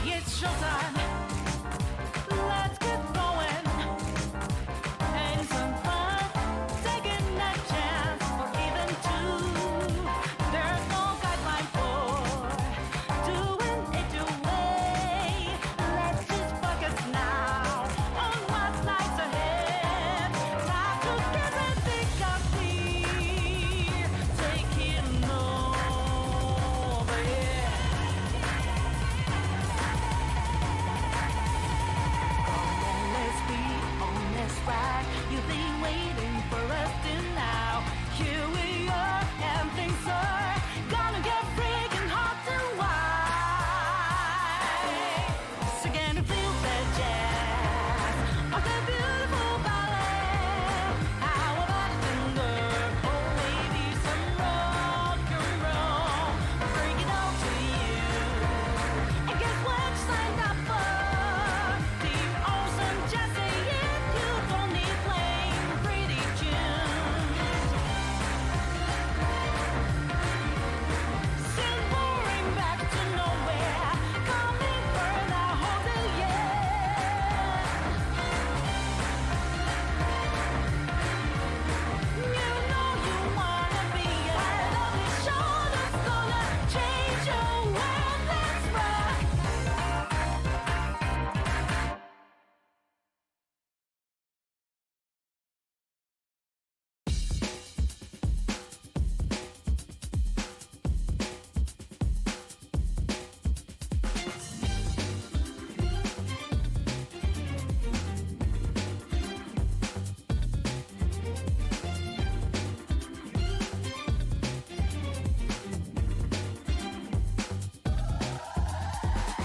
It's showtime. Let's get going. Having some fun, taking a chance, or even two. There's no guideline for doing it your way. Let's just focus now on what's nice ahead. Time to get ready, clear, taking over. Let's be on this ride. You've been waiting for us till now. Here we are, and things are gonna get freaking hot and wild. So can you feel the jazz of the beautiful ballet? How about a tender, oh maybe some rock and roll? Bring it all to you. And guess what you signed up for? The awesome jazz saying you don't need playing pretty tunes. Still roaring back to nowhere, coming for the whole year. You know you wanna be part of the show that's gonna change your world. Let's rock.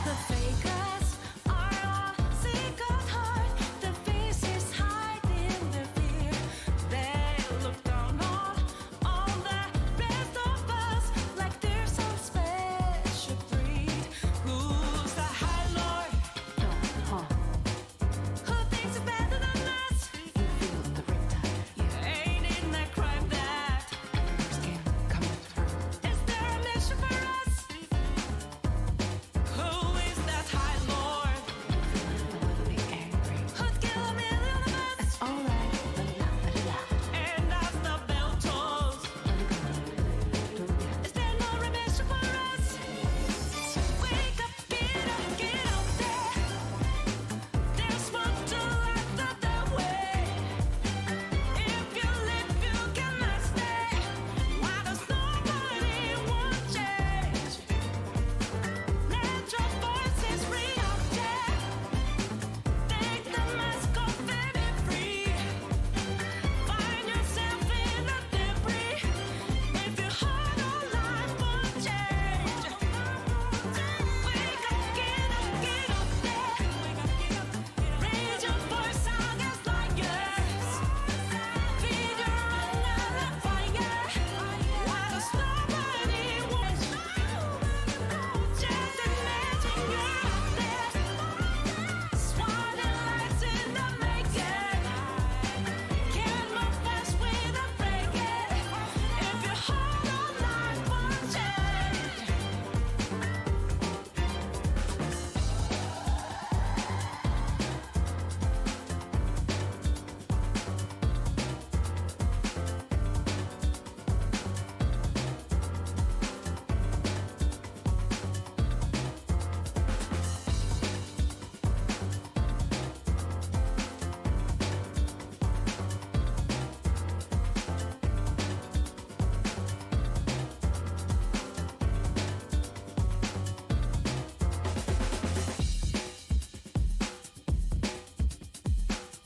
The fakers are all sick at heart. The faces hiding their fear. They look down on the rest of us like they're some special breed. Who's the high lord? Who thinks it's better than us? You feel the riptide. You ain't in that crime that skin coming through. Is there a mission for us? Who is that high lord? Who'd kill a million of us? It's alright. And as the bell tolls, is there no remission for us? Wake up, get out there. There's one to light the way. If you live, you cannot stay. Why does nobody want change? Let your voices ring out there. Take the mask off and be free. Find yourself in the debris. If your heart or life won't change, wake up, get up there. Raise your voice against liars. Feed your another fire. Why does nobody want change? Just imagine you're out there. Swatting lights in the making. Can't move fast without breaking. If your heart or life won't change.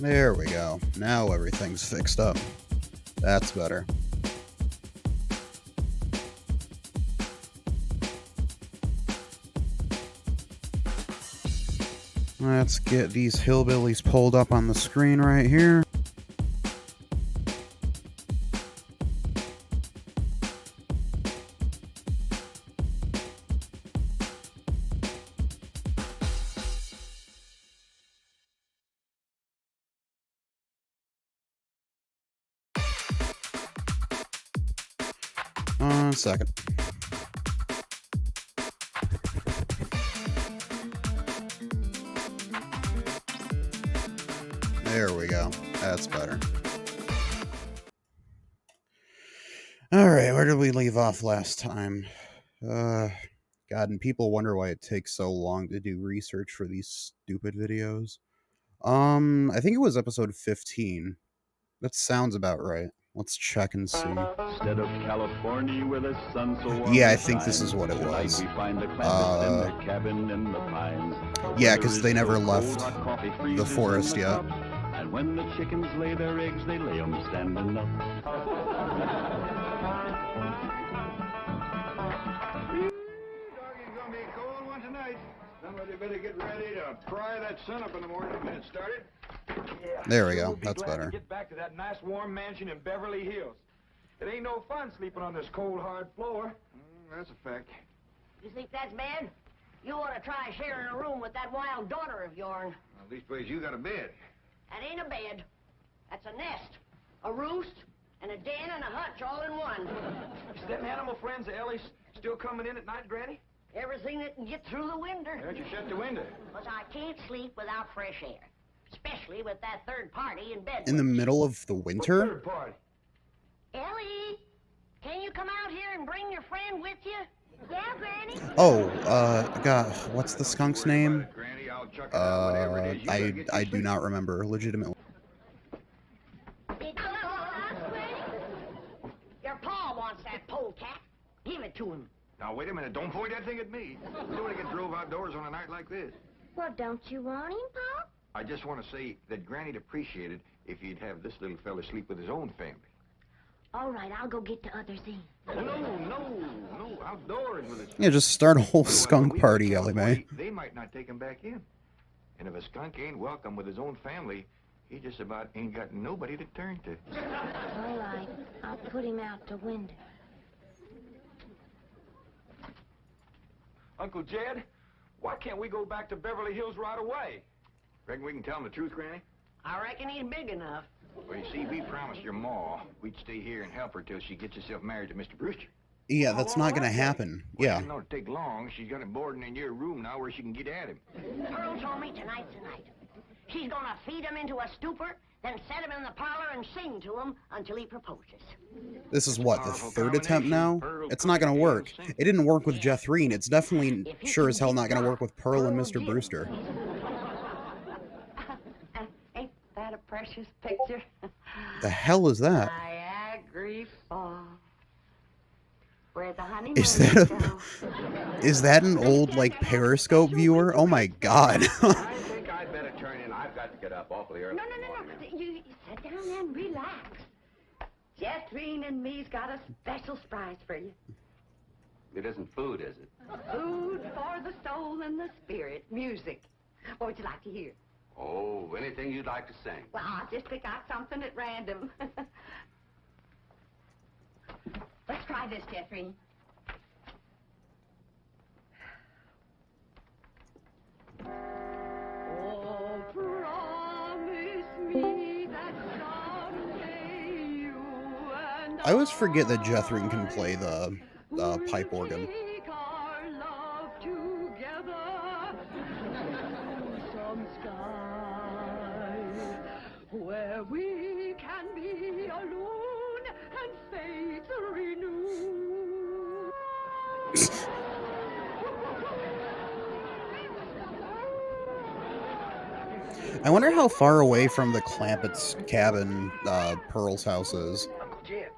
There we go. Now everything's fixed up. That's better. Let's get these hillbillies pulled up on the screen right here. One second. There we go. That's better. Alright, where did we leave off last time? God, and people wonder why it takes so long to do research for these stupid videos. I think it was episode 15. That sounds about right. Let's check and see. Instead of California where the sun so warm Yeah, I and think this shines, is what it tonight was. we find the Clampetts in their cabin in the pines. Yeah, Where because there they is never so left cold, hot coffee the freezes in forest the yet. cup. And when the chickens lay their eggs, they lay 'em standing up. Doggy's gonna be a cold one tonight. Somebody better get ready to fry that sun up in the morning to get it started. There we go. We'll be That's glad better. to get back to that nice warm mansion in Beverly Hills. It ain't no fun sleeping on this cold, hard floor. That's a fact. You think that's bad? You ought to try sharing a room with that wild daughter of yours. Well, these places you got a bed. That ain't a bed. That's a nest, a roost, and a den and a hutch all in one. Is them animal friends of Ellie's still coming in at night, Granny? Everything that can get through the winter. Why don't you shut the window? Because I can't sleep without fresh air. Especially with that third party in bed. In the middle of the winter? Third party. Ellie, can you come out here and bring your friend with you? Yeah, Granny? Oh, God, what's the skunk's name? Granny, I'll chuck it out, whatever it is. You better get I your do not remember, legitimately. Your pa wants that polecat. Give it to him. Now, wait a minute. Don't point that thing at me. You don't want to get drove outdoors on a night like this. Well, don't you want him, Pa? I just want to say that Granny'd appreciate it if you'd have this little fella sleep with his own family. All right, I'll go get the others in. No, outdoors with his... Yeah, just start a whole Well, skunk we party, got Ellie California, Mae. They might not take him back in. And if a skunk ain't welcome with his own family, he just about ain't got nobody to turn to. All right, I'll put him out the window. Uncle Jed, why can't we go back to Beverly Hills right away? Reckon we can tell him the truth, Granny? I reckon he's big enough. Well, you see, we promised your ma we'd stay here and help her till she gets herself married to Mr. Brewster. Yeah, that's not gonna happen. Yeah. Well, it don't take long. She's got him boarding in your room now where she can get at him. Pearl told me tonight's the night. She's gonna feed him into a stupor, then set him in the parlor and sing to him until he proposes. This is what, the third attempt now? It's not gonna work. It didn't work with Jethreen. It's definitely sure as hell not gonna work with Pearl and Mr. Brewster. Ain't that a precious picture? The hell is that? Niagara Falls, where the honeymoon Is that goes. is that an old, like, Periscope viewer? Oh my god. I think I'd better turn in. I've got to get up awfully early. No. You sit down and relax. Jethreen and me's got a special surprise for you. It isn't food, is it? Food for the soul and the spirit. Music. What would you like to hear? Oh, anything you'd like to sing. Well, I'll just pick out something at random. Let's try this, Jethreen. Oh, promise me that someday you and I always forget that Jethreen can play the pipe organ. take our love together to some sky where we can be alone and faith renew. I wonder how far away from the Clampett's cabin Pearl's house is. Uncle Jed.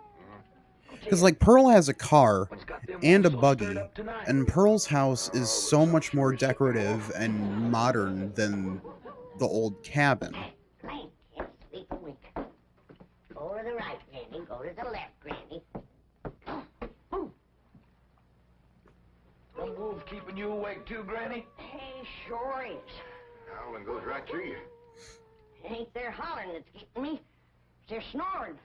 Because, like, Pearl has a car What's got them and a all buggy, stirred up tonight? and Pearl's house is so much more decorative and modern than the old cabin. Blink and sleep a wink. Go to the right, Granny. Go to the left, Granny. Them wolves keeping you awake too, Granny? He sure is. Howling goes right through you. It ain't their hollering that's getting me. It's their snoring.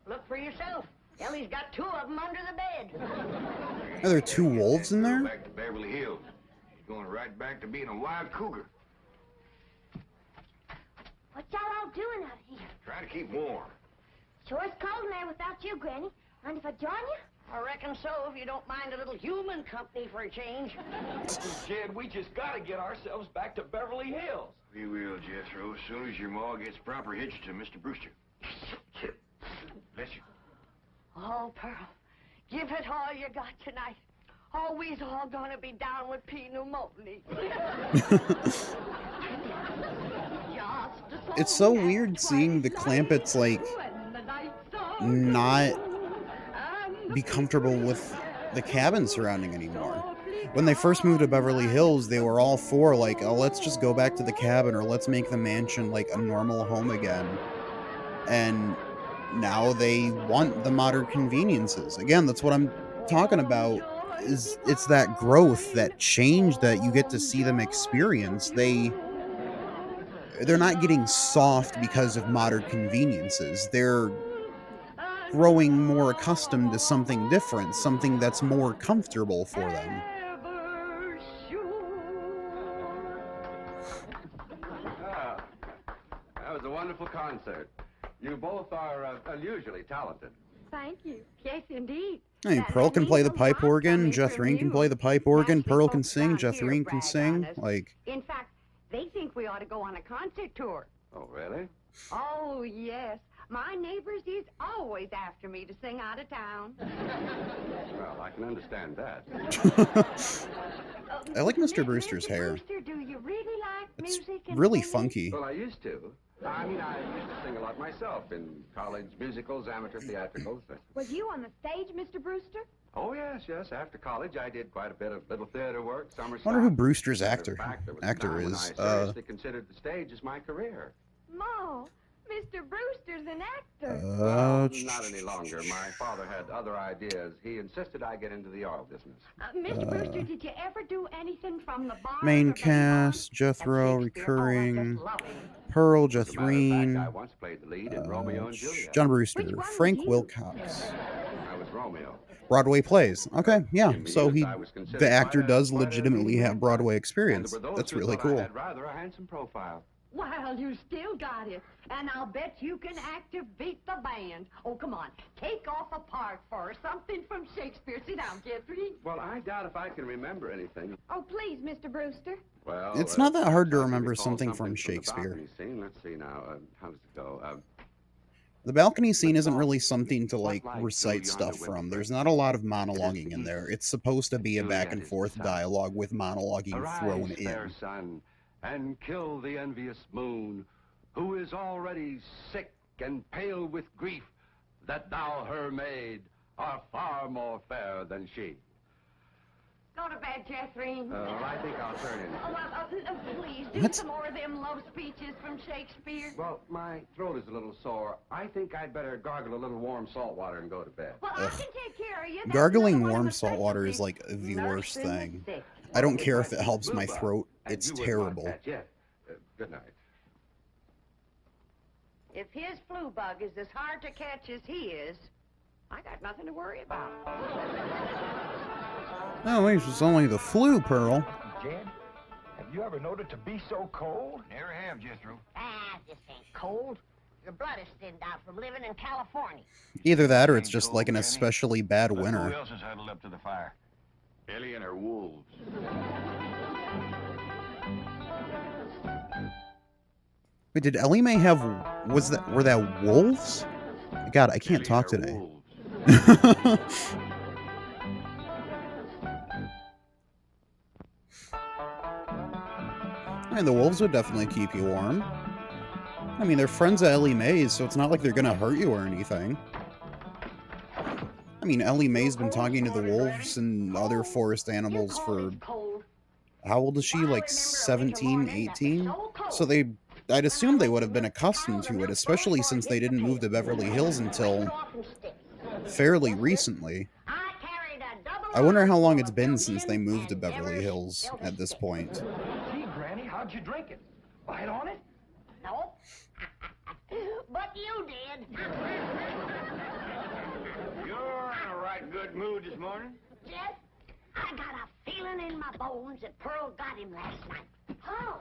Look for yourself. Ellie's got two of them under the bed. Are there two wolves in Go there? back to Beverly Hills. She's going right back to being a wild cougar. What y'all all doing out here? Trying to keep warm. Sure it's cold in there without you, Granny. Mind if I join you? I reckon so, if you don't mind a little human company for a change. Jed, we just gotta get ourselves back to Beverly Hills. We will, Jethro, as soon as your ma gets proper hitched to Mr. Brewster. Bless you. Oh, Pearl, give it all you got tonight. Oh, we's all gonna be down with pneumonia. It's so weird seeing the Clampetts, like, not be comfortable with the cabin surrounding anymore. When they first moved to Beverly Hills, they were all for, like, oh, let's just go back to the cabin, or let's make the mansion, like, a normal home again. And now they want the modern conveniences. Again, that's what I'm talking about, is it's that growth, that change that you get to see them experience. They're not getting soft because of modern conveniences. They're growing more accustomed to something different, something that's more comfortable for them. Ah, that was a wonderful concert. You both are unusually talented. Thank you. Yes, indeed. I mean, Pearl can play the pipe organ, Jethrine can play the pipe organ, Pearl can sing, Jethrine can sing. Like, In fact, they think we ought to go on a concert tour. Oh, really? Oh, yes. My neighbors is always after me to sing out of town. Well, I can understand that. I like Mr. Brewster's hair. Brewster, do you really like It's music and really singing? funky. Well, I used to. I mean, I used to sing a lot myself in college musicals, amateur theatricals. Was you on the stage, Mr. Brewster? Oh, yes, yes. After college, I did quite a bit of little theater work, summer I wonder who stock. Brewster's Matter of actor fact, there was a time when is. I seriously considered the stage as my career. Ma, Mr. Brewster's an actor. Well, not any longer. My father had other ideas. He insisted I get into the oil business. Mr. Brewster, did you ever do anything from the bar? Main cast, Jethro, recurring, Pearl, As a matter of fact, I Jethhrine, once played the lead in Romeo and Juliet. John Which Brewster, one was Frank you? Wilcox. I was Romeo. Broadway plays. Okay, yeah. In the So years I was considered the actor quite a- does quite a legitimately leading have actor. Broadway And experience. there were those That's who really thought I cool. had rather a handsome profile. Well, you still got it. And I'll bet you can act to beat the band. Oh, come on. Take off a part for us. Something from Shakespeare. Sit down, Jeffrey. Well, I doubt if I can remember anything. Oh, please, Mr. Brewster. Well, It's not that hard to I can remember recall something from the Shakespeare. balcony scene. Let's see now. How does it go? The balcony scene isn't really something to, like, What light recite through stuff yonder from. window There's breaks not a lot of the monologuing in east. there. It's supposed to be a back Juliet and is the forth south. dialogue with monologuing thrown Arise, fair in. sun, and kill the envious moon, who is already sick and pale with grief, that thou, her maid, art far more fair than she. Go to bed, Jeffrey. I think I'll turn in. Oh, please, do What? some more of them love speeches from Shakespeare. Well, my throat is a little sore. I think I'd better gargle a little warm salt water and go to bed. Well, I can take care of you. That's Gargling another one of warm my salt water is, specialties. like, the worst Nursing the thing. sick. I don't It care might if it be helps my blue bug, throat. and It's you wouldn't terrible. want that yet. Good night. If his flu bug is as hard to catch as he is, I got nothing to worry about. No, at least it's only the flu, Pearl. Jed, have you ever known it to be so cold? Never have, Jethro. This ain't cold. Your blood is thinned out from living in California. Either that or it's Ain't just cold, like an Danny. especially bad But winter. who else is huddled up to the fire? Alien or wolves? Wait, did Ellie Mae have... were that wolves? God, I can't Alien talk or today. wolves? I mean, the wolves would definitely keep you warm. I mean, they're friends of Ellie Mae's, so it's not like they're gonna hurt you or anything. I mean, Ellie Mae's been talking to the wolves and other forest animals for... How old is she? Like 17, 18? So I'd assume they would have been accustomed to it, especially since they didn't move to Beverly Hills until fairly recently. I wonder how long it's been since they moved to Beverly Hills at this point. Gee, Granny, how'd you drink it? Light on it? No. But you did. You're in a right good mood this morning. Jed, I got a feeling in my bones that Pearl got him last night. Oh,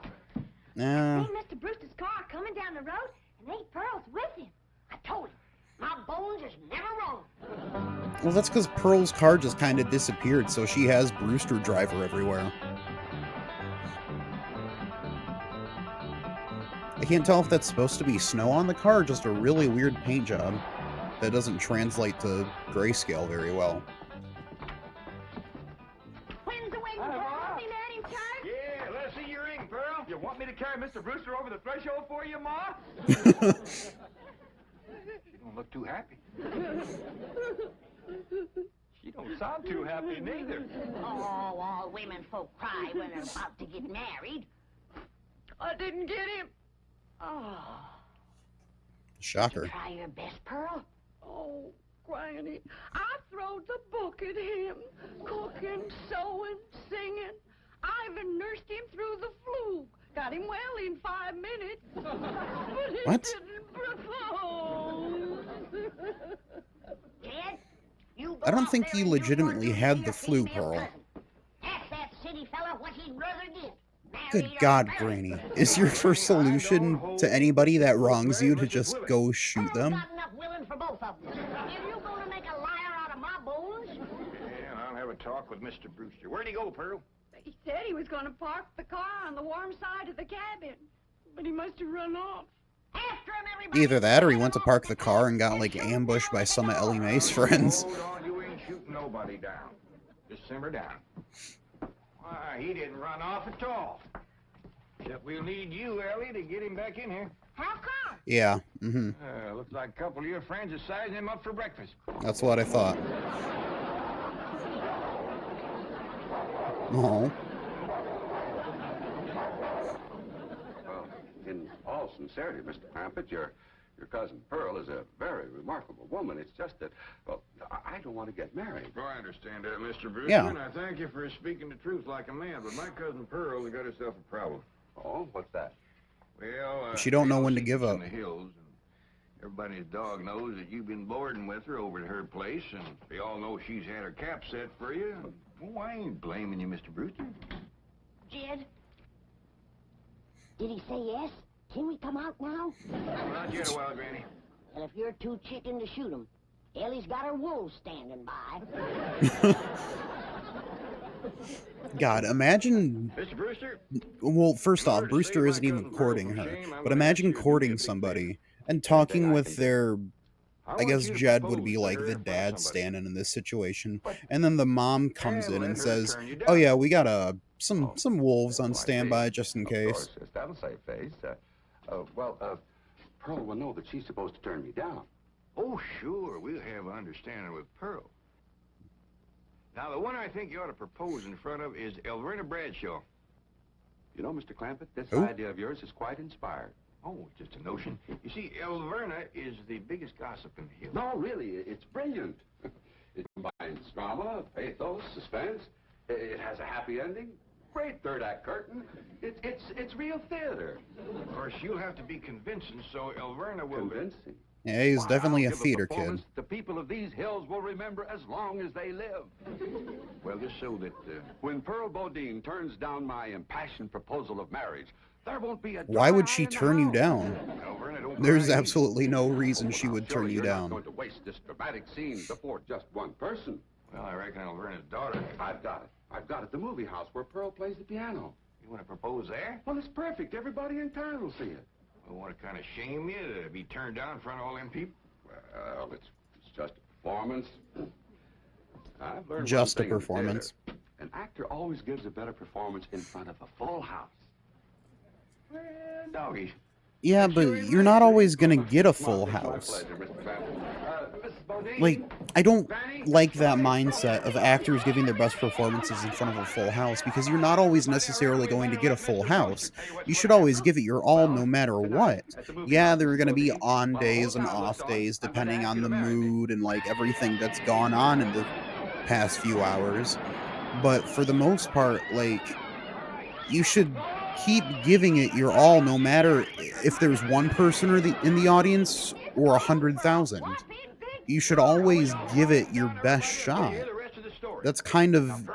Nah. see Mr. Brewster's car coming down the road, and Aunt Pearl's with him. I told him. My bones is never wrong. Well, that's because Pearl's car just kind of disappeared, so she has Brewster drive her everywhere. I can't tell if that's supposed to be snow on the car or just a really weird paint job that doesn't translate to grayscale very well. When's the wedding, Pearl? Have you had him charged? Yeah, let's see your ring, Pearl. You want me to carry Mr. Brewster over the threshold for you, Ma? She don't look too happy. She don't sound too happy neither. Oh, all women folk cry when they're about to get married. I didn't get him. Oh. Shocker. Try your best, Pearl. Oh, Granny, I throwed the book at him. Cooking, sewing, singing. I even nursed him through the flu. Got him well in 5 minutes. But he What? didn't propose. Jed, you go I don't out think there he and do your legitimately duty had to the your flu, female Pearl. cousin. Ask that city fella what he'd rather get. Good Married or God, married. Granny. Is your first solution to anybody that wrongs you to just go shoot Pearl's them? got enough willing for both of them. If you're going to make a liar out of my bones, Yeah, and I'll have a talk with Mr. Brewster. Where'd he go, Pearl? He said he was going to park the car on the warm side of the cabin. But he must have run off. after him, everybody. Either that or he went to park the car and got, like, ambushed by some of Ellie Mae's friends. Hold on, you ain't shooting nobody down. Just simmer down. Why, he didn't run off at all. Except we'll need you, Ellie, to get him back in here. How come? Yeah, Looks like a couple of your friends are sizing him up for breakfast. that's what I thought. Oh, Well, in all sincerity, Mr. Crampett, your cousin Pearl is a very remarkable woman. It's just that, well, I don't want to get married. Oh, I understand that, Mr. Brewster, Yeah. and I thank you for speaking the truth like a man, but my cousin Pearl has got herself a problem. Oh, what's that? Well, She don't know when to she's give in up. the hills, and everybody's dog knows that you've been boarding with her over at her place, and they all know she's had her cap set for you. Oh, I ain't blaming you, Mr. Brewster. Jed? Did he say yes? Can we come out now? Not yet a while, Granny. Well, if you're too chicken to shoot 'em, Ellie's got her wolves standing by. God, imagine... Mr. Brewster? Well, first off, Brewster isn't even courting her, but imagine courting somebody and talking with their... I guess Jed would be like the dad standing in this situation, and then the mom comes in and says, "Oh yeah, we got some wolves on standby just in Of case." course, yes, that'll save face. Pearl will know that she's supposed to turn me down. Oh, sure, we'll have an understanding with Pearl. Now, the one I think you ought to propose in front of is Elverna Bradshaw. You know, Mr. Clampett, this Who? idea of yours is quite inspired. Oh, just a notion. You see, Elverna is the biggest gossip in the hills. No, really, it's brilliant. It combines drama, pathos, suspense. It has a happy ending. Great third-act curtain. It's real theater. Of course, you'll have to be convincing, so Elverna will... Convincing. Yeah, he's Why, definitely I'll a give theater performance kid. The people of these hills will remember as long as they live. Well, just so that... When Pearl Bodine turns down my impassioned proposal of marriage, there won't be a Why would dry she eye in the turn you house. down? Elverna, don't There's cry. absolutely no reason she would turn Surely you you're not down. going to waste this dramatic scene before just one person. Well, I reckon Elverna's daughter... I've got it. I've got it. The movie house where Pearl plays the piano. You want to propose there? Well, it's perfect. Everybody in town will see it. Well, want to kind of shame you to be turned down in front of all them people? Well, it's just a performance. I've learned Just one a thing in performance. theater. An actor always gives a better performance in front of a full house. Well, doggies. Yeah, but you're not always gonna get a full It's my house. pleasure, Mr. Clampett. Mrs. Bodine? Like, I don't like that mindset of actors giving their best performances in front of a full house, because you're not always necessarily going to get a full house. You should always give it your all no matter what. Yeah, there are going to be on days and off days depending on the mood and like everything that's gone on in the past few hours. But for the most part, like, you should keep giving it your all no matter if there's one person or in the audience or 100,000. You should always give it your best shot. That's kind of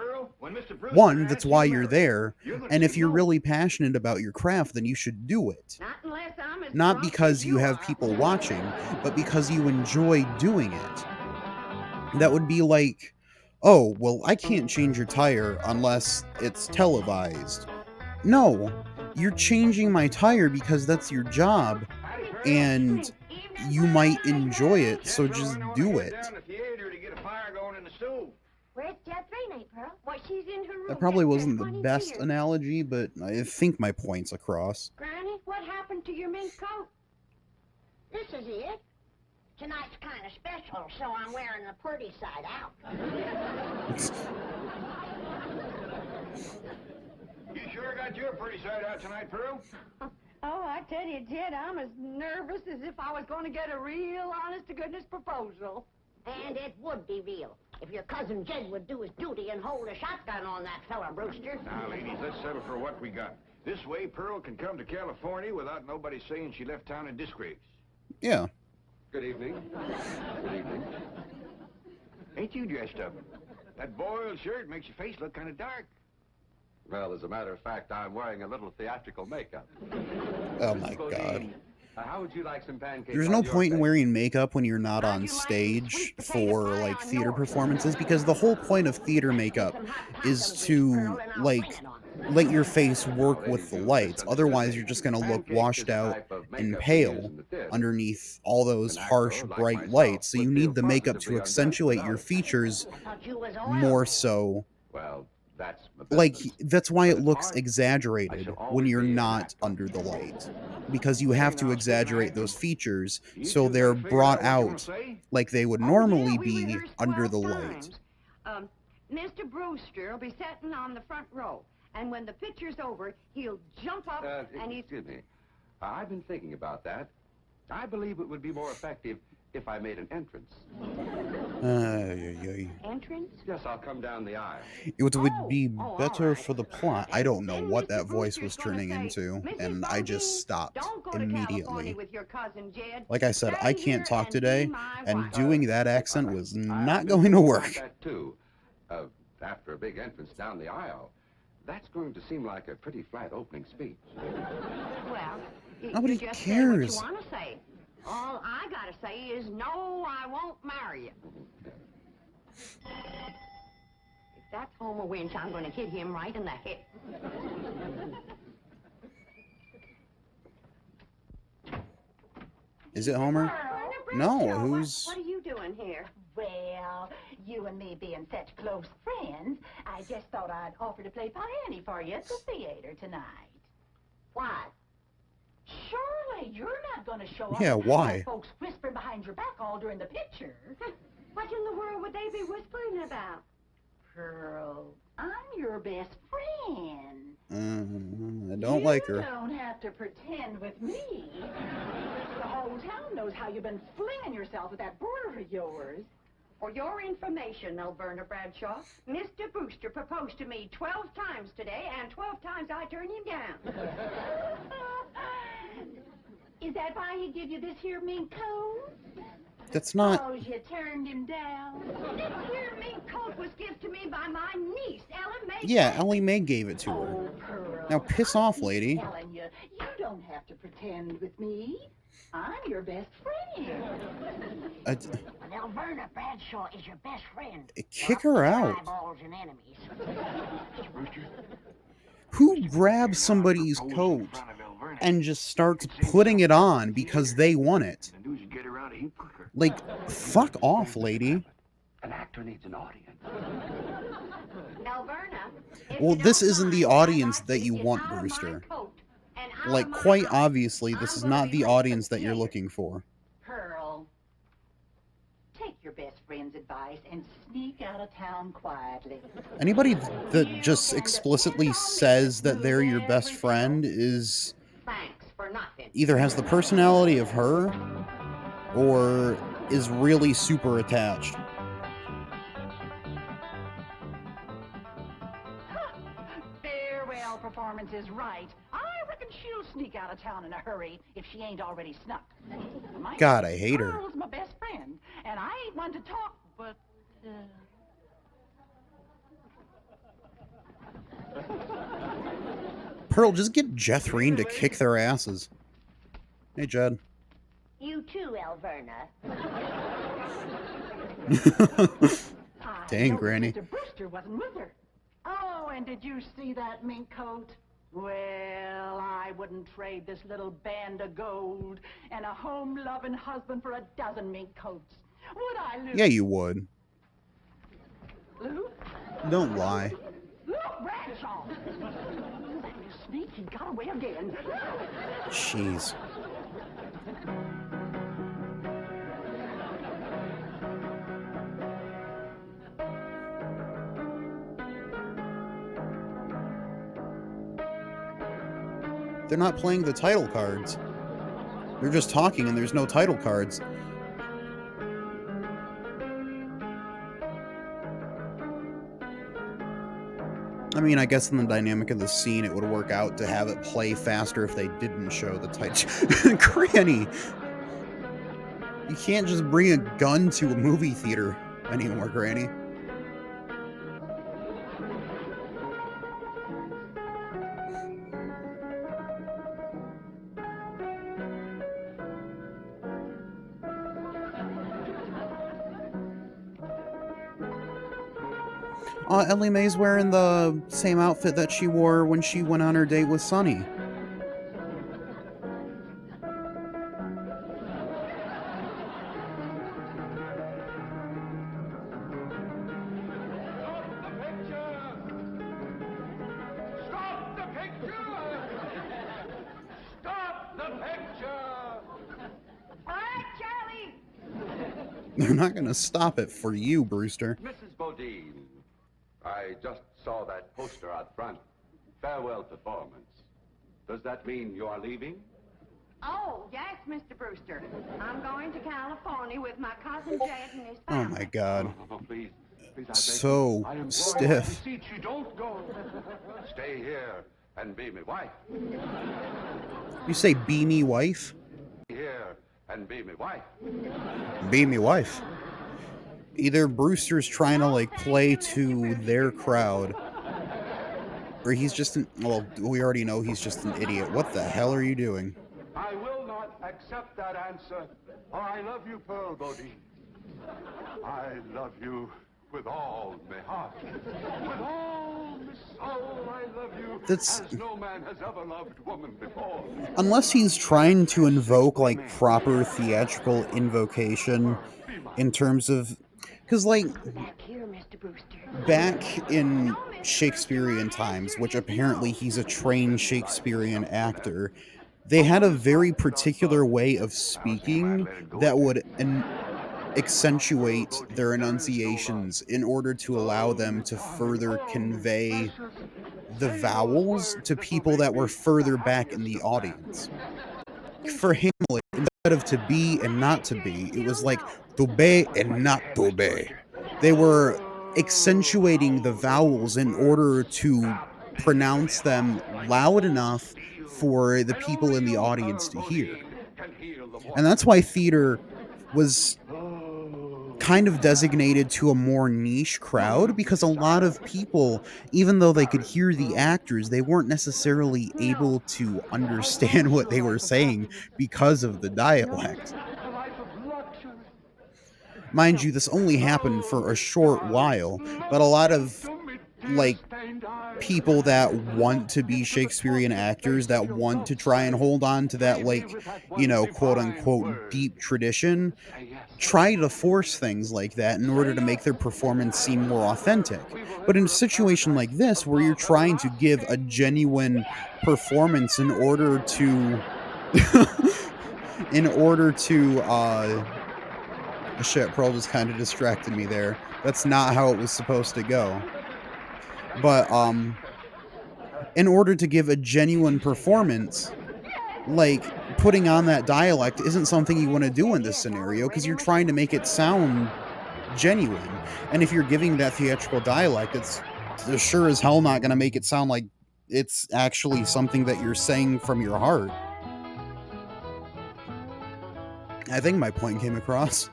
one, that's why you're there, and if you're really passionate about your craft, then you should do it. Not unless I'm as not because you have people watching, but because you enjoy doing it. That would be like, oh, well, I can't change your tire unless it's televised. No, you're changing my tire because that's your job, and you might enjoy it, so just do it. Down the theater to get a fire going in the stove. Where's Jeffrey, Pearl? Why, she's in her room. That probably wasn't the 20 best years. analogy, but I think my point's across. Granny, what happened to your mink coat? This is it. Tonight's kind of special, so I'm wearing the pretty side out. You sure got your pretty side out tonight, Pearl? Oh, I tell you, Jed, I'm as nervous as if I was going to get a real honest-to-goodness proposal. And it would be real if your cousin Jed would do his duty and hold a shotgun on that fella, Brewster. Now, ladies, let's settle for what we got. This way, Pearl can come to California without nobody saying she left town in disgrace. Yeah. Good evening. Good evening. Ain't you dressed up? That boiled shirt makes your face look kind of dark. Well, as a matter of fact, I'm wearing a little theatrical makeup. Oh my god. How would you like some pancakes? There's on no your point in face? wearing makeup when you're not on stage for, like, theater performances, because the whole point of theater makeup is to, like, let your face work with the lights. Otherwise, you're just gonna look washed out and pale underneath all those harsh, bright lights. So you need the makeup to accentuate your features more so. Well, that's Like, that's why it looks exaggerated when you're not under the light. Because you have to exaggerate those features so they're brought out like they would normally be under the light. Mr. Brewster will be sitting on the front row, and when the picture's over, he'll jump up and he's... Excuse me. I've been thinking about that. I believe it would be more effective if I made an entrance. Entrance? Yes, I'll come down the aisle. It would be better for the plot. I don't know what that voice was turning into, and I just stopped immediately. Like I said, I can't talk today, and doing that accent was not going to work. That too. After a big entrance down the aisle, that's going to seem like a pretty flat opening speech. Well, Nobody you just cares. say what you want to say. All I gotta say is, no, I won't marry you. If that's Homer Winch, I'm gonna hit him right in the head. Is it Homer? No, who's... What are you doing here? Well, you and me being such close friends, I just thought I'd offer to play Piany for you at the theater tonight. Why? Surely you're not going to show up Yeah, and why? have folks whispering behind your back all during the picture. What in the world would they be whispering about? Pearl, I'm your best friend. I don't like her. You don't have to pretend with me. The whole town knows how you've been flinging yourself with that brother of yours. For your information, Alverna Bradshaw, Mr. Brewster proposed to me 12 times today, and 12 times I turned him down. Is that why he give you this here mink coat? That's not... Oh, you turned him down. This here mink coat was given to me by my niece, Ellen May. Yeah, Ellie Mae gave it to her. Oh, Pearl. Now piss off, I'm lady. telling you, you don't have to pretend with me. I'm your best friend. Well, Alverna Bradshaw is your best friend. Kick her out. Eyeballs and enemies. Who grabs somebody's coat and just starts putting it on because they want it? The news will get around a heap quicker. Like, fuck off, lady. An actor needs an audience. Alverna, if Well, you this don't isn't mind, the I'd audience like that to you get want, out of my Brewster. coat and out Like, of my quite house. obviously, this is not the audience that you're looking for. Pearl, take your best friend's advice and sneak out of town quietly. Anybody that just explicitly says that they're your best friend is Thanks for nothing. either has the personality of her or is really super attached. Farewell performance is right. I reckon she'll sneak out of town in a hurry if she ain't already snuck. Mind God, you, I hate her. Pearl's my best friend, and I ain't one to talk, but... Pearl, just get Jethreen to kick their asses. Hey, Jed. You too, Alverna. Dang, Granny. Mr. Brewster wasn't with her. Oh, and did you see that mink coat? Well, I wouldn't trade this little band of gold and a home-loving husband for a dozen mink coats. Would I, Lou? Yeah, you would. Lou? Don't lie. Look, Bradshaw! That you sneak, he got away again. Jeez. They're not playing the title cards. They're just talking and there's no title cards. I mean, I guess in the dynamic of the scene, it would work out to have it play faster if they didn't show the title. Granny! You can't just bring a gun to a movie theater anymore, Granny. Ellie Mae's wearing the same outfit that she wore when she went on her date with Sonny. Stop the picture! Stop the picture! All right, Charlie. They're not gonna stop it for you, Brewster. Mrs. Bodine, I just saw that poster out front. Farewell performance. Does that mean you are leaving? Oh, yes, Mr. Brewster. I'm going to California with my cousin Jed and his Oh family. my god. Oh, please, please, I beg So you. I implore you, stiff. I beseech you, don't go. Stay here and be my wife. You say be me wife? Stay here and be my wife. Be me wife. Either Brewster's trying to like play to their crowd, or he's just an, well, we already know he's just an idiot. What the hell are you doing? I will not accept that answer, for I love you, Pearl Bodine. I love you with all my heart. With all my soul, I love you That's- as no man has ever loved woman before. Unless he's trying to invoke like proper theatrical invocation in terms of, because like Back here, Mr. Brewster. back in Shakespearean times, which apparently he's a trained Shakespearean actor, they had a very particular way of speaking that would accentuate their enunciations in order to allow them to further convey the vowels to people that were further back in the audience. For Hamlet, instead of to be and not to be, it was like to be and not to be. They were accentuating the vowels in order to pronounce them loud enough for the people in the audience to hear. And that's why theater was kind of designated to a more niche crowd, because a lot of people, even though they could hear the actors, they weren't necessarily able to understand what they were saying because of the dialect. Mind you, this only happened for a short while, but a lot of like people that want to be Shakespearean actors, that want to try and hold on to that, like, you know, quote unquote deep tradition, try to force things like that in order to make their performance seem more authentic. But in a situation like this, where you're trying to give a genuine performance in order to shit, Pearl just kind of distracted me there. That's not how it was supposed to go. But in order to give a genuine performance, like, putting on that dialect isn't something you want to do in this scenario, because you're trying to make it sound genuine. And if you're giving that theatrical dialect, it's sure as hell not going to make it sound like it's actually something that you're saying from your heart. I think my point came across.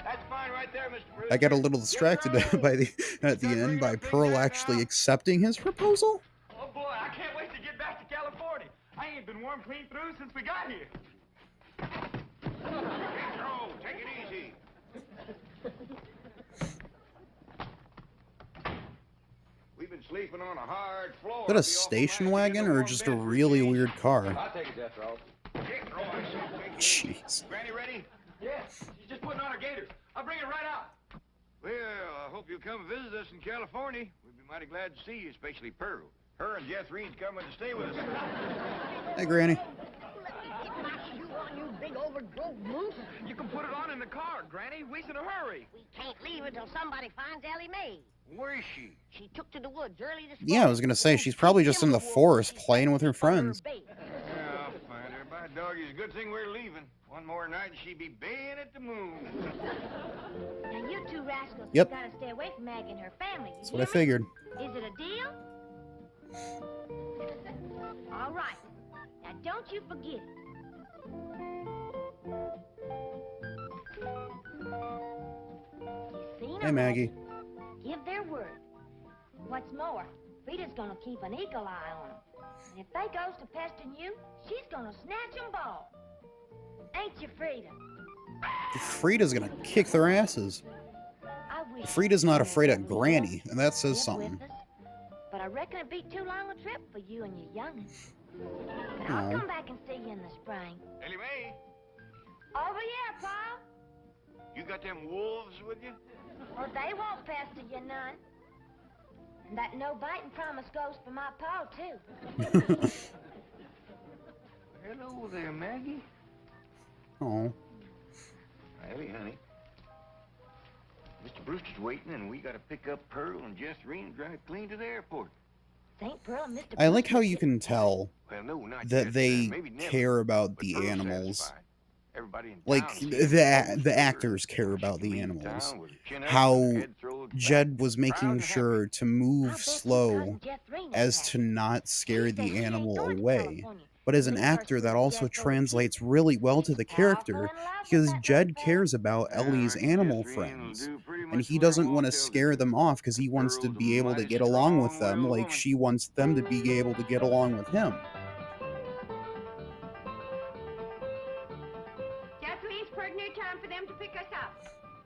That's fine right there, Mr. Brewster. I got a little distracted by at the end by Pearl actually accepting his proposal. Oh boy, I can't wait to get back to California. I ain't been warm clean through since we got here. Control, take it easy. We've been sleeping on a hard floor. Is that a station wagon or just a really weird car? I'll take it, Jethro. Jethro, I said take it easy. Jeez. Granny ready? Yeah, she's just putting on her gaiters. I'll bring it right out. Well, I hope you'll come visit us in California. We'd be mighty glad to see you, especially Pearl. Her and Jethrine's coming to stay with us. Hey, Granny. Get my shoe on, you big overdrove moose. You can put it on in the car, Granny. We's in a hurry. We can't leave until somebody finds Ellie Mae. Where is she? She took to the woods early this Yeah, I was gonna say, she's probably just in the forest playing with her friends. Yeah, I'll find her. By dog, it's a good thing we're leaving. One more night and she'd be baying at the moon. Now you two rascals Yep. gotta stay away from Maggie and her family. That's what I figured. Is it a deal? All right. Now don't you forget it. You seen Hey, them? Maggie. Give their word. What's more, Frida's gonna keep an eagle eye on them. And if they goes to pestering you, she's gonna snatch them both. Ain't you, Frida? Frida's gonna kick their asses. I wish Frida's not afraid of Granny, and that says Live something. with us, but I reckon it'd be too long a trip for you and your young'uns. But I'll Aw. come back and see you in the spring. Ellie Mae, Over here, Pa. you got them wolves with you? Or they won't pester you none. And that no biting promise goes for my Pa, too. Hello there, Maggie. Oh, Ellie, honey. Mr. Brewster's waiting, and we got to pick up Pearl and Jethrine and drive clean to the airport. St. Pearl and Mr. I like Brewster how you can tell Well, no, not that yet, they maybe never, care about but the Pearl's animals. satisfied. Everybody in Like, town sees the her. actors care She about can the leave animals. town with her chin up How and her head thrown back. Jed was Proud making to have sure to I move bet you slow cousin Jethrine as is to happy. not scare She says the she ain't animal going to away. California. But as an Leave her actor, that sweet also Jed go to translates really well to the Awful character, in love with because that Jed little cares about Yeah, I Ellie's reckon animal Jethrine will friends. do pretty And much he what her doesn't ma want to tells her scare to. them off because he wants to Pearl's a be able to mighty get along with them strong-willed like woman. she wants them to be able to get along with him. Jethrine's pregnant, time for them to pick us up.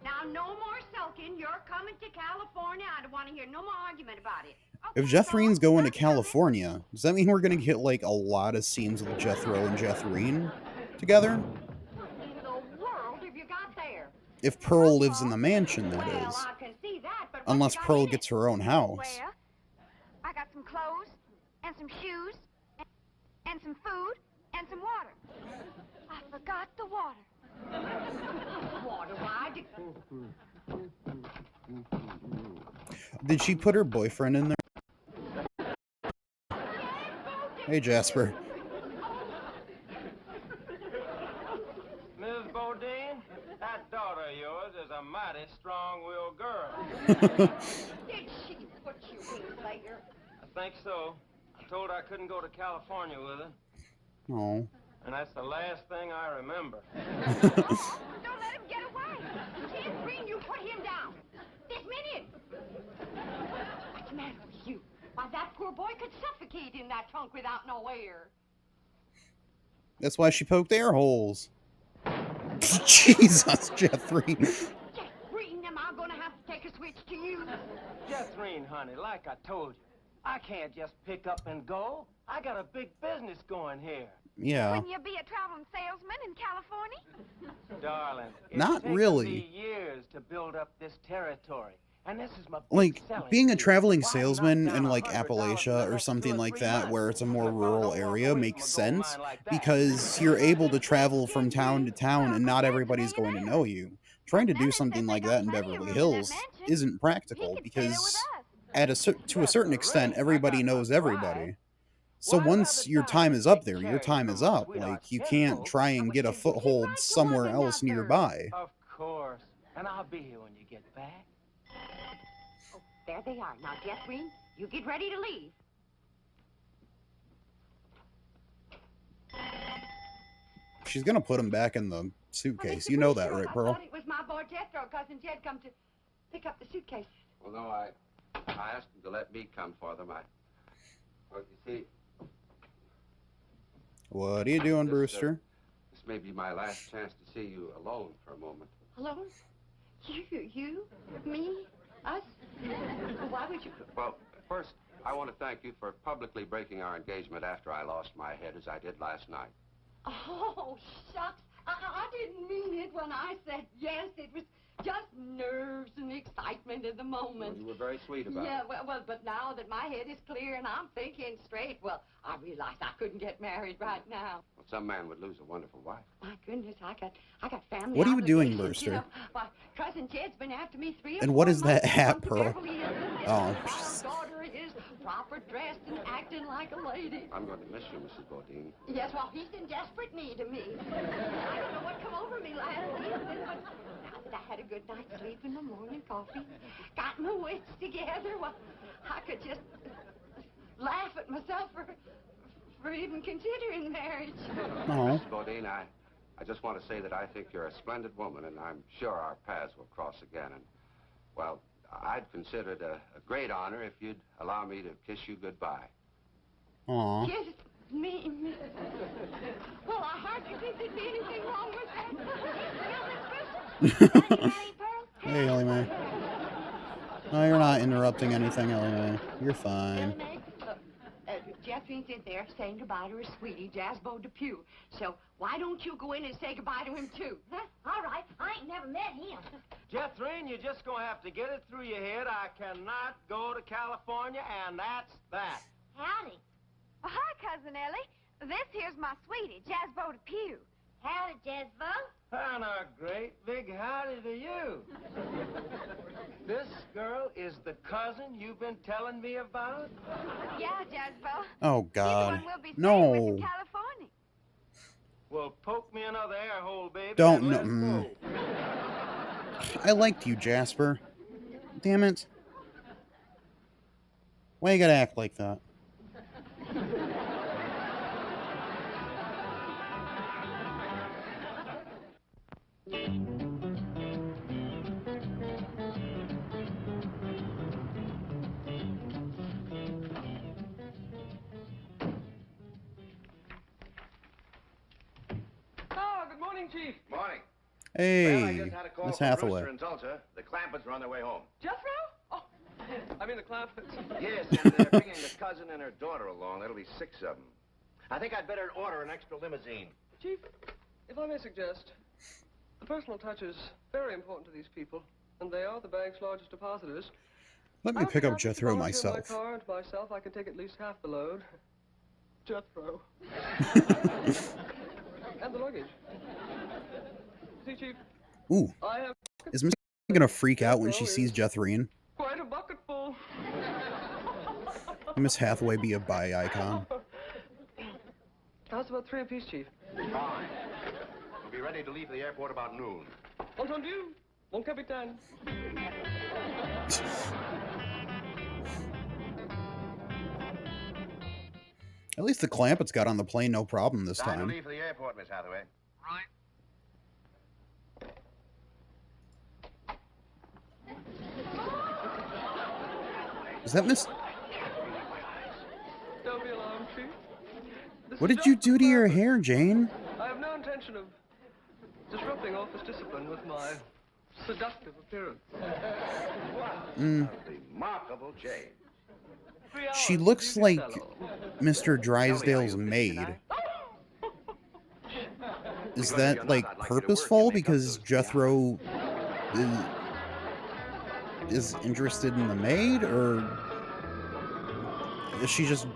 Now, no more sulking. You're coming to California. I don't want to hear no more argument about it. If Jethrine's going to California, does that mean we're going to get like a lot of scenes with Jethro and Jethrine together? What in the world have you got there? If Pearl lives in the mansion, that Well, is. I can see that, but what Unless you got Pearl in gets it? her own house. Well, I got some clothes, and some shoes, and some food, and some water. I forgot the water. Water, why? Did she put her boyfriend in there? Hey, Jasper. Miss Bodine, that daughter of yours is a mighty strong-willed girl. Did she put you in later? I think so. I told her I couldn't go to California with her, Oh. and that's the last thing I remember. Don't let him get away. Jethrine, you put him down. This minute. What's the matter with you? Why, that poor boy could suffocate in that trunk without no air. That's why she poked air holes. Jesus, Jethrine. Jethrine, am I gonna have to take a switch to you? Jethrine, honey, like I told you, I can't just pick up and go. I got a big business going here. Yeah. Wouldn't you be a traveling salesman in California? Darling, it's Not taken really. me years to build up this territory. And this is my big Like, selling being a field. traveling Why knock salesman down in, like, $100 Appalachia for or the something next 2 or like 3 that, months? where it's a more If I don't rural walk area, away makes from a gold sense, mine like that, because you're able to travel from town to town and not everybody's going to know you. Trying to do something like that in Beverly Hills isn't practical, because to a certain extent, everybody knows everybody. So once your time is up there, your time is up. Like, you can't try and get a foothold somewhere else nearby. Of course. And I'll be here when you get back. Oh, there they are. Now, Jethrine, you get ready to leave. She's gonna put him back in the suitcase. Mr. You know that, Brewster, right, Pearl? I thought it was my boy Jethro, cousin Jed, come to pick up the suitcase. Well, no, I asked him to let me come for them. Well, you see, What are you doing, This, Brewster? this may be my last chance to see you alone for a moment. Alone? You? Me? Us? Why would you... Well, first, I want to thank you for publicly breaking our engagement after I lost my head as I did last night. Oh, shucks. I didn't mean it when I said yes. It was just nerves and excitement in the moment. Well, you were very sweet about Yeah, it. well, but now that my head is clear and I'm thinking straight, well, I realized I couldn't get married right now. Well, some man would lose a wonderful wife. My goodness, I got family. What are you doing, obligations, Brewster? You know. My cousin Jed's been after me 3 or 4 And what is that months to hat, come to Pearl? Beverly Hills. Oh. Our daughter is proper dressed and acting like a lady. I'm going to miss you, Mrs. Bodine. Yes, well, he's in desperate need of me. I don't know what come over me last evening, but now that I had a good night's sleep and my morning coffee, got my wits together, well, I could just laugh at myself for even considering marriage. Oh. Mrs. Bodine, I just want to say that I think you're a splendid woman, and I'm sure our paths will cross again. And, well, I'd consider it a great honor if you'd allow me to kiss you goodbye. Aw. Kiss me. Well, I hardly think there'd be anything wrong with that. Hey, Ellie Mae. No, you're not interrupting anything, Ellie Mae. You're fine. Jeffrey's in there saying goodbye to her sweetie, Jasbo Depew. So why don't you go in and say goodbye to him, too? Huh? All right. I ain't never met him. Jethrine, you're just gonna have to get it through your head. I cannot go to California, and that's that. Howdy. Oh, hi, Cousin Ellie. This here's my sweetie, Jasbo Depew. Howdy, Jasbo. And a great big howdy to you. This girl is the cousin you've been telling me about? Yeah, Jasbo. Oh, She's the God. one we'll be staying with No. in California. Well, poke me another air hole, baby. Don't and know. let's go. I liked you, Jasper. Damn it. Why you gotta act like that? Oh, good morning, Chief. Morning. Hey, Well, I just had a call Miss from Hathaway. Brewster and Tulsa. The Clampetts are on their way home. Jethro? Oh, I mean the Clampetts. Yes, and they're bringing the cousin and her daughter along. That'll be 6 of them. I think I'd better order an extra limousine. Chief, if I may suggest, the personal touch is very important to these people, and they are the bank's largest depositors. Let me pick up Jethro myself. My car and myself, I can take at least half the load. Jethro. And the luggage. See, Chief, Ooh. I have Is Miss gonna freak out when she sees Jethrine? quite a bucket full. Miss Hathaway be a buy icon. How's about 3 apiece, Chief? Fine. We'll be ready to leave the airport about noon. Entendu, mon capitaine. At least the Clampetts got on the plane no problem this Time to time. leave for the airport, Miss Hathaway. Is that Miss... Don't be alarmed, Chief. This What is did you just do to a your private- hair, Jane? I have no intention of disrupting office discipline with my seductive appearance. Mm. Remarkable Jane. 3 hours She in looks beauty like salon. Mr. Drysdale's maid. Is that, like, purposeful? Because Jethro is interested in the maid? Or is she just...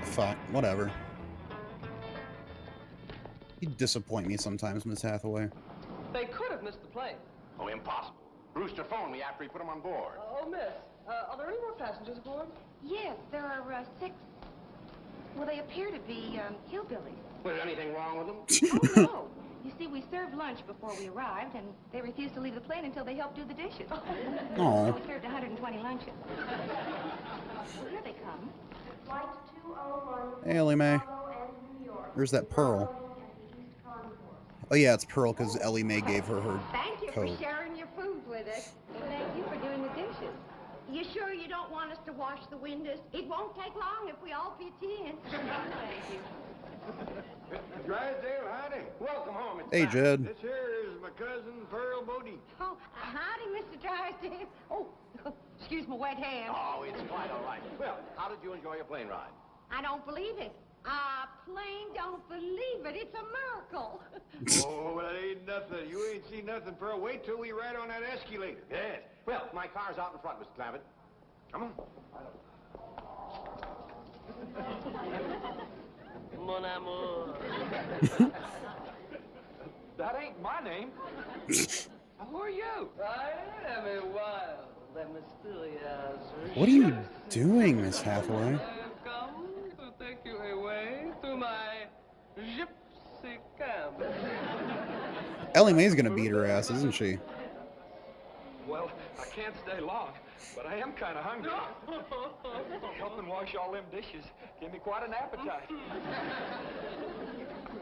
fuck, whatever. You disappoint me sometimes, Miss Hathaway. They could have missed the plane. Oh, impossible. Brewster phoned me after he put him on board. Oh, miss, are there any more passengers aboard? Yes, there are 6. Well, they appear to be hillbillies. Was there anything wrong with them? Oh, no. You see, we served lunch before we arrived, and they refused to leave the plane until they helped do the dishes. Aw. We served 120 lunches. Well, here they come. Flight 201. Hey, Ellie Mae. Where's that Pearl? Oh, yeah, it's Pearl, because Ellie Mae gave her Thank you coat. for sharing your food with us. Thank you for doing the dishes. You sure you don't want us to wash the windows. It won't take long if we all pitch in. Thank you. Drysdale, howdy. Welcome home. It's Hey, Pat. Jed. This here is my cousin, Pearl Bodine. Oh, howdy, Mr. Drysdale. Oh, excuse my wet hand. Oh, it's quite all right. Well, how did you enjoy your plane ride? I don't believe it. I plain don't believe it. It's a miracle. Oh, well, that ain't nothing. You ain't seen nothing, Pearl. Wait till we ride on that escalator. Yes. Well, my car's out in front, Mr. Clavitt. Come on. Mon amour. That ain't my name. Who are you? I am a wild and mysterious. What are you doing, Miss Hathaway? I have come to take you away to my gypsy camp. Ellie Mae's gonna beat her ass, isn't she? Well, I can't stay long, but I am kind of hungry. Helping wash all them dishes give me quite an appetite.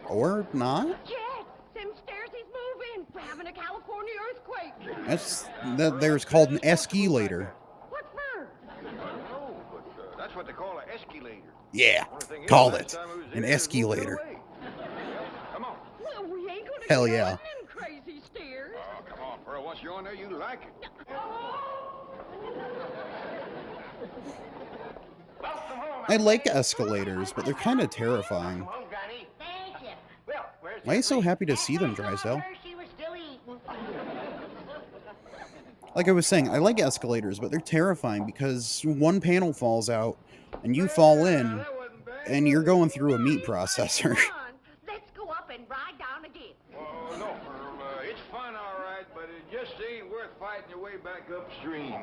Or not? Jet, them stairs is moving. We're having a California earthquake. There's called an escalator. What for? No, but that's what they call an escalator. Yeah, Only thing is, call last it time was an here, it moved escalator. away. Come on. Well, we ain't gonna Hell get yeah. on them crazy stairs. Oh, come on, Pearl. Once you're on there, you like it. Welcome home. I like escalators, but they're kind of terrifying. Welcome home, Granny. Thank you. Well, where's Why are you so happy to see them, I saw Drysdale? her, she was still eating. Like I was saying, I like escalators, but they're terrifying because one panel falls out and you fall in and you're going through a meat processor. Come on, let's go up and ride down again. Oh, no, Pearl. It's fun, all right, but it just ain't worth fighting your way back upstream.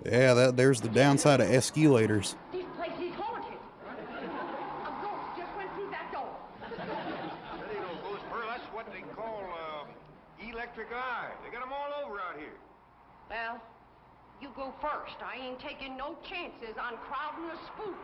Yeah, there's the downside of escalators. This place is haunted. A ghost just went through that door. That ain't no ghost, Pearl. That's what they call electric eye. They got them all over out here. Well, you go first. I ain't taking no chances on crowding a spook.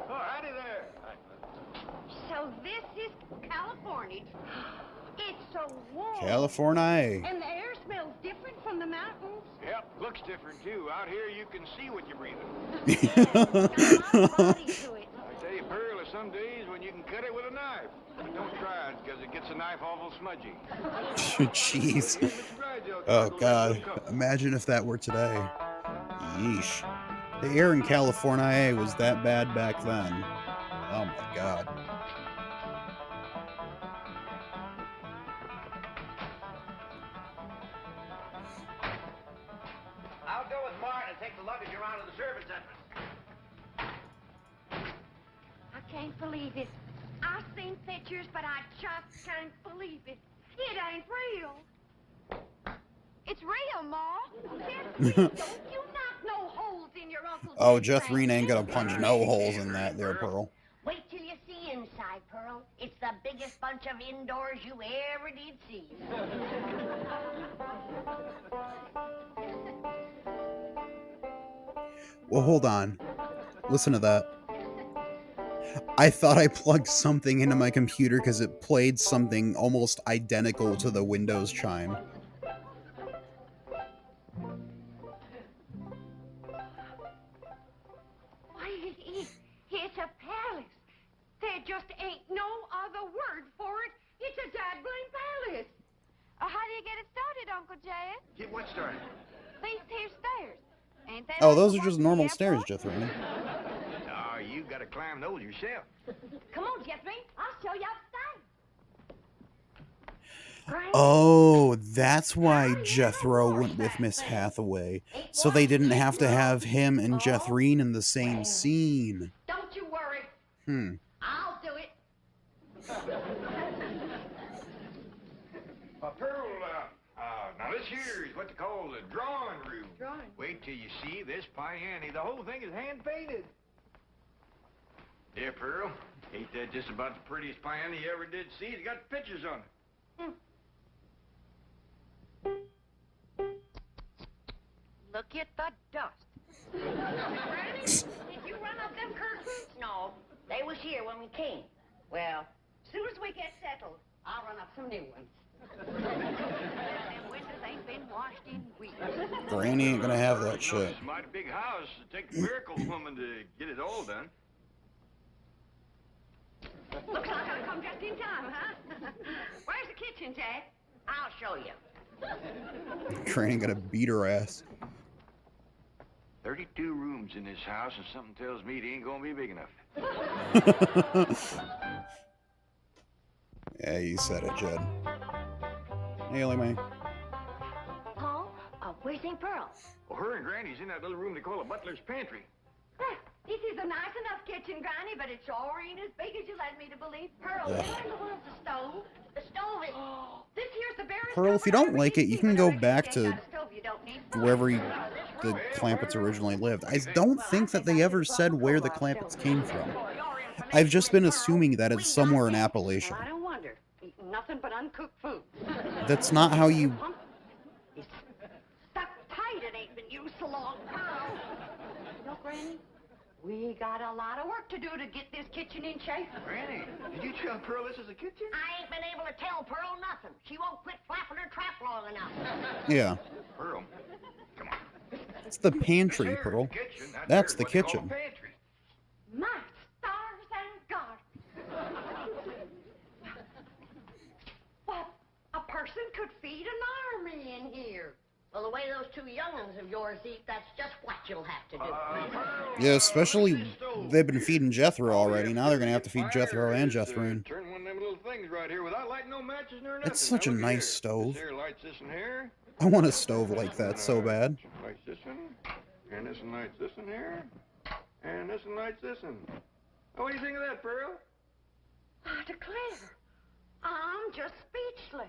Oh, howdy there. So this is California. It's so warm. California. And the air smells different from the mountains. Yep, looks different, too. Out here, you can see what you're breathing. Got a lot of body to it. I tell you, Pearl, there's some days when you can cut it with a knife. But don't try it, because it gets the knife awful smudgy. Jeez. Oh, God. Imagine if that were today. Yeesh. The air in California was that bad back then. Oh, my God. I'll go with Martin and take the luggage around to the service entrance. I can't believe it. I've seen pictures, but I just can't believe it. It ain't real. It's real, Ma. Don't you knock no holes in your uncle's Oh, bed, Jethreen ain't Frankie. gonna punch no holes in that there, Pearl. Wait till you see inside, Pearl. It's the biggest bunch of indoors you ever did see. Well, hold on. Listen to that. I thought I plugged something into my computer because it played something almost identical to the Windows chime. It's a palace. There just ain't no other word for it. It's a dazzling palace. How do you get it started, Uncle Jed? Get what started? These here stairs. Ain't they Oh, like those the are ones just in normal the stairs, airport? Jethreen. Oh, you gotta climb those yourself. Come on, Jeffrey. I'll show you outside. Oh, that's why Jethro went with Miss Hathaway. So they didn't have to have him and Jethreen in the same scene. Don't you worry. I'll do it. Pearl, now this here is what they call the drawing room. Drawing? Wait till you see this piano. The whole thing is hand-painted. There, Pearl. Ain't that just about the prettiest piano you ever did see? It's got pictures on it. Look at the dust. Granny, did you run up them curtains? No, they was here when we came. Well, as soon as we get settled, I'll run up some new ones. Them windows ain't been washed in weeks. Granny ain't gonna have that shit. It's a mighty big house. It takes a miracle woman to get it all done. Looks like I've come just in time, huh? Where's the kitchen, Jack? I'll show you. Granny gonna beat her ass. 32 rooms in this house, and something tells me it ain't gonna be big enough. Yeah, you said it, Jed. Haley Mae. Paul, where's Aunt Pearl? Well, her and Granny's in that little room they call a butler's pantry. This is a nice enough kitchen, Granny, but it sure ain't as big as you led me to believe. Pearl, Yeah. where in the world's the stove? The stove is... This here's the very Pearl, if you don't like it, you can go back to wherever the Clampetts originally lived. I don't think that they ever said where the Clampetts came from. I've just been assuming that it's somewhere in Appalachia. I don't wonder. Eating nothing but uncooked food. That's not how you... It's stuck tight. It ain't been used so long. Pearl. Look, Granny, we got a lot of work to do to get this kitchen in shape. Granny, did you tell Pearl this is a kitchen? I ain't been able to tell Pearl nothing. She won't quit flapping her trap long enough. Yeah. Pearl, come on. It's the pantry, Pearl. That's the kitchen. My stars and God. What? A person could feed an army in here. Well, the way those two young'uns of yours eat, that's just what you'll have to do. Yeah, especially they've been feeding Jethro already. Now they're gonna have to feed Jethro and Jethroon. Turn one of them little things right here without lighting no matches nor nothing. It's such a Now, look nice here. stove. This here lights this in here. I want a stove like that so bad. Lights this one, and this one lights this one here, and this one lights this one. Oh, what do you think of that, Pearl? I declare, I'm just speechless.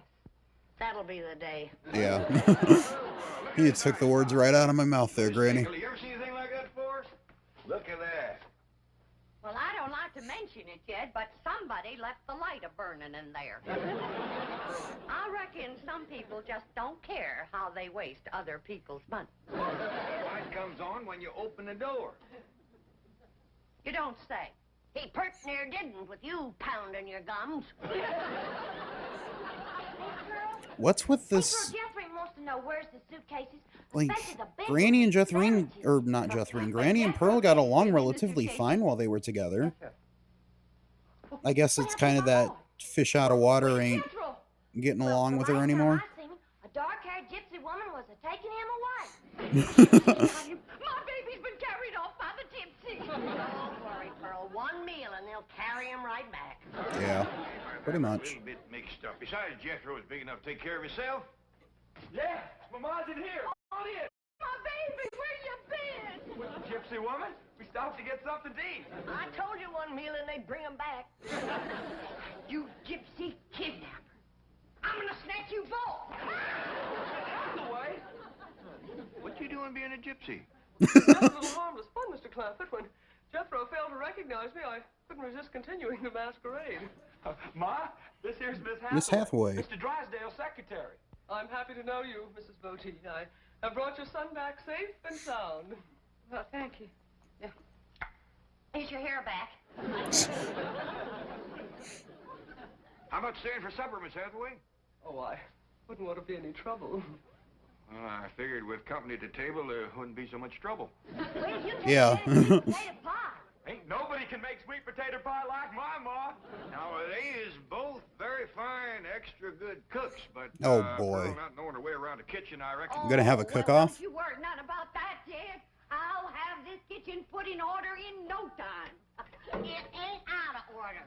That'll be the day. Yeah. You took the words right out of my mouth there, Granny. You ever seen anything like that before? Look at that. Well, I don't like to mention it yet, but somebody left the light a-burning in there. I reckon some people just don't care how they waste other people's money. The light comes on when you open the door. You don't say. He pert near didn't with you pounding your gums. What's with this? Jethro wants to know where's the suitcases. Like, especially the big Granny and ones. Jethroon, or not Jethroon, Granny and Pearl got along relatively fine while they were together. I guess it's kind of that fish out of water ain't getting along with her anymore. I seen him, a dark-haired gypsy woman was taking him away. My baby's been carried off by the gypsy. Don't worry, Pearl. One meal and they'll carry him right back. Yeah, pretty A much. little bit mixed up. Besides, Jethro is big enough to take care of himself. Yeah, Mama's in here. On in. My baby, where you been? With the gypsy woman, we stopped to get something to eat. I told you one meal and they'd bring him back. You gypsy kidnapper. I'm gonna snatch you both. Out of the way. What you doing being a gypsy? Just a little harmless fun, Mr. Clampett. When Jethro failed to recognize me, I couldn't resist continuing the masquerade. Ma, this here's Miss Hathaway. Miss Hathaway. Mr. Drysdale's secretary. I'm happy to know you, Mrs. Bodine. I have brought your son back safe and sound. Well, thank you. Is your hair back? How about staying for supper, Miss Hathaway? Oh, I wouldn't want to be any trouble. Well, I figured with company at the table, there wouldn't be so much trouble. Yeah. Ain't nobody can make sweet potato pie like my ma. Now, they is both very fine, extra good cooks, but Oh, boy. Pearl not knowing her way around the kitchen, I reckon. I'm gonna have a cook-off. Don't you worry none about that, Jed. I'll have this kitchen put in order in no time. It ain't out of order.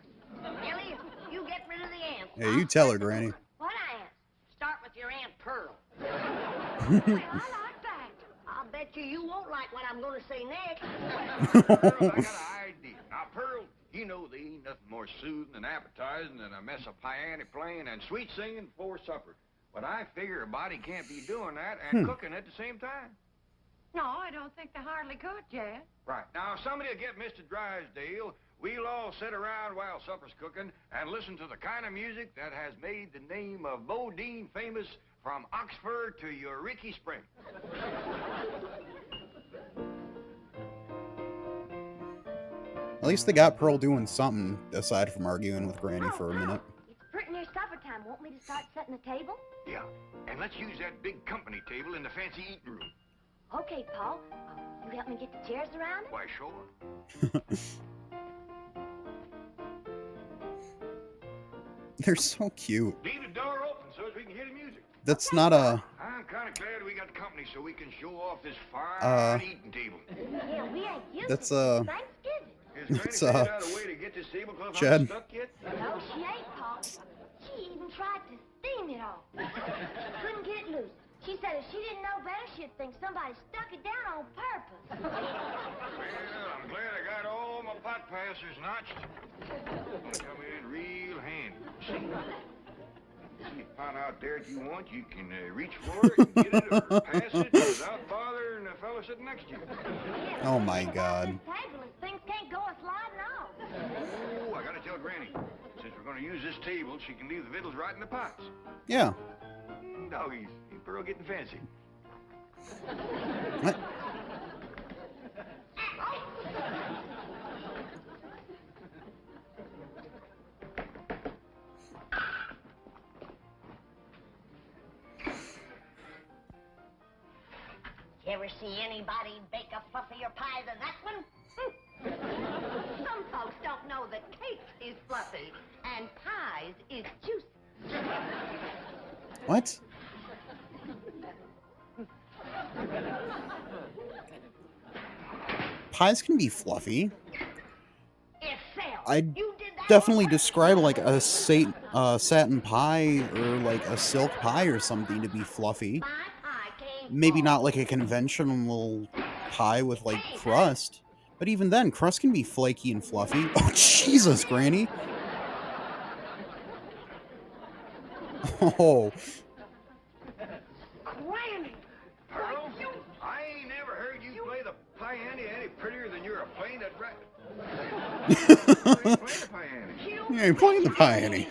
Ellie, you get rid of the ants. Yeah, you tell her, Granny. What ants? Start with your Aunt Pearl. Well, I like that. I'll bet you won't like what I'm going to say next. Pearl, I got an idea. Now, Pearl, you know there ain't nothing more soothing and appetizing than a mess of piano playing and sweet singing before supper. But I figure a body can't be doing that and cooking at the same time. No, I don't think they hardly could, Jed. Right. Now, if somebody will get Mr. Drysdale, we'll all sit around while supper's cooking and listen to the kind of music that has made the name of Bodine famous from Oxford to Eureka Spring. At least they got Pearl doing something aside from arguing with Granny for a minute. It's pretty near supper time. Want me to start setting the table? Yeah, and let's use that big company table in the fancy eating room. Okay, Paul. You help me get the chairs around it? Why, sure. They're so cute. Leave the door open so as we can hear the music. That's not a... I'm kind of glad we got company so we can show off this fine eating table. Yeah, we ain't used That's, to Thanksgiving. Is That's, Granny figured out a way to get this tablecloth Chad. unstuck yet? No, she ain't, Paul. She even tried to steam it all. Couldn't get it loose. She said if she didn't know better, she'd think somebody stuck it down on purpose. Well, I'm glad I got all my pot passers notched. It'll come in real handy. See a pot out there if you want, you can reach for it and get it or pass it without bothering the fellow sitting next to you. Oh my god. Table and things can't go sliding off. Oh, I gotta tell Granny. Since we're gonna use this table, she can leave the victuals right in the pots. Yeah. Doggies, Pearl getting fancy. What? You ever see anybody bake a fluffier pie than that one? Some folks don't know that cake is fluffy and pies is juicy. What? Pies can be fluffy. I'd definitely describe like a satin pie or like a silk pie or something to be fluffy. Maybe not like a conventional pie with like crust, but even then, crust can be flaky and fluffy. Oh, Jesus, Granny. Oh. Granny! Pearl, I ain't never heard you play the piano any prettier than you're playing that right. You ain't playing the pie any.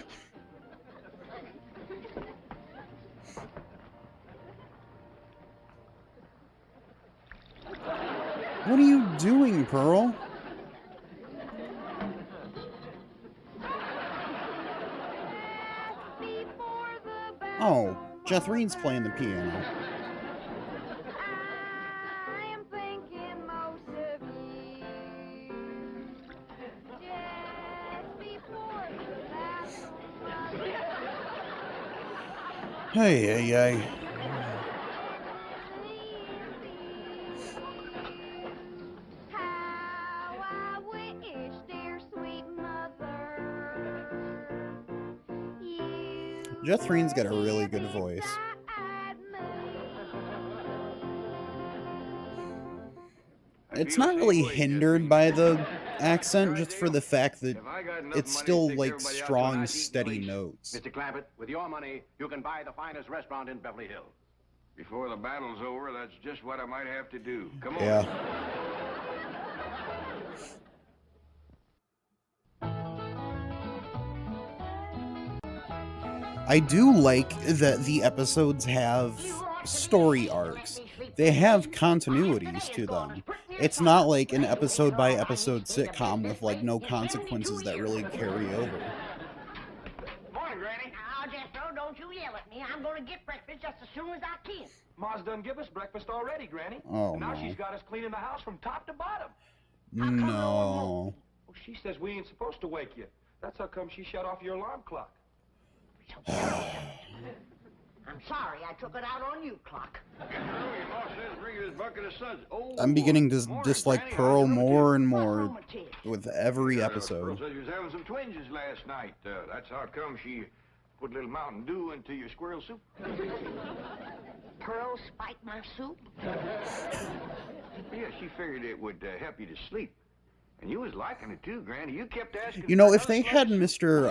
What are you doing, Pearl? Oh, Jethreen's playing the piano. Hey, hey, hey. Jethreen's got a really good voice. It's not really hindered by the accent, just for the fact that it's still like strong, steady notes. Mr. Clampett, with your money, you can buy the finest restaurant in Beverly Hills. Before the battle's over, that's just what I might have to do. Come on. Yeah. I do like that the episodes have story arcs. They have continuities to them. It's not like an episode by episode sitcom with like no consequences that really carry over. Morning, Granny. Now, Jethro, don't you yell at me. I'm going to get breakfast just as soon as I can. Ma's done give us breakfast already, Granny. Oh, and now no. she's got us cleaning the house from top to bottom. No. Oh, she says we ain't supposed to wake you. That's how come she shut off your alarm clock. I'm sorry I took it out on you, Clock. I'm beginning to dislike Pearl more and more with every episode. Pearl says you was having some twinges last night. That's how come she put a little Mountain Dew into your squirrel soup. Pearl spiked my soup? Yeah, she figured it would help you to sleep. And you was liking it too, Granny. You kept asking. You know, if they had Mr.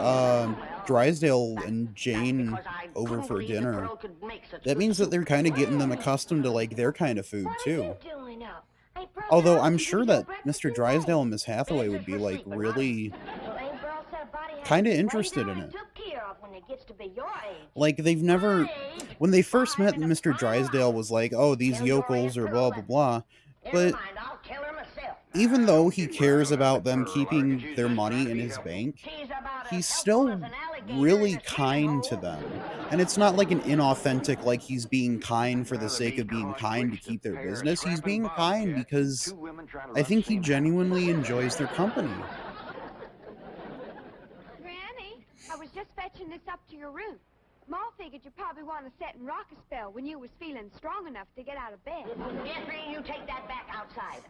Drysdale and Jane over for dinner, that means that they're kind of getting them accustomed to like their kind of food too. Although I'm sure that Mr. Drysdale and Miss Hathaway would be like really kind of interested in it. Like they've never, when they first met, Mr. Drysdale was like, "Oh, these yokels are blah blah blah," but even though he cares about them keeping their money in his bank, he's still really kind to them. And it's not like an inauthentic, like he's being kind for the sake of being kind to keep their business. He's being kind because I think he genuinely enjoys their company. Granny, I was just fetching this up to your room. Ma figured you probably want to sit and rock a spell when you was feeling strong enough to get out of bed. Jeffrey, you take that back outside.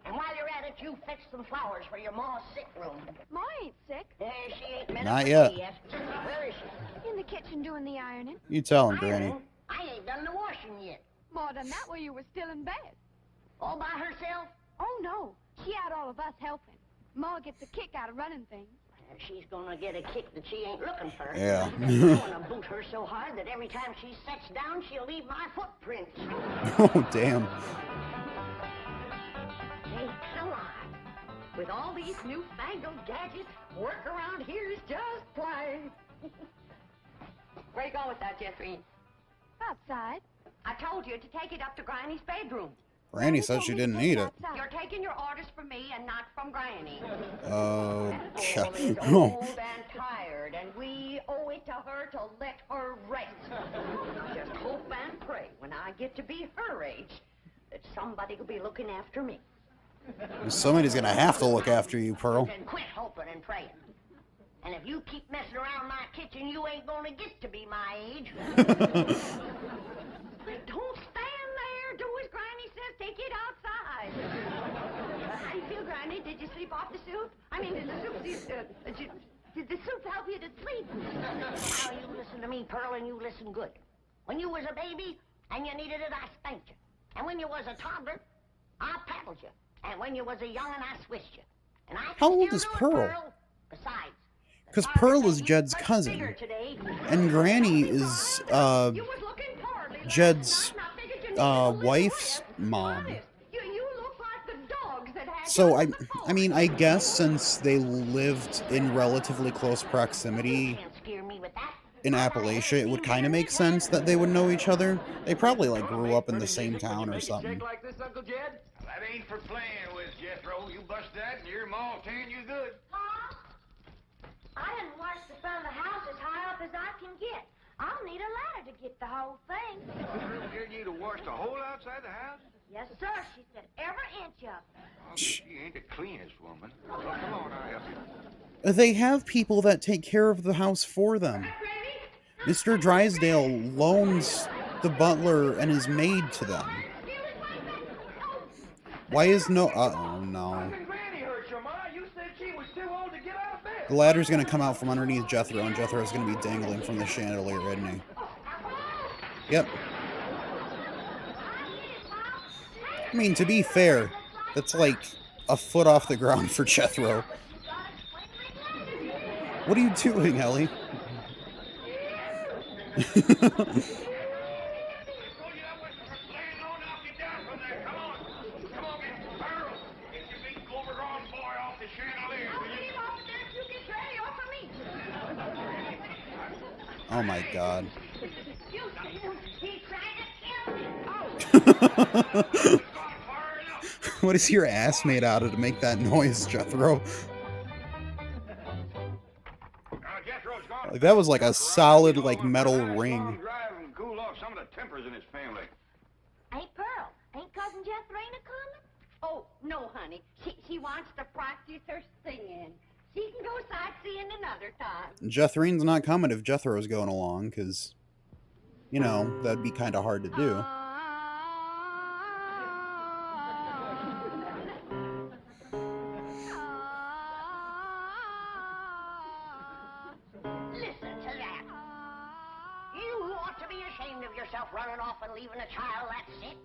And while you're at it, you fetch some flowers for your ma's sick room. Ma ain't sick. She ain't been Not up yet. with me yet. Where is she? In the kitchen doing the ironing. You tell him, Granny. I ain't done the washing yet. Ma done that while you were still in bed. All by herself? Oh, no. She had all of us helping. Ma gets a kick out of running things. She's gonna get a kick that she ain't looking for. Yeah. I'm gonna boot her so hard that every time she sits down, she'll leave my footprints. Oh, damn. Hey, come on. With all these newfangled gadgets, work around here is just plain. Where you going with that, Jeffrey? Outside. I told you to take it up to Granny's bedroom. Granny said she didn't need it. You're taking your orders from me and not from Granny. Okay. Is old and tired, and we owe it to her to let her rest. Just hope and pray when I get to be her age that somebody will be looking after me. Somebody's gonna have to look after you, Pearl. Then quit hoping and praying. And if you keep messing around my kitchen, you ain't gonna get to be my age. Don't stand there. Do as Granny says. Take it outside. How do you feel, Granny? Did you sleep off the soup? I mean, did the soup help you to sleep? Now, you listen to me, Pearl, and you listen good. When you was a baby and you needed it, I spanked you. And when you was a toddler, I paddled you. And when you was a young'un, I swished you. And I How old still is do it, Pearl? Besides, Because Pearl is Jed's cousin. And Granny is, Jed's, wife's mom. So, I mean, I guess since they lived in relatively close proximity in Appalachia, it would kind of make sense that they would know each other. They probably, like, grew up in the same town or something. Like this, Uncle Jed? That ain't for playing with, Jethro. You bust that and your ma'll tan you good. I didn't wash the front of the house as high up as I can get. I'll need a ladder to get the whole thing. You need to wash the whole outside the house? Yes, sir. She said every inch of it. Oh, she ain't the cleanest woman. Come on, I'll help you. They have people that take care of the house for them. Mr. Drysdale loans the butler and his maid to them. Why is no... Uh-oh, no. The ladder's gonna come out from underneath Jethro, and Jethro's gonna be dangling from the chandelier, isn't he? Yep. I mean, to be fair, that's like a foot off the ground for Jethro. What are you doing, Ellie? Oh my god. What is your ass made out of to make that noise, Jethro? Like, that was like a solid, like, metal ring. Cool off some of the tempers in his family. Hey, Pearl, ain't Cousin Jethrina coming? Oh, no, honey. She wants to practice her singing. She can go sightseeing another time. Jethrine's not coming if Jethro's going along, because, you know, that'd be kind of hard to do. Listen to that. You ought to be ashamed of yourself running off and leaving a child that sick.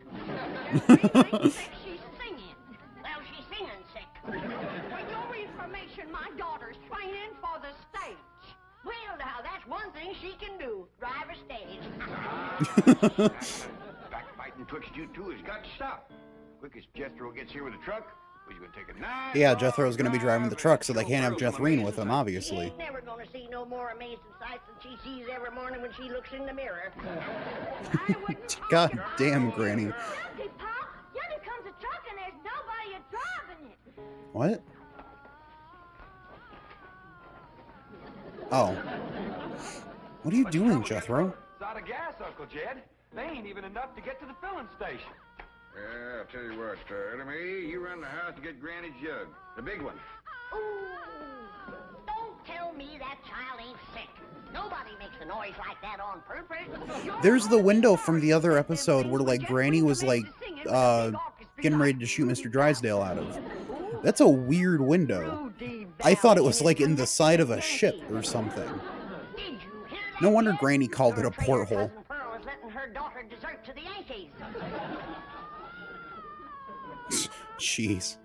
She's singing. Well, she's singing sick. For your information, my daughter's training for the stage. Well, now, that's one thing she can do. Drive a stage. Backbiting twixt you two has got to stop. Quick as Jethro gets here with a truck, he's going to take a knife. Yeah, Jethro's going to be driving the truck, so they can't have Jethrine with them, obviously. She's never going to see no more amazing sights than she sees every morning when she looks in the mirror. God damn, Granny. Hey, Pop, here comes a truck and there's nobody driving it. What? Oh. What are you doing, Jethro? It's out of gas, Uncle Jed. They ain't even enough to get to the filling station. Yeah, I'll tell you what, Ellie, you run the house to get Granny's jug. The big one. Ooh, don't tell me that child ain't sick. Nobody makes a noise like that on purpose. There's the window from the other episode where, like, Granny was, like, getting ready to shoot Mr. Drysdale out of. That's a weird window. I thought it was, like, in the side of a ship or something. No wonder Granny called it a porthole. Pearl is letting her daughter desert to the Yankees. Jeez.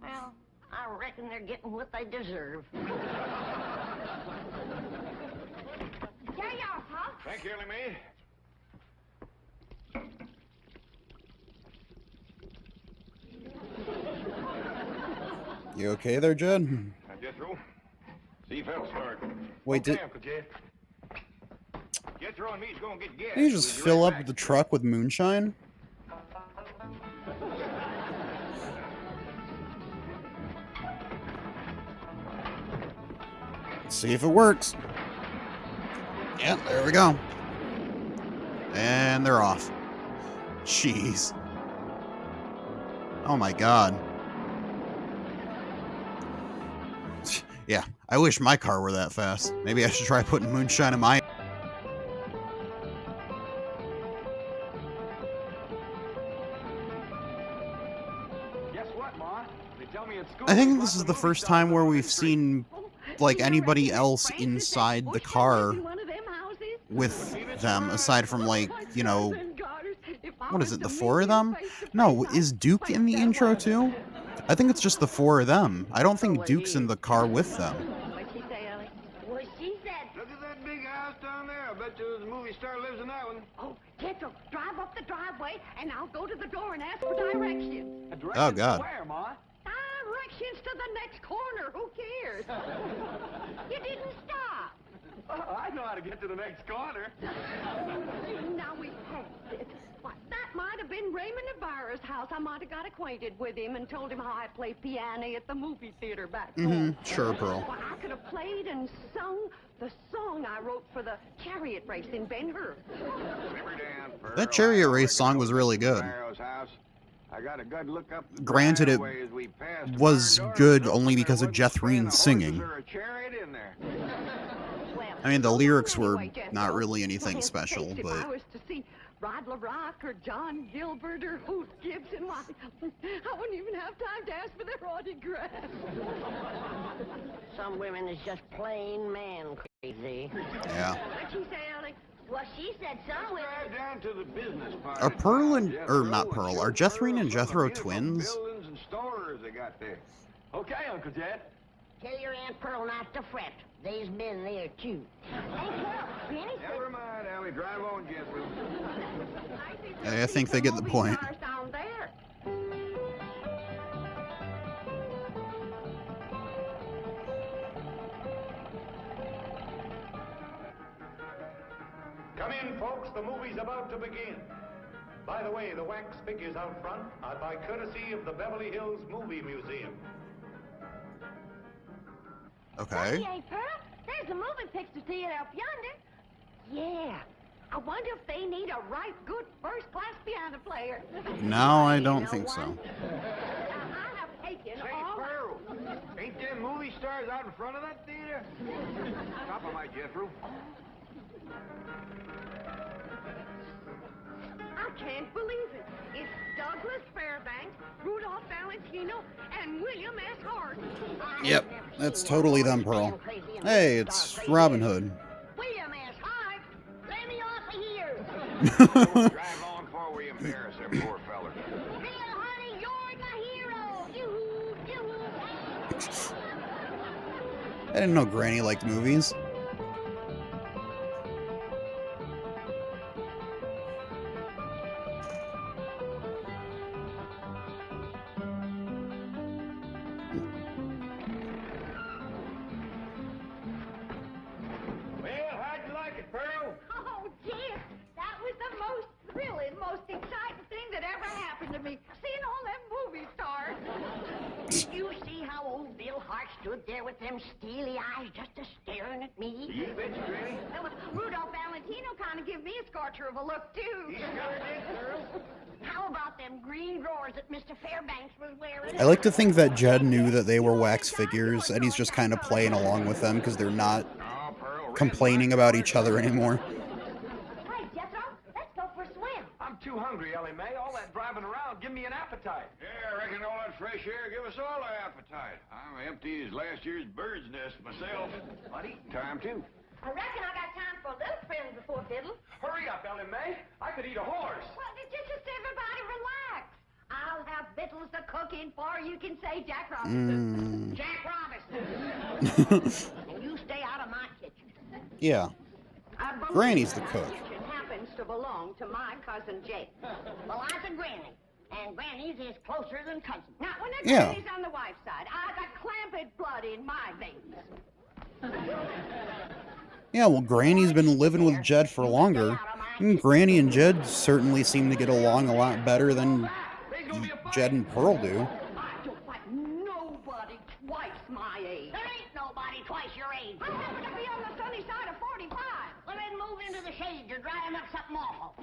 Well, I reckon they're getting what they deserve. There you are, Pop. Thank you, Ellie Mae. You okay there, Jed? Now, Jethro, see if that'll start. Wait, okay, Uncle Jed. Jethro and me's gonna get gas. Did you just fill up the truck with moonshine? Let's see if it works. Yeah, there we go. And they're off. Jeez. Oh my god. Yeah, I wish my car were that fast. Maybe I should try putting moonshine in my... Guess what, Ma? They tell me at school. I think this is the first time where we've seen, like, anybody else inside the car with them, aside from, like, you know... What is it, the four of them? No, is Duke in the intro, too? I think it's just the four of them. I don't think Duke's in the car with them. What'd she say, Ellie? Well, she said... Look at that big house down there. I bet you the movie star lives in that one. Oh, Jethro, drive up the driveway, and I'll go to the door and ask for directions. Oh, God. Where, Ma? Directions to the next corner. Who cares? You didn't stop. I know how to get to the next corner. Now we passed it. What, that might have been Raymond Ibarra's house. I might have got acquainted with him and told him how I play piano at the movie theater back home. Sure, Pearl. Well, I could have played and sung the song I wrote for the chariot race in Ben-Hur. That chariot race song was really good. I got a good look up. Granted, it was good only because of Jethreen singing. I mean, the lyrics were not really anything special, If I but... was to see Rod LaRock or John Gilbert or Hoot Gibson, why, I wouldn't even have time to ask for their autograph. Some women is just plain man crazy. Yeah. What'd she say, Ellie? Well, she said some women... Down to the business part. Are Pearl and... or not Pearl, are Jethreen and Jethro twins? Buildings and stores they got there. Okay, Uncle Jed. Tell your Aunt Pearl not to fret. There's men there, too. Hey, Pearl, Granny said... Never mind, Allie. Drive on, Jethro. I think they get the point. Down there. Come in, folks. The movie's about to begin. By the way, the wax figures out front are by courtesy of the Beverly Hills Movie Museum. Okay. Hey, Pearl, there's a moving picture theater up yonder. Yeah. I wonder if they need a right good first-class piano player. No, I don't think so. I have taken all... Pearl, ain't them movie stars out in front of that theater? Top of my Jethro. I can't believe it. It's Douglas Fairbanks, Rudolph Valentino, and William S. Hart. Yep, that's totally them, Pearl. Hey, it's Robin Hood. William S. Hart, let me off of here. Drive on before we embarrass them poor feller. Bill, honey, you're my hero. I didn't know Granny liked movies. Well, how'd you like it, Pearl? Oh, Jim, that was the most thrilling, most exciting thing that ever happened to me. Seeing all them movie stars. little heart stood there with them steely eyes just a-staring at me. You bet you, Granny. Well, Rudolph Valentino kind of give me a scorcher of a look, too. He sure did, girl. How about them green drawers that Mr. Fairbanks was wearing? I like to think that Jed knew that they were wax figures, and he's just kind of playing along with them because they're not complaining about each other anymore. Hey, Jethro, let's go for a swim. I'm too hungry, Ellie Mae. All that driving around, give me an appetite. Yeah, I reckon all that fresh air give us all an appetite. I'm empty as last year's bird's nest myself. But eating time, too. I reckon I got time for a little friend before fiddle. Hurry up, Ellie Mae. I could eat a horse. Well, just everybody relax. I'll have victuals to cook in for you can say Jack Robinson. Jack Robinson. And you stay out of my kitchen. Yeah. Granny's the cook. Kitchen happens to belong to my cousin Jake. Well, I'm a granny. And grannies is closer than cousins. Now, when the Yeah. granny's on the wife's side, I got clamped blood in my veins. Yeah, well, Granny's been living with Jed for longer. And Granny and Jed certainly seem to get along a lot better than Jed and Pearl do. I don't like nobody twice my age. There ain't nobody twice your age. I happen to be on the sunny side of 45. Well, then move into the shade. You're drying up something awful.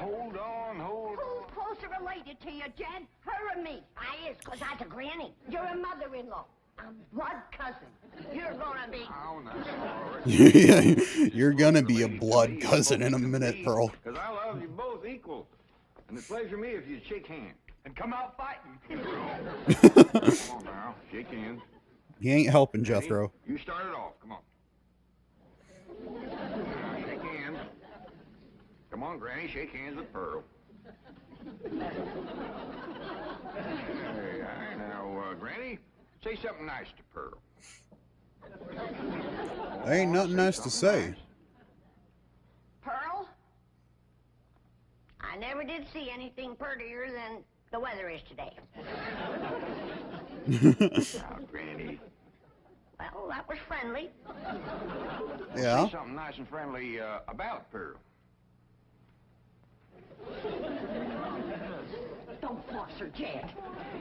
Hold on, hold on. Who's closer related to you, Jed? Her or me? I is, 'cause I'm a granny. You're a mother-in-law. I'm blood cousin. You're gonna be... Oh, no. You're gonna be a blood cousin in a minute, Pearl. Because I love you both equal. And it's pleasure me if you'd shake hands. And come out fighting. Come on now, shake hands. He ain't helping Jethro. You start it off, come on. Now, shake hands. Come on, Granny, shake hands with Pearl. Hey, now, Granny, say something nice to Pearl. Ain't nothing nice to say. Pearl? I never did see anything prettier than the weather is today. Now, Granny. Well, that was friendly. Yeah. Say something nice and friendly about Pearl. Don't force her, Jed.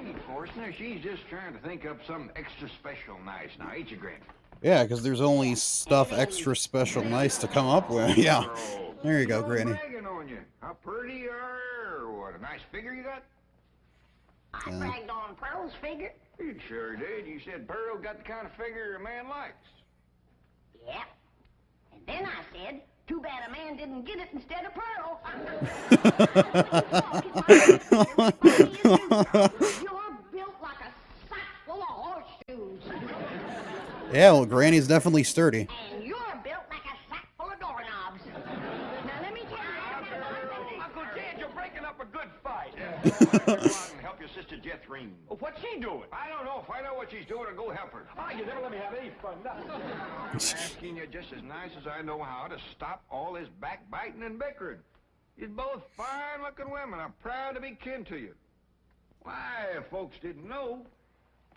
Ain't forcing her. She's just trying to think up something extra special nice. Now, ain't you, Granny? Yeah, because there's only stuff extra special nice to come up with. Yeah. There you go, Granny. Bragging on you. How pretty you are, or what a nice figure you got. I bragged on Pearl's figure. You sure did. You said Pearl got the kind of figure a man likes. Yeah. And then I said, too bad a man didn't get it instead of Pearl. You're built like a sack full of horseshoes. Yeah, well, Granny's definitely sturdy. And you're built like a sack full of doorknobs. Now let me tell you. Uncle Jed, you're breaking up a good fight. Go out and help your sister Jethrine. What's she doing? I don't know. Find out what she's doing and go help her. Ah, you never let me have any fun. I'm asking you just as nice as I know how to stop all this backbiting and bickering. You're both fine-looking women. I'm proud to be kin to you. Why, if folks didn't know,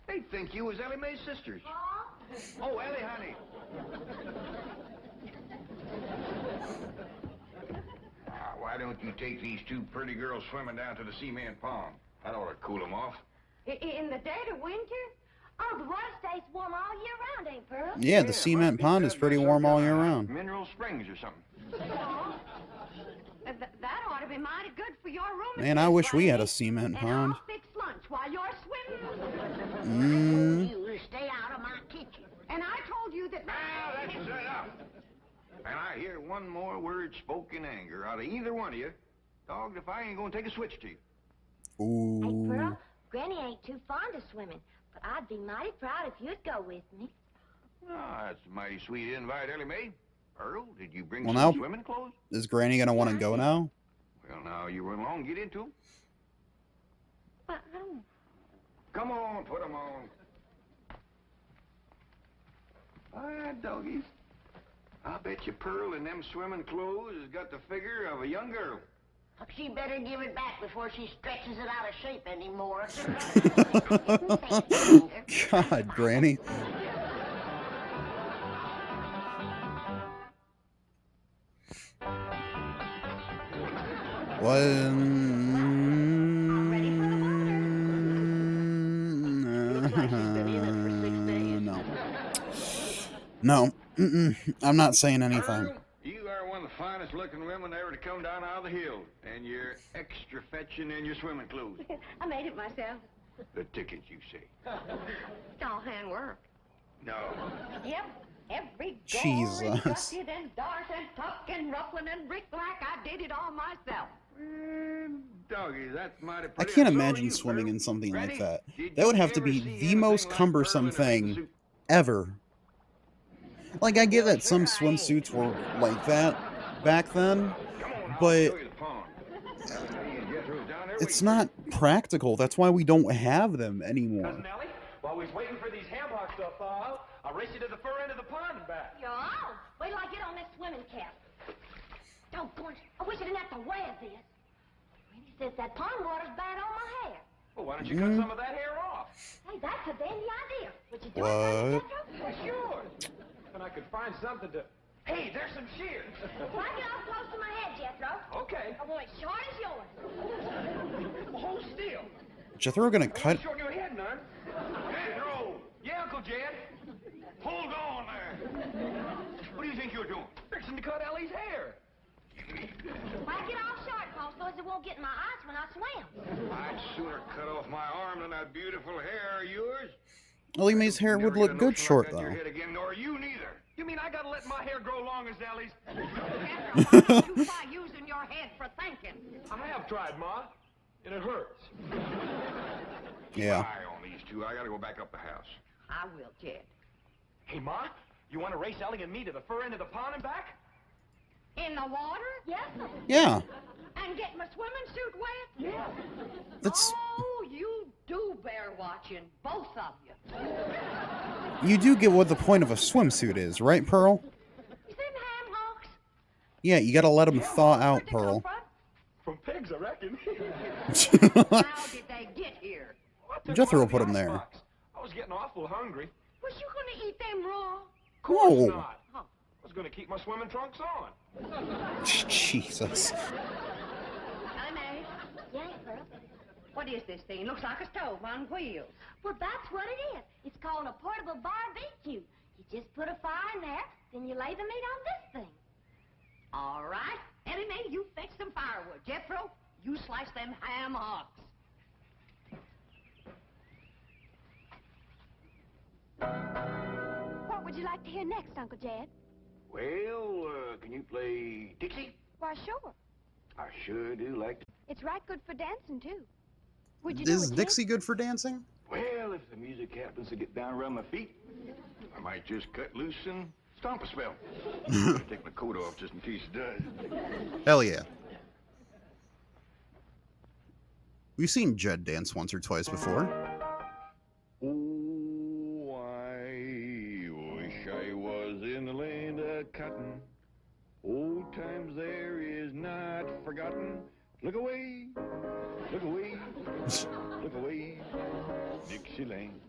they'd think you was Ellie Mae's sisters. Oh, Ellie, honey. Why don't you take these two pretty girls swimming down to the cement pond? That ought to cool them off. In the dead of winter? Oh, the water stays warm all year round, ain't Pearl? Yeah, the cement pond is pretty warm all year round. Mineral springs or something. That ought to be mighty good for your room. Man, I wish we had a cement And pond. I'll fix lunch while you're swimming. You stay out of my kitchen. And I told you that... Now, that's enough. And I hear one more word spoken in anger out of either one of you, dogged if I ain't gonna take a switch to you. Ooh. Hey, Pearl, Granny ain't too fond of swimming, but I'd be mighty proud if you'd go with me. Ah, that's a mighty sweet invite, Ellie Mae. Earl, did you bring Well, some now- swimming clothes? Is Granny gonna want to go now? Well, now, you run along, get into 'em. But I don't... Come on, put 'em on. All right, doggies. I bet you Pearl in them swimming clothes has got the figure of a young girl. She better give it back before she stretches it out of shape anymore. God, Granny. like she's been in it for 6 days. No. No. I'm not saying anything. Pearl, you are one of the finest looking women ever to come down out of the hills. And you're extra fetching in your swimming clothes. I made it myself. The ticket, you say? It's all handwork. No. Yep. Every gore Jesus. and gusset and dart and tuck and ruffling and brick-black, I did it all myself. Doggy, that's mighty I pretty. can't And so are imagine you, swimming Pearl. in something like Granny, that. did That would you have to ever be see the most anything like cumbersome Pearl in a thing suit? ever. Like, I get that some swimsuits were like that back then, but it's not practical. That's why we don't have them anymore. Cousin Ellie, while we're waiting for these ham hocks to thaw out, I'll race you to the fur end of the pond and back. Yo, wait till I get on this swimming cap. Doggone, I wish I didn't have to wear this. Randy says that pond water's bad on my hair. Well, why don't you cut some of that hair off? Hey, that's a dandy idea. Would you do What? it? Well, sure. And I could find something to... Hey, there's some shears. Why get off close to my head, Jethro? Okay. I want it short as yours. Hold still. Jethro gonna cut. Short your head, none. Jethro! Yeah, Uncle Jed? Hold on there. What do you think you're doing? Fixing to cut Ellie's hair. Why get off short, Paul, so as it won't get in my eyes when I swim? I'd sooner cut off my arm than that beautiful hair of yours. Ellie Mae's hair would Never look get a good notion short, like that in though. your head again, nor you neither. You mean I gotta let my hair grow long as Ellie's? Jethro, why don't you try using your head for thinking? I have tried, Ma, and it hurts. Yeah. Eye on these two. I gotta go back up the house. I will, Jed. Hey, Ma, you want to race Ellie and me to the fur end of the pond and back? In the water? Yes, sir. Yeah. And get my swimming suit wet? Yeah. That's. Oh, you do bear watching, both of you. You do get what the point of a swimsuit is, right, Pearl? You them ham hocks? Yeah, you gotta let them thaw out, Pearl. From pigs, I reckon. How did they get here? Jethro put them there. I was getting awful hungry. Was you gonna eat them raw? Of course Whoa. not. I was going to keep my swimming trunks on. Jesus. Hi, May. Yeah, Pearl. What is this thing? Looks like a stove on wheels. Well, that's what it is. It's called a portable barbecue. You just put a fire in there, then you lay the meat on this thing. All right. Eddie Mae, you fetch some firewood. Jethro, you slice them ham hocks. What would you like to hear next, Uncle Jed? Well, can you play Dixie? Why, sure. I sure do like to. It's right good for dancing, too. Would you do Is it, Jed? Dixie good for dancing? Well, if the music happens to get down around my feet, I might just cut loose and stomp a spell. Take my coat off just in case it does. Hell yeah. We've seen Jed dance once or twice before. Oh, I wish I was in the land of cotton. Old times there is not forgotten. Look away, look away, look away, Dixieland.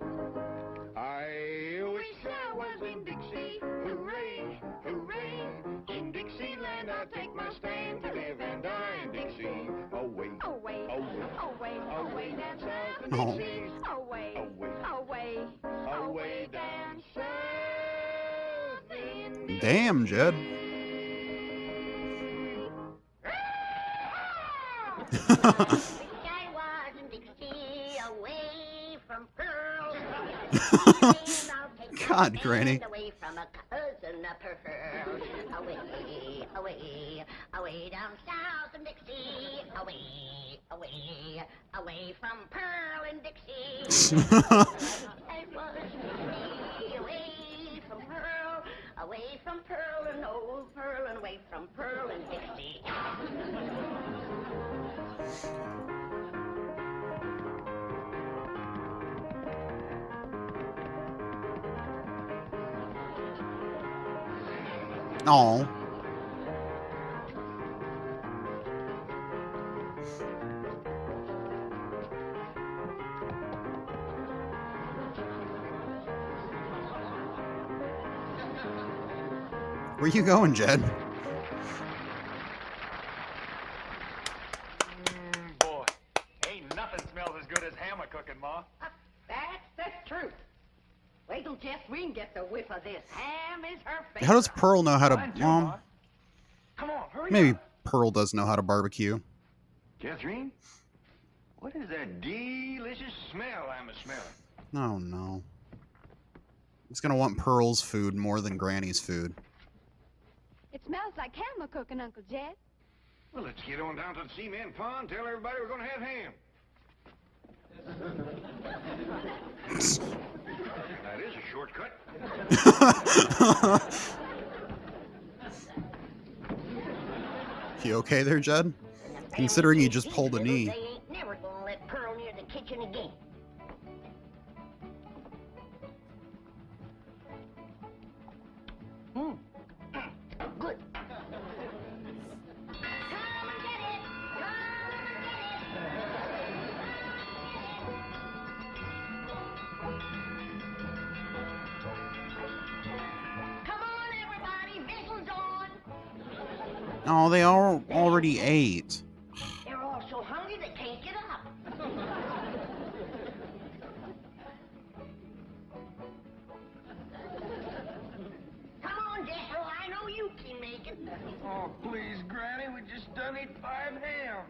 I wish I was in Dixie. Hooray, hooray. In Dixieland I take my stand to live and die in Dixie. Away, Away, away, away, away down south in Oh. Dixie. Away, away, away, away down south in Damn, Jed. I was in Dixie, away from Pearl. And I'll take God, my Granny. stand away from a cousin of Pearl. Away, away, away down south in Dixie. Away, away, away from Pearl and Dixie. I was in Dixie, away from Pearl and old Pearl, and away from Pearl and Dixie. Oh. Where you going, Jed? Boy, ain't nothing smells as good as hammer cooking, Ma. That That's the truth. Wait till Jeff Green gets a whiff of this. Ham is her favorite. How does Pearl know how to? Come on, hurry Maybe up. Pearl does know how to barbecue. Catherine? What is that delicious smell I'm a-smelling? Oh no. He's gonna want Pearl's food more than Granny's food. It smells like camel cooking, Uncle Jed. Well, let's get on down to the cement pond, tell everybody we're gonna have ham. That is a shortcut. You okay there, Jed? Considering he just pulled a knee. They ain't never gonna let Pearl near the kitchen again. Good. Come on, everybody, whistle's on. Oh, they all already ate. They're all so hungry they can't get up. Come on, Jethro, I know you can make it. Oh, please, Granny, we just done ate 5 hams.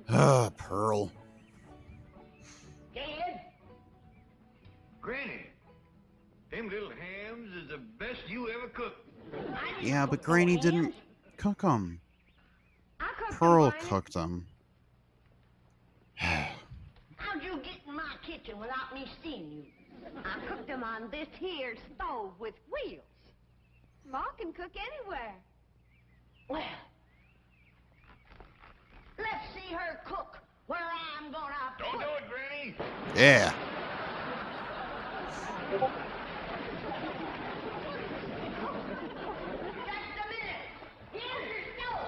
Ah, Pearl. Dad? Granny, them little hams is the best you ever cooked. Yeah, but Granny didn't cook them. Pearl cooked them. How'd you get in my kitchen without me seeing you? I cooked them on this here stove with wheels. Ma can cook anywhere. Well, let's see her cook where I'm gonna Don't put do it, Granny. Yeah. Just a minute. Here's your stove.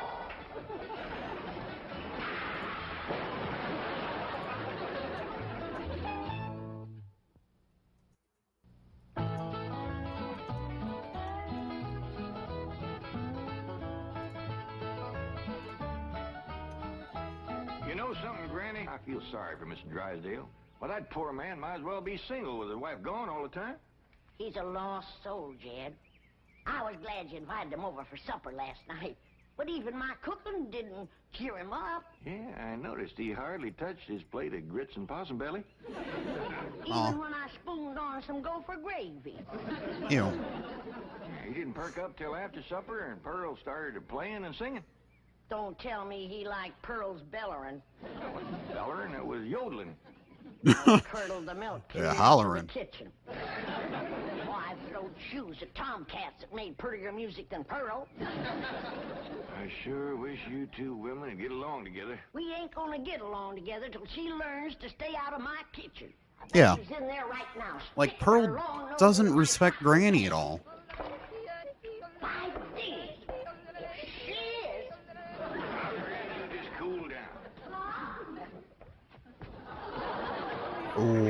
You know something, Granny? I feel sorry for Mr. Drysdale. Well, that poor man might as well be single with his wife gone all the time. He's a lost soul, Jed. I was glad you invited him over for supper last night. But even my cooking didn't cheer him up. Yeah, I noticed he hardly touched his plate of grits and possum belly. Even when I spooned on some gopher gravy. Ew. He didn't perk up till after supper, and Pearl started playing and singing. Don't tell me he liked Pearl's bellerin'. Bellerin', it was yodeling. Curdled the milk. Yeah, hollering. In the kitchen. Oh, I've throwed shoes at tomcats that made prettier music than Pearl. I sure wish you two women would get along together. We ain't gonna get along together till she learns to stay out of my kitchen. I bet Yeah. she's in there right now. Like, sticking Pearl her long nose doesn't in my respect Granny at all. I did. If she is. Now, Granny, just cool down.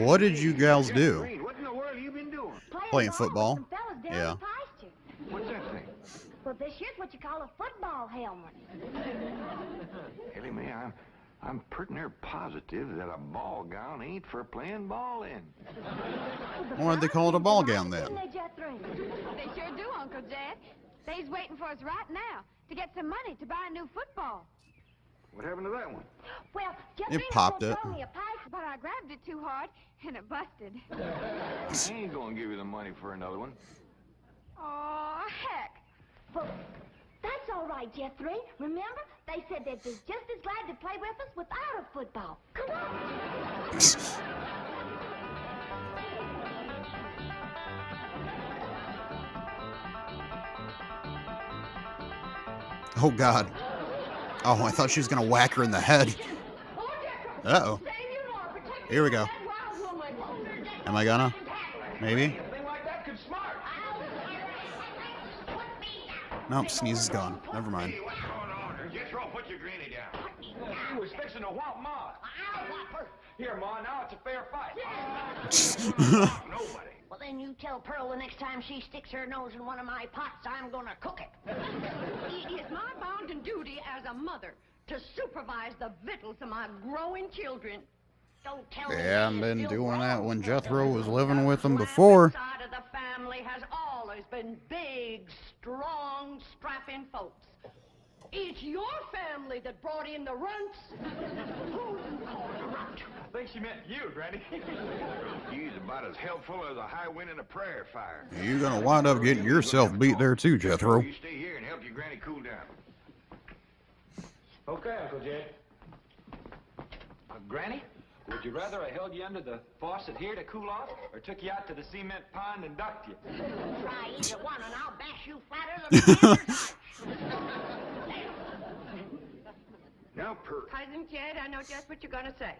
What did you gals do? Green, what in the world have you been doing? Playing football. Some fellas down Yeah. the pasture. What's that thing? Well, this here's what you call a football helmet. Ellie Mae, I'm pretty near positive that a ball gown ain't for playing ball in. Why'd they call it a ball gown then? Didn't they, Jethro? They sure do, Uncle Jed. They's waiting for us right now to get some money to buy a new football. What happened to that one? Well, It popped it. throw me a pipe, but I grabbed it too hard and it busted. I ain't gonna give you the money for another one. Oh, heck. Well, that's all right, Jethro. Remember? They said they'd be just as glad to play with us without a football. Come on. Oh, God. Oh, I thought she was going to whack her in the head. Uh-oh. Here we go. Am I gonna? Maybe? Nope, sneeze is gone. Never mind. What's going on here? Jethro, put your granny down. He was fixing to whop Ma. Here, Ma, now it's a fair fight. Nobody. Well, then you tell Pearl the next time she sticks her nose in one of my pots, I'm gonna cook it. It is my bounden duty as a mother to supervise the victuals of my growing children. Don't tell me Yeah, I've he's been still doing that wrong. when Jethro was living with him before. Side of the family has always been big, strong, strapping folks. It's your family that brought in the runts. Who's called a runt? I think she meant you, Granny. He's about as helpful as a high wind in a prairie fire. You're gonna wind up getting yourself beat there too, Jethro. You stay here and help your granny cool down. Okay, Uncle Jed. Granny, would you rather I held you under the faucet here to cool off, or took you out to the cement pond and ducked you? Try either one and I'll bash you flatter than Now, Pearl. Cousin Jed, I know just what you're going to say.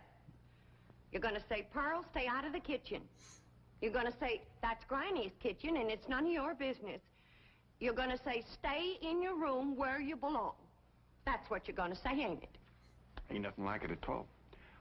You're going to say, Pearl, stay out of the kitchen. You're going to say, that's Granny's kitchen and it's none of your business. You're going to say, stay in your room where you belong. That's what you're going to say, ain't it? Ain't nothing like it at all.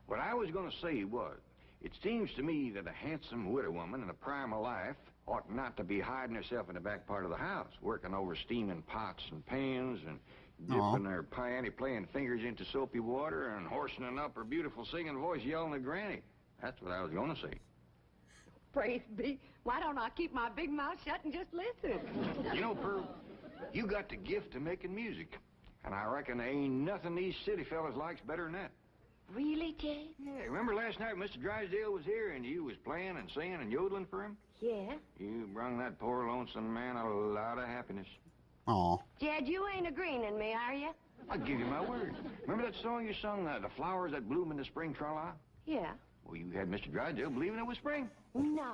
What I was going to say was, it seems to me that a handsome widow woman in the prime of life ought not to be hiding herself in the back part of the house, working over steaming pots and pans and dipping her piano playing fingers into soapy water and hoarsening up her beautiful singing voice yelling at Granny. That's what I was going to say. Praise be. Why don't I keep my big mouth shut and just listen? You know, Pearl, you got the gift of making music. And I reckon there ain't nothing these city fellas likes better than that. Really, Jed? Yeah, remember last night Mr. Drysdale was here and you was playing and singing and yodeling for him? Yeah. You brung that poor lonesome man a lot of happiness. Aw. Jed, you ain't agreeing in me, are you? I'll give you my word. Remember that song you sung, The Flowers That Bloom in the Spring, Tra-la? Yeah. Well, you had Mr. Drysdale believing it was spring. No.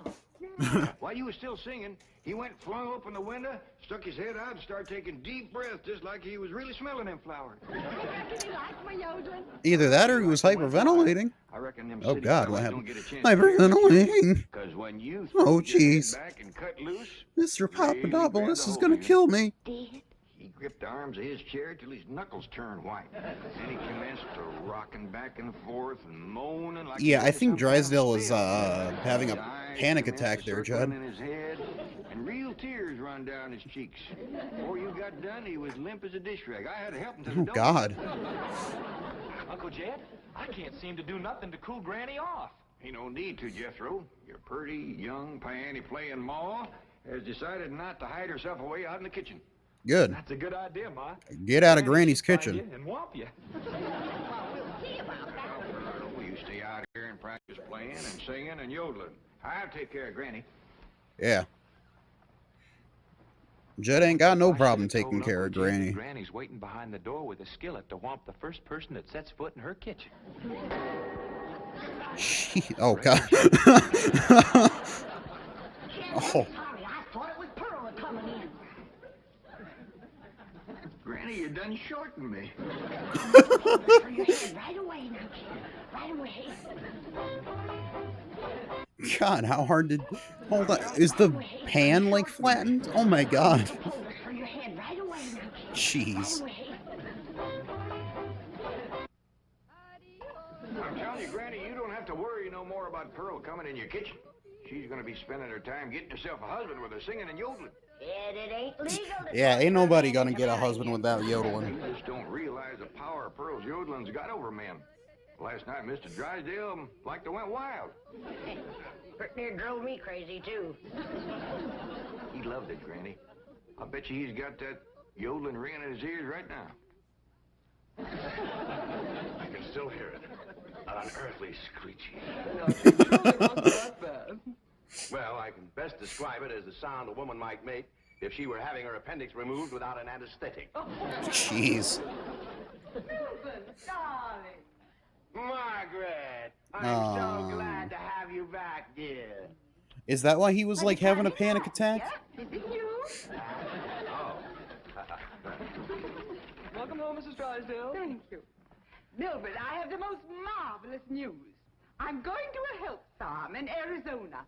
While you was still singing, he went flung open the window, stuck his head out, and started taking deep breaths, just like he was really smelling them flowers. Did he like my yodeling? Either that or he was hyperventilating. I reckon them Oh city God, what fellas happened? don't get a chance Hyperventilating. Because when you Oh get jeez. back and cut loose, Mr. grab Papadopoulos the is whole gonna thing. kill me. He gripped the arms of his chair till his knuckles turned white. Then he commenced to rocking back and forth and moaning like Yeah, he I had think some kind of Drysdale was spell. having His a eyes panic commenced attack to there, circling Judd. in his head, and real tears run down his cheeks. Before you got done, he was limp as a dish rag. I had to help him to the Oh door. God. Uncle Jed, I can't seem to do nothing to cool Granny off. Ain't no need to, Jethro. Your pretty, young, piano-playing ma has decided not to hide herself away out in the kitchen. Good. That's a good idea, Ma. Get out of Granny Granny's should find kitchen. you and whomp you. You stay out here and practice playing and singing and yodeling. I'll take care of Granny. Yeah. Judd ain't got no problem I should've taking told care of Uncle Jed that Granny. Granny's waiting behind the door with a skillet to whomp the first person that sets foot in her kitchen. Oh God. Oh. Sorry, I thought it was Pearl coming in. Granny, you done shortened me. For your head right away now, kid. Right away. God, how hard did... Hold on. Is the pan, like, flattened? Oh, my God. For your head right away now, kid. Jeez. Right away. I'm telling you, Granny, you don't have to worry no more about Pearl coming in your kitchen. She's going to be spending her time getting herself a husband with her singing and yodeling. And it ain't legal to Yeah, ain't nobody gonna get a husband without yodeling. You just don't realize the power Pearl's yodeling's got over men. Last night, Mr. Drysdale like to went wild. Pretty near drove me crazy, too. He loved it, Granny. I bet you he's got that yodeling ringing in his ears right now. I can still hear it. An unearthly screeching. Well, I can best describe it as the sound a woman might make if she were having her appendix removed without an anesthetic. Jeez. Darling. Margaret, I'm Aw. so glad to have you back, dear. Is that why he was, like, having a panic attack? Is it you? Oh. Welcome home, Mrs. Drysdale. Thank you. Milford, I have the most marvelous news. I'm going to a health farm in Arizona.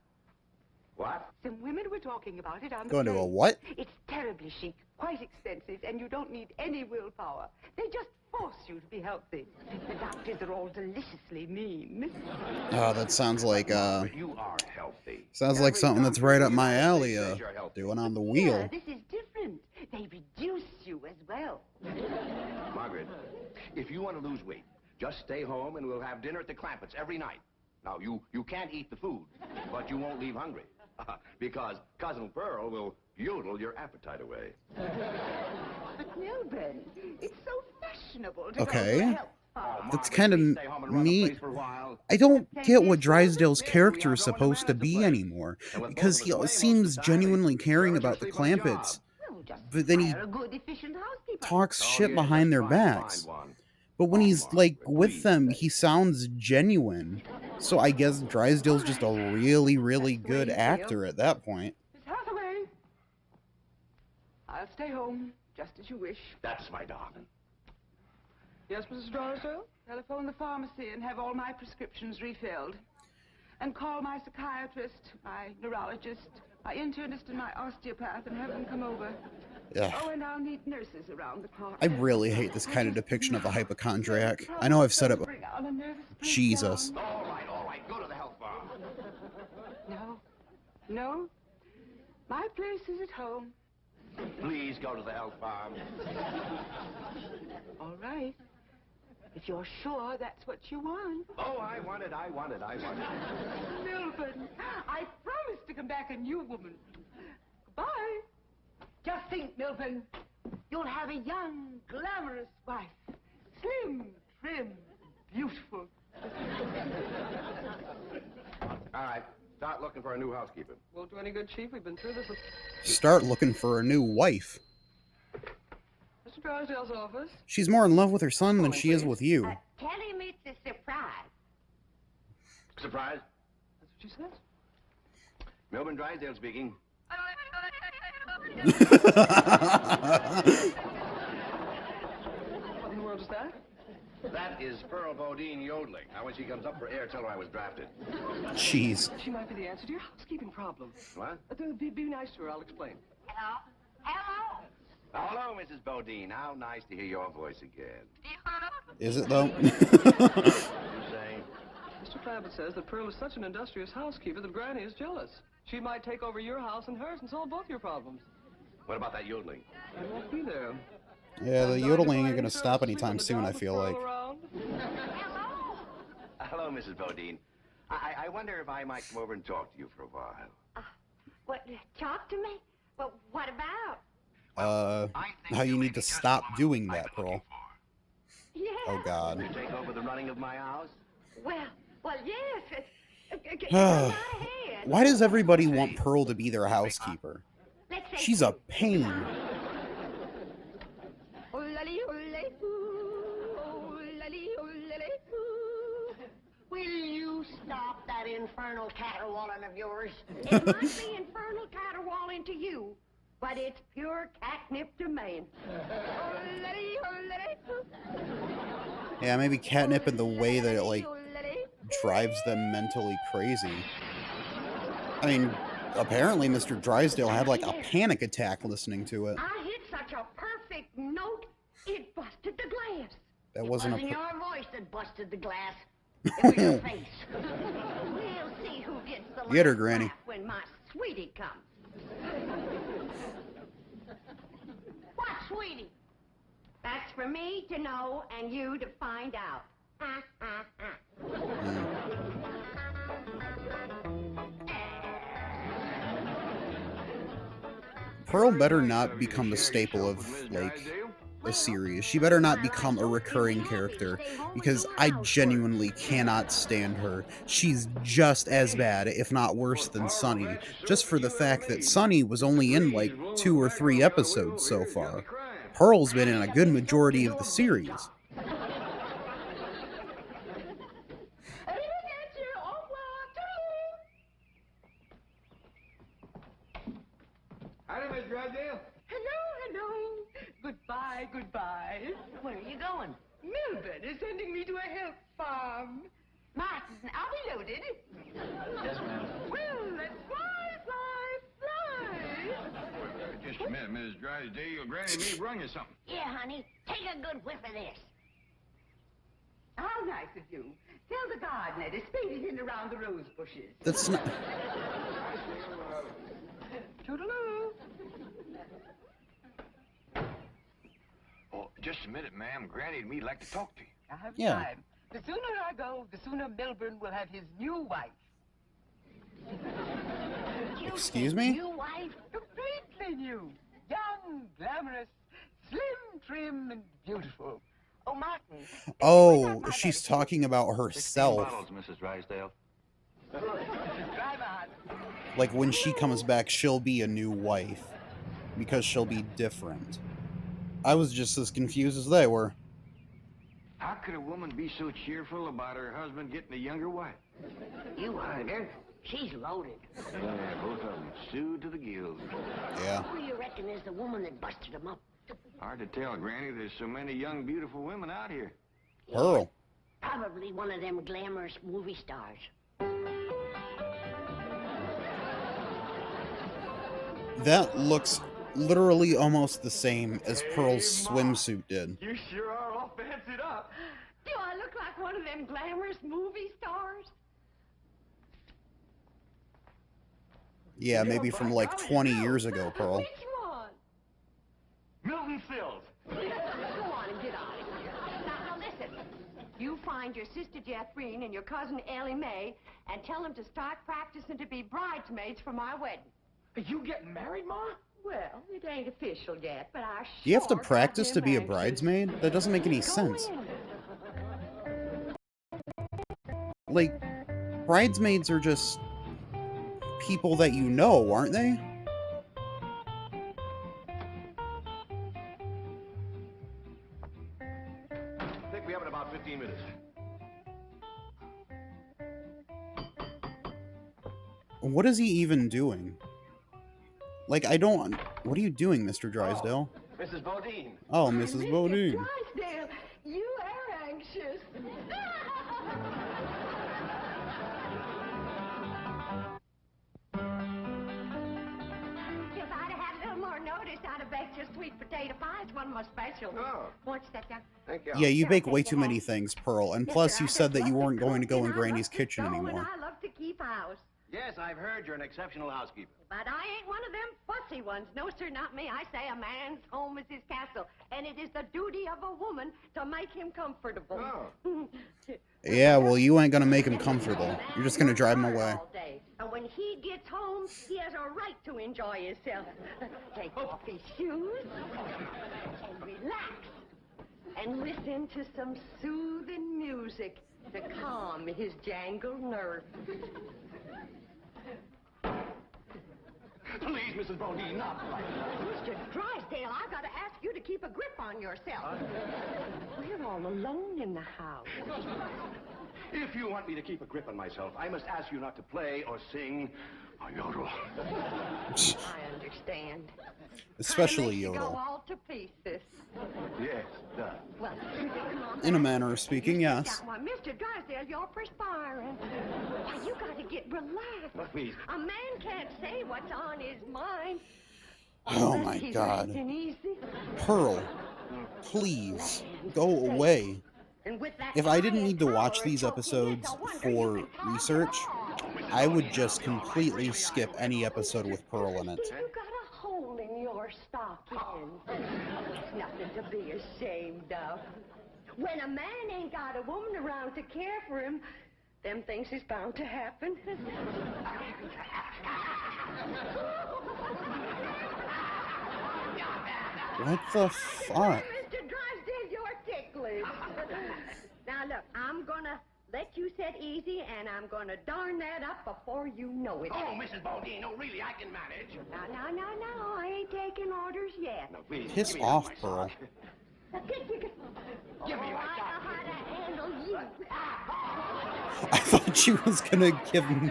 What? Some women were talking about it on the Going to a plane. what? It's terribly chic, quite expensive, and you don't need any willpower. They just force you to be healthy. The doctors are all deliciously mean. Oh, that sounds like, You are healthy. sounds like something that's right up my alley, doing on the wheel. Yeah, this is different. They reduce you as well. Margaret, if you want to lose weight, just stay home and we'll have dinner at the Clampetts every night. Now, you can't eat the food, but you won't leave hungry. Because Cousin Pearl will yodel your appetite away. But Milburn, it's so fashionable to Okay. go to a health farm. That's kind of neat. I don't get what Drysdale's character is supposed to be anymore, because he seems genuinely caring about the Clampetts, but then he Hire a good, efficient housekeeper. talks shit behind their backs. But when he's like with them, he sounds genuine. So I guess Drysdale's just a really, really good actor at that point. Miss Hathaway. I'll stay home, just as you wish. That's my darling. Yes, Mrs. Drysdale? Telephone the pharmacy and have all my prescriptions refilled. And call my psychiatrist, my neurologist, my internist, and my osteopath, and have them come over. Ugh. Oh, and I'll need nurses around the clock. I really hate this kind of depiction of a hypochondriac. I know I've said it, but Jesus. All right, go to the health farm. No. My place is at home. Please go to the health farm. All right. If you're sure that's what you want. Oh, I want it. Milburn, I promise to come back a new woman. Goodbye. Just think, Milburn, you'll have a young, glamorous wife. Slim, trim, beautiful. All right, start looking for a new housekeeper. Won't do any good, Chief. We've been through this. Start looking for a new wife. Mr. Drysdale's office. She's more in love with her son than she is with you. Tell him it's a surprise. Surprise? That's what she says. Milburn Drysdale speaking. What in the world is that? That is Pearl Bodine yodeling. Now, when she comes up for air, tell her I was drafted. Jeez. She might be the answer to your housekeeping problem. What? Be nice to her. I'll explain. Hello? Hello? Hello, Mrs. Bodine. How nice to hear your voice again. Is it, though? What are you saying? Mr. Clampett says that Pearl is such an industrious housekeeper that Granny is jealous. She might take over your house and hers and solve both your problems. What about that yodeling? I won't be there. Yeah, the yodeling ain't gonna stop anytime soon, I feel like. Hello, Mrs. Bodine. I wonder if I might come over and talk to you for a while. What, talk to me? Well, what about? How you need to stop doing that, Pearl. Yeah. Oh, God. You take over the running of my house? Well, yes. Go ahead. Why does everybody want Pearl to be their housekeeper? She's a pain. Will you stop that infernal caterwauling of yours? It might be infernal caterwauling to you, but it's pure catnip to me. Yeah, maybe catnip in the way that it, like, drives them mentally crazy. I mean, apparently Mr. Drysdale had, like, a panic attack listening to it. I hit such a perfect note, it busted the glass. That wasn't a... It wasn't your voice that busted the glass. It was your face. We'll see who gets the Get her, last Granny. laugh when my sweetie comes. What, sweetie? That's for me to know and you to find out. Pearl better not become the staple of, like, a series. She better not become a recurring character, because I genuinely cannot stand her. She's just as bad, if not worse, than Sunny, just for the fact that Sunny was only in, like, 2 or 3 episodes so far. Pearl's been in a good majority of the series. Howdy, Miss Drysdale. Hello. Goodbye. Where are you going? Milburn is sending me to a health farm. Martin, I'll be loaded. Yes, ma'am. Well, let's fly. Just a minute, Miss Drysdale. Granny may bring you something. Yeah, honey. Take a good whiff of this. How nice of you. Tell the gardener to spade it in around the rose bushes. That's not... Toodaloo. Oh, just a minute, ma'am. Granny and me'd like to talk to you. I have Yeah. time. The sooner I go, the sooner Milburn will have his new wife. Excuse me? New wife? Completely new. Young, glamorous, slim, trim, and beautiful. Oh, Martin. Oh, she's talking about 16 herself. bottles, Mrs. Drysdale. Like, when she comes back, she'll be a new wife. Because she'll be different. I was just as confused as they were. How could a woman be so cheerful about her husband getting a younger wife? You heard her. She's loaded. Yeah, both of them sued to the gills. Yeah. Who do you reckon is the woman that busted him up? Hard to tell, Granny. There's so many young, beautiful women out here. Pearl. Probably one of them glamorous movie stars. That looks literally almost the same as Pearl's swimsuit did. You sure are all fancied up. Do I look like one of them glamorous movie stars? Yeah, maybe from like 20 years ago, Pearl. Which one? Milton Sills. Go on and get out of here. Now listen. You find your sister Jethrine and your cousin Ellie Mae and tell them to start practicing to be bridesmaids for my wedding. Are you getting married, Ma? Well, it ain't official yet, but I Do you have to sure practice to got be a them bridesmaid? That doesn't make any anxious. sense. Go in. Like, bridesmaids are just people that you know, aren't they? I think we have in about 15 minutes. What is he even doing? Like, I don't... What are you doing, Mr. Drysdale? Mrs. Bodine. Oh, Mrs. Bodine. Drysdale, you are anxious. If I'd have had a little more notice, I'd have baked your sweet potato pie. It's one of my specials. Oh. Won't you sit down? Thank you. Yeah, you bake way too many things, Pearl. And plus, you said that you weren't going to go in Granny's kitchen And anymore. I love to keep house. Yes, I've heard you're an exceptional housekeeper. But I ain't one of them fussy ones. No, sir, not me. I say a man's home is his castle. And it is the duty of a woman to make him comfortable. Oh. Yeah, well, you ain't gonna make him comfortable. You're just gonna drive him away. All day. And when he gets home, he has a right to enjoy himself. Take off his shoes and relax. And listen to some soothing music to calm his jangled nerves. Please, Mrs. Bodine, not like that. Mr. Drysdale, I've got to ask you to keep a grip on yourself. We're all alone in the house. If you want me to keep a grip on myself, I must ask you not to play or sing or yodel. I understand. Especially Kinda makes you go yodel. all to pieces. Yes, duh. Well, come on. In a manner of speaking, yes. Why, Mr. Drysdale, you're perspiring. Why, you got to get relaxed. Please. A man can't say what's on his mind. Oh unless my he's God. resting easy. Pearl, please, go away. And with that If I didn't quiet need to watch power these choking, episodes it's a wonder for you can talk research, at all. I would just completely skip any episode with Pearl in it. You got a hole in your stocking. It's nothing to be ashamed of. When a man ain't got a woman around to care for him, them things is bound to happen. What the fuck? Mr. Drysdale, you're ticklish. Now look, I'm gonna let you sit easy, and I'm gonna darn that up before you know it. Oh, Mrs. Bodine, no, really, I can manage. No, I ain't taking orders yet. No, please. Piss give me off, my Pearl. sock. Give me my I know how to handle you. I thought she was gonna give him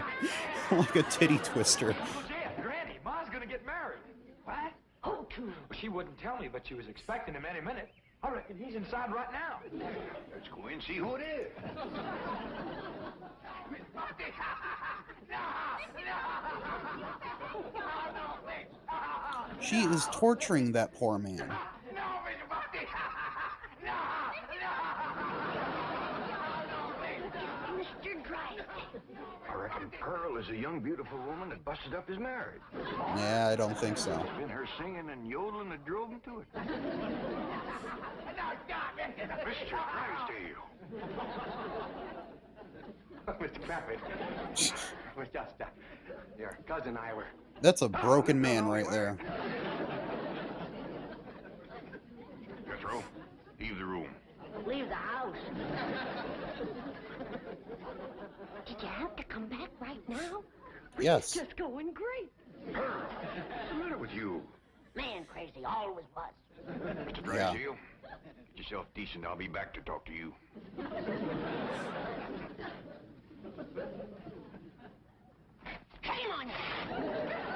like a titty twister. Yeah, Granny, Ma's gonna get married. What? Who to? Well, she wouldn't tell me, but she was expecting him any minute. I reckon he's inside right now. Let's go in and see who it is. She is torturing that poor man. Mr. Drysdale. I reckon Pearl is a young, beautiful woman that busted up his marriage. Yeah, I don't think so. It's been her singing and yodeling that drove him to it. Mr. Drysdale. Mr. Crawford, it was just your cousin and I were... That's a broken man right there. Jethro, leave the room. Leave the house. Did you have to come back right now? Yes. Just going great. What's the matter with you? Man crazy, always was. Mr. Drysdale, get yourself decent. I'll be back to talk to you. Shame on you!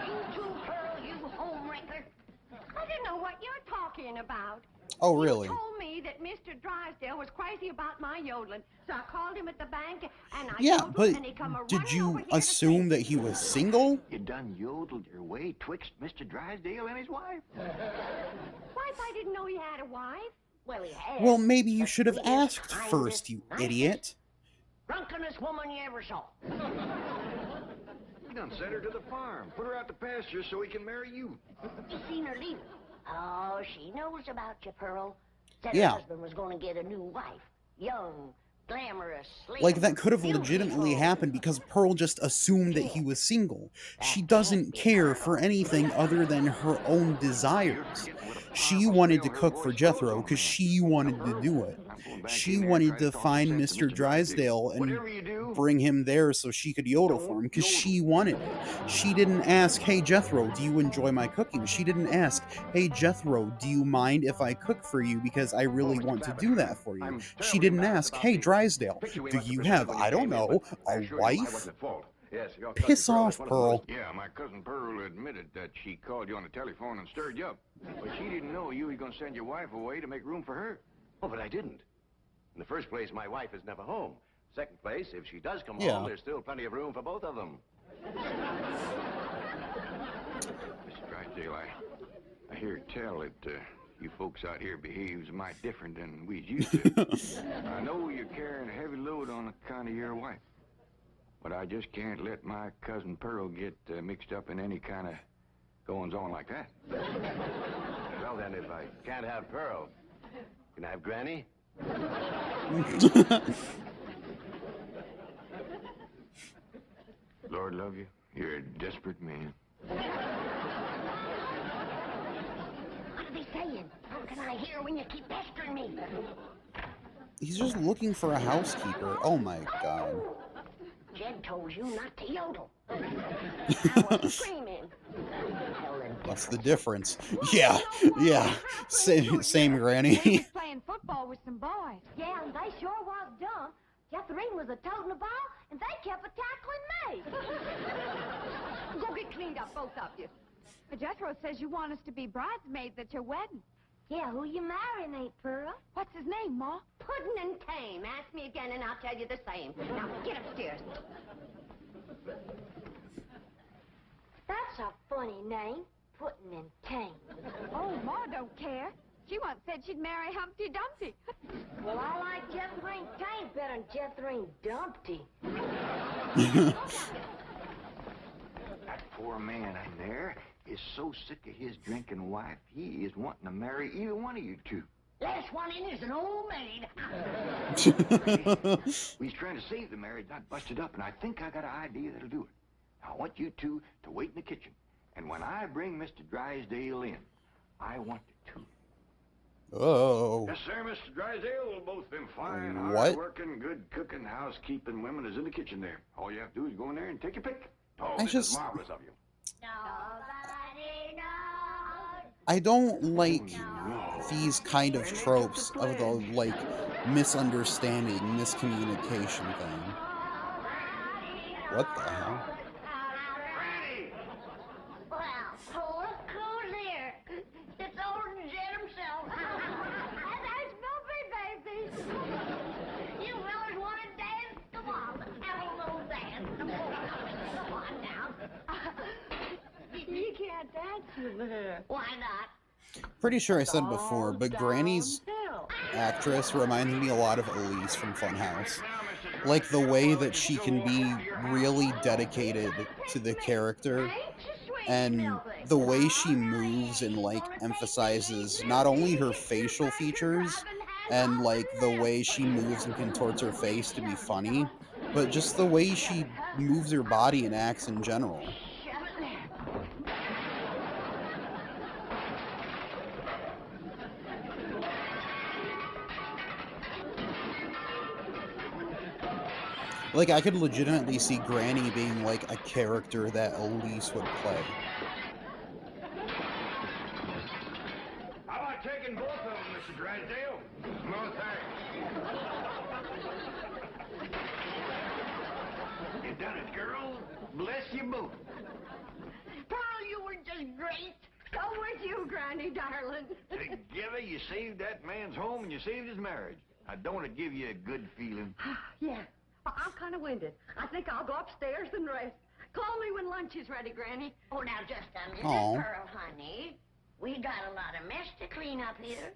You too, Pearl, you homewrecker. I don't know what you're talking about. Oh, really? You told me that Mr. Drysdale was crazy about my yodeling, so I called him at the bank and I Yeah, yodeled, but and he come did running you over here assume that he was single? You done yodeled your way twixt Mr. Drysdale and his wife. Wife, I didn't know he had a wife. Well, he has. Well, maybe you should have asked first, you idiot. Drunkenest woman you ever saw. You done sent her to the farm. Put her out to pasture so he can marry you. You seen her leave? Oh, she knows about you, Pearl. Said Yeah. her husband was going to get a new wife. Young, glamorous, slim, Like, that could have beautiful. legitimately happened because Pearl just assumed that he was single. She doesn't care for anything other than her own desires. She wanted to cook for Jethro because she wanted to do it. She wanted to find Mr. Drysdale and bring him there so she could yodel for him because she wanted it. She didn't ask, hey, Jethro, do you enjoy my cooking? She didn't ask, hey, Jethro, do you mind if I cook for you because I really want to do that for you? She didn't ask, hey, Drysdale, do you have, I don't know, a wife? Yes, your Piss cousin off, is one of Pearl. those- Yeah, my cousin Pearl admitted that she called you on the telephone and stirred you up. But she didn't know you were going to send your wife away to make room for her. Oh, but I didn't. In the first place, my wife is never home. Second place, if she does come Yeah. home, there's still plenty of room for both of them. Mr. Drysdale, I hear tell that you folks out here behaves mighty different than we used to. I know you're carrying a heavy load on account of your wife. But I just can't let my cousin Pearl get mixed up in any kind of goings-on like that. Well, then, if I can't have Pearl, can I have Granny? Lord love you, you're a desperate man. What are they saying? How can I hear when you keep pestering me? He's just looking for a housekeeper. Oh my god. Jed told you not to yodel. I was screaming. What's the difference? Yeah, yeah. Same Granny. Playing football with some boys. Yeah, and they sure was dumb. Jethrine was a toting the ball, and they kept a tackling me. Go get cleaned up, both of you. But Jethro says you want us to be bridesmaids at your wedding. Yeah, who you marrying, Aunt Pearl? What's his name, Ma? Puddin' and tame. Ask me again and I'll tell you the same. Now, get upstairs. That's a funny name, Puddin' and Tame. Oh, Ma don't care. She once said she'd marry Humpty Dumpty. Well, I like Jethrine Tame better than Jethrine Dumpty. That poor man in there is so sick of his drinking wife, he is wanting to marry either one of you two. Last one in is an old maid. He's trying to save the marriage, not bust it up, and I think I got an idea that'll do it. I want you two to wait in the kitchen, and when I bring Mr. Drysdale in, I want the two. Oh. Yes, sir, Mr. Drysdale. Both them fine, What? hard-working, good cooking, housekeeping women is in the kitchen there. All you have to do is go in there and take your pick. Oh, I this just- is marvelous of you. Nobody knows. I don't like these kind of tropes of the, like, misunderstanding, miscommunication thing. What the hell? Well, oh, look who's here. It's old Jed himself. And there's Milby, baby. You fellas want to dance? Come on, have a little dance. Come on now. You can't dance with her. Why not? Pretty sure I said before, but Granny's actress reminds me a lot of Elise from Funhouse. Now, Mr. like the way that she can be really dedicated to the character, and the way she moves and like emphasizes not only her facial features and like the way she moves and contorts her face to be funny, but just the way she moves her body and acts in general. Like, I could legitimately see Granny being, like, a character that Elise would play. How about taking both of them, Mr. Drysdale? No, thanks. You done it, girl. Bless you both. Pearl, you were just great. So was you, Granny, darling. Together, you saved that man's home and you saved his marriage. Now, don't it give you a good feeling? Yeah. I'm kind of winded. I think I'll go upstairs and rest. Call me when lunch is ready, Granny. Oh, now, just a minute, Aw. Pearl, honey. We got a lot of mess to clean up here.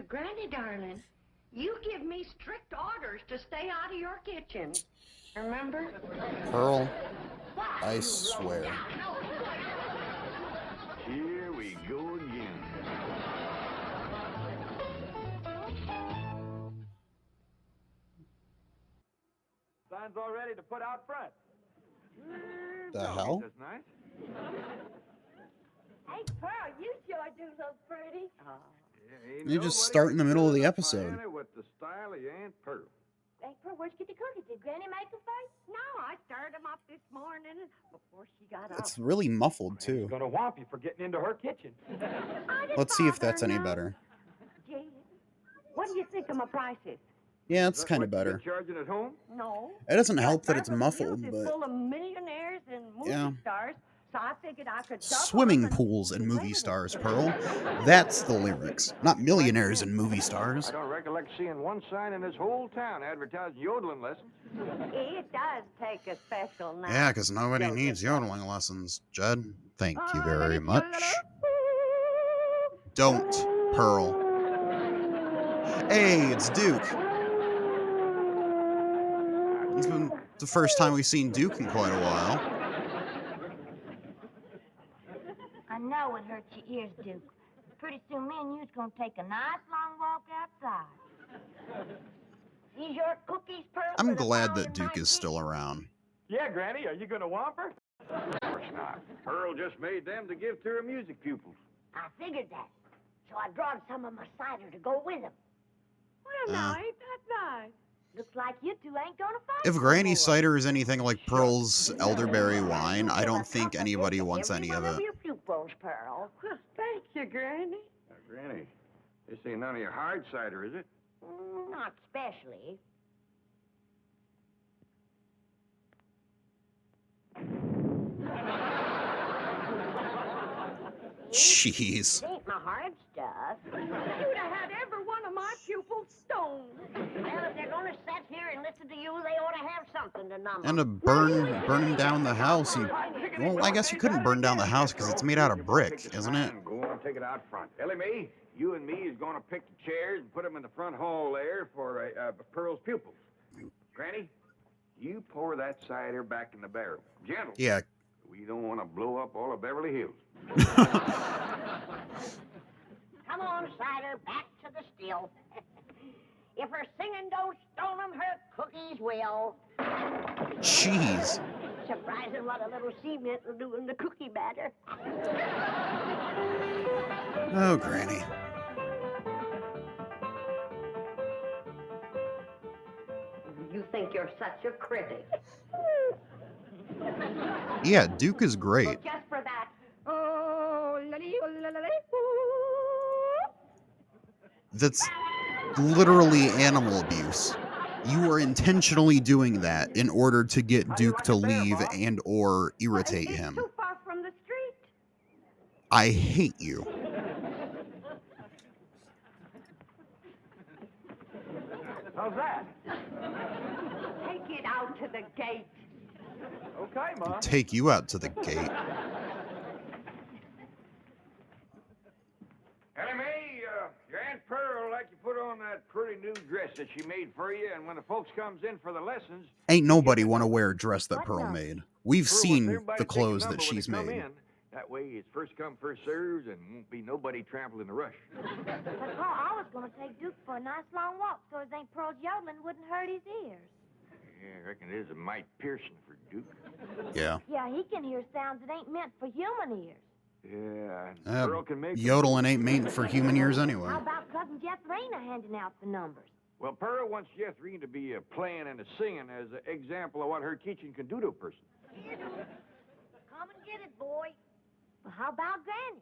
Granny, darling, you give me strict orders to stay out of your kitchen. Remember? Pearl, I swear. Here we go again. Signs all ready to put out front. The hell? That's nice. Hey, Pearl, you sure do look pretty. You just start in the middle of the episode. With the style of your Aunt Pearl. Hey, Pearl, where'd you get the cookies? Did Granny make them first? No, I stirred them up this morning before she got up. It's really muffled, too. Gonna whomp you for getting into her kitchen. Let's see if that's any better. Gee, what do you think of my prices? Yeah, it's kind of better. Charging at home? No. It doesn't help that it's Beverly muffled, Hills is but full of millionaires and movie yeah. stars, so I figured I could double Swimming them and pools and movie stars, Pearl. That's the lyrics, not millionaires and movie stars. I don't recollect seeing one sign in this whole town advertising yodeling lessons. It does take a special night. Yeah, because nobody needs yodeling lessons, Jed. Thank you very much. Don't, Pearl. Hey, it's Duke. It's been the first time we've seen Duke in quite a while. I know it hurts your ears, Duke. Pretty soon me and you's gonna take a nice long walk outside. These your cookies, Pearl? I'm glad that Duke is still around. Yeah, Granny, are you gonna whomp her? Of course not. Pearl just made them to give to her music pupils. I figured that. So I drawed some of my cider to go with them. Well, now, ain't that nice? Looks like you two ain't gonna fight. If Granny cider is anything like Pearl's elderberry wine, I don't think anybody wants any of it. Your pupils, Pearl. Well, thank you, Granny. Now, Granny, this ain't none of your hard cider, is it? Not especially. Jeez. It ain't my hard stuff. You'd have had every one of my pupils stoned. Well, if they're gonna sit here and listen to you, they ought to have something to numb And to burn down the house. And, well, I guess you couldn't burn down the house because it's made out of brick, isn't it? Go on, take it out front. Ellie Mae, you and me is going to pick the chairs and put them in the front hall there for Pearl's pupils. Granny, you pour that cider back in the barrel. Gentle. Yeah. We don't want to blow up all of Beverly Hills. Come on, cider, back to the still. If her singing don't stone 'em, her cookies will. Jeez. Surprising what a little cement will do in the cookie batter. Oh, Granny. You think you're such a critic. Yeah, Duke is great. Well, just for that. Oh, That's literally animal abuse. You are intentionally doing that in order to get Duke to leave and or irritate him. Too far from the street. I hate you. How's that? Take it out to the gate. Okay, Ma. Take you out to the gate. Ellie Mae, your Aunt Pearl like you put on that pretty new dress that she made for you, and when the folks comes in for the lessons... Ain't nobody want to wear a dress that Pearl made. We've Pearl wants seen everybody the to take a clothes that number when she's they come made. in. That way it's first come, first served, and won't be nobody trampled in the rush. But, Paul, I was going to take Duke for a nice long walk so his Aunt Pearl's yodeling wouldn't hurt his ears. Yeah, I reckon it is a mite piercing for Duke. Yeah. Yeah, he can hear sounds that ain't meant for human ears. Yeah, Pearl can make... Yodeling ain't made for human ears anyway. How about Cousin Jethrina handing out the numbers? Well, Pearl wants Jethrine to be a playing and a singing as an example of what her teaching can do to a person. Come and get it, boy. Well, how about Granny?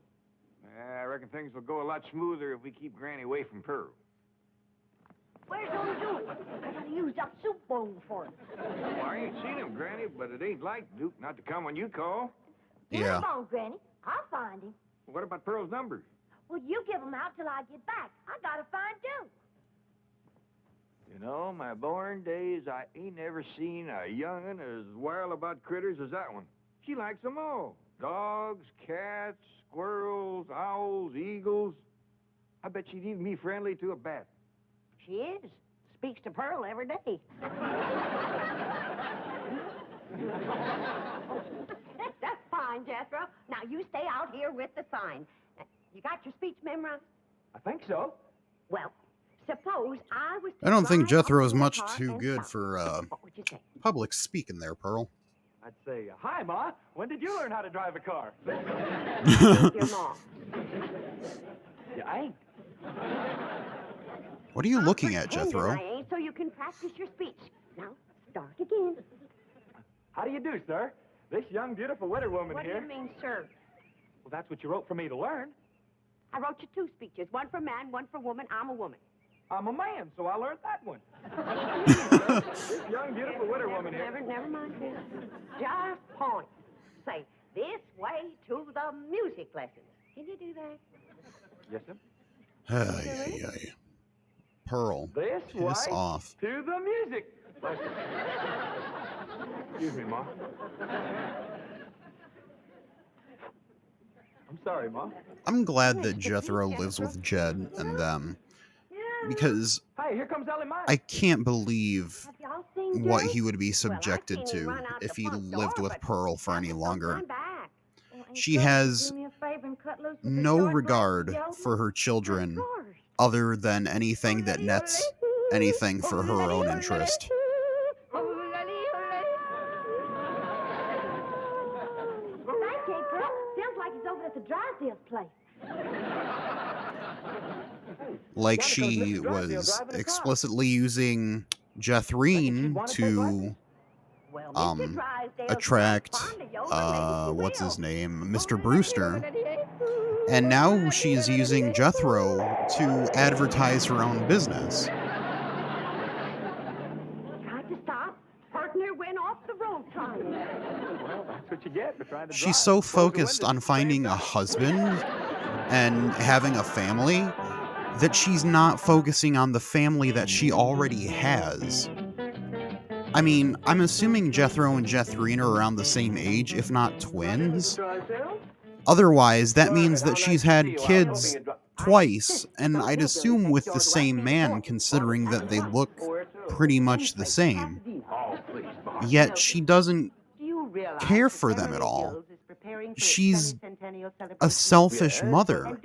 I reckon things will go a lot smoother if we keep Granny away from Pearl. Where's old Duke? I gotta use that soup bowl for him. Well, I ain't seen him, Granny, but it ain't like Duke not to come when you call. Yeah. Come on, Granny. I'll find him. What about Pearl's numbers? Well, you give them out till I get back. I gotta find Duke. You know, my born days, I ain't never seen a young'un as wild about critters as that one. She likes them all. Dogs, cats, squirrels, owls, eagles. I bet she'd even be friendly to a bat. She is. Speaks to Pearl every day. That's fine, Jethro. Now, you stay out here with the sign. You got your speech memorized? I think so. Well, suppose I was... I don't think Jethro's much car too and good stop. for What would you say? public speaking there, Pearl. I'd say, hi, Ma. When did you learn how to drive a car? Your mom. Yeah, I ain't. What are you looking at, Pretending Jethro? I ain't, so you can practice your speech. Now, start again. How do you do, sir? This young, beautiful widow woman What here. do you mean, sir? Well, that's what you wrote for me to learn. I wrote you two speeches, one for man, one for woman. I'm a woman. I'm a man, so I learned that one. This young, beautiful widow woman here. Never mind, Chris. Just point. Say, this way to the music lessons. Can you do that? Yes, sir. Ay, ay, ay. Pearl, This piss way off. to the music lesson. Excuse me, Ma. I'm sorry, Ma. I'm glad that Jethro lives with Jed and them, because Hey, here comes Ellie Mae. I can't believe Have y'all seen what Joe? he would be Well, I subjected seen him to run out if the he front lived door, with but Pearl for any longer. Run back. She has no regard for her children other than anything that nets anything for her own interest. Thank you, Pearl. Sounds like he's over at the Drysdale's place. Like she was explicitly using Jethrine to attract what's his name, Mr. Brewster, and now she's using Jethro to advertise her own business. Tried to stop. Partner went off the road trying. Well, that's what you get for trying to She's drive. so Close the focused windows. on finding a husband and having a family that she's not focusing on the family that she already has. I mean, I'm assuming Jethro and Jethrine are around the same age, if not twins. Otherwise, that means that she's had kids twice, and I'd assume with the same man, considering that they look pretty much the same. Yet she doesn't care for them at all. She's a selfish mother.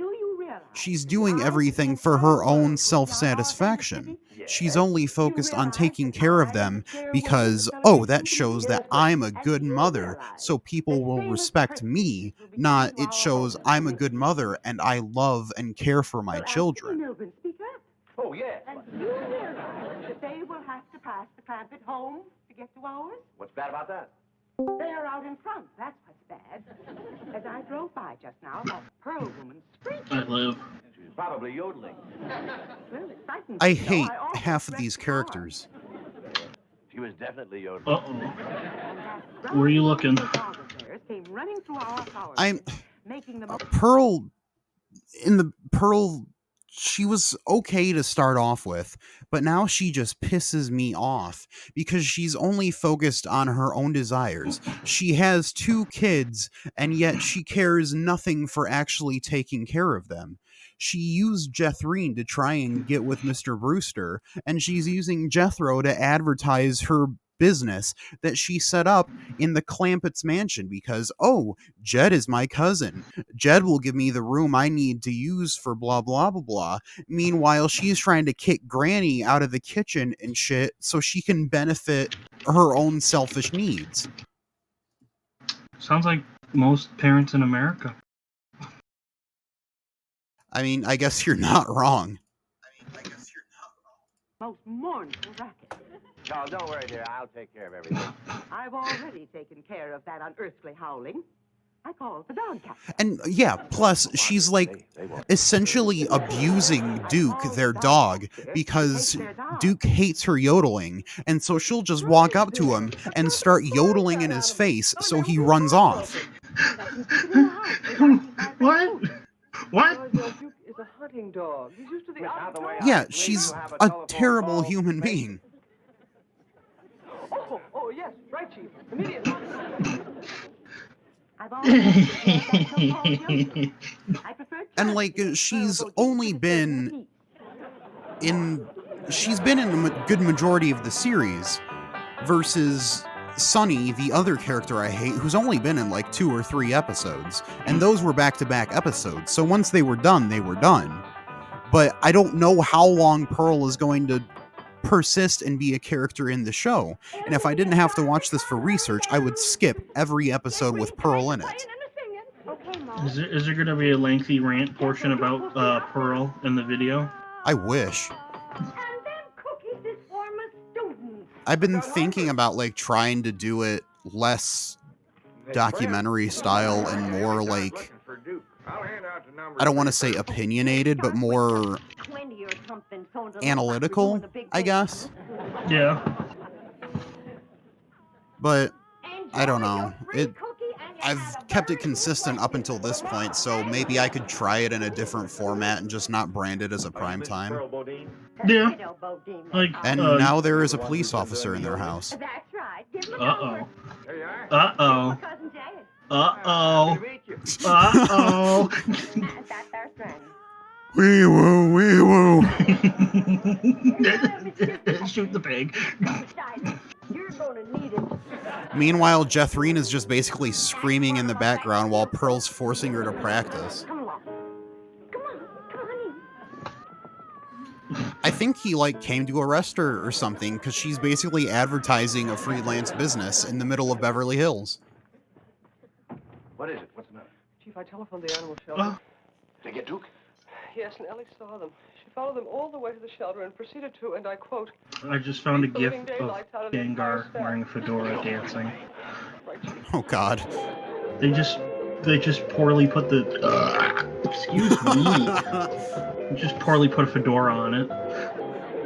She's doing everything for her own self-satisfaction. She's only focused on taking care of them because, oh, that shows that I'm a good mother, so people will respect me, not it shows I'm a good mother and I love and care for my children. Milburn, speak up. Oh, yeah. And you realize that they will have to pass the Clampett home to get to ours? What's bad about that? They're out in front. That's what's bad. As I drove by just now, that Pearl woman screamed. I live. She's probably yodeling. Well, it frightened I me, so hate almost half of wrecked these the car. characters. She was definitely yodeling. Uh-oh. Where are you looking? Came running through our power I'm making the Pearl she was okay to start off with, but now she just pisses me off because she's only focused on her own desires. She has 2 kids, and yet she cares nothing for actually taking care of them. she used Jethrine to try and get with Mr. Brewster, and she's using Jethro to advertise her business that she set up in the Clampett's mansion because, oh, Jed is my cousin. Jed will give me the room I need to use for blah, blah, blah, blah. Meanwhile, she's trying to kick Granny out of the kitchen and shit so she can benefit her own selfish needs. Sounds like most parents in America. I mean, I guess you're not wrong. Most mournful racket. Charles, don't worry, dear. I'll take care of everything. I've already taken care of that unearthly howling. I called the dog captain. And yeah, plus she's like essentially abusing Duke, their dog, because Duke hates her yodeling, and so she'll just walk up to him and start yodeling in his face so he runs off. What? What? Duke is a hunting dog. He's used to the outdoors. Yeah, she's a terrible human being. Oh, yes, right, Chief. Immediately. And like she's been in a good majority of the series versus Sonny, the other character I hate, who's only been in like 2 or 3 episodes, and those were back-to-back episodes, so once they were done, they were done. But I don't know how long Pearl is going to persist and be a character in the show, and if I didn't have to watch this for research, I would skip every episode with Pearl in it. Is there going to be a lengthy rant portion about Pearl in the video? I wish. I've been thinking about like trying to do it less documentary style and more like, I don't want to say opinionated, but more analytical, I guess. Yeah. But I don't know. I've kept it consistent up until this point, so maybe I could try it in a different format and just not brand it as a prime time. Yeah. Like, and now there is a police officer in their house. Uh-oh. Uh-oh. Uh-oh. Uh-oh. Wee woo, wee woo. Shoot the pig. Meanwhile, Jethrine is just basically screaming in the background while Pearl's forcing her to practice. I think he like came to arrest her or something because she's basically advertising a freelance business in the middle of Beverly Hills. What is it? What's the matter? Chief, I telephoned the animal shelter. Did they get Duke? Yes, and Ellie saw them. She followed them all the way to the shelter and proceeded to, and I quote, I just found a gif of Gengar wearing a fedora dancing. Oh God. They just poorly put the excuse me. Just poorly put a fedora on it.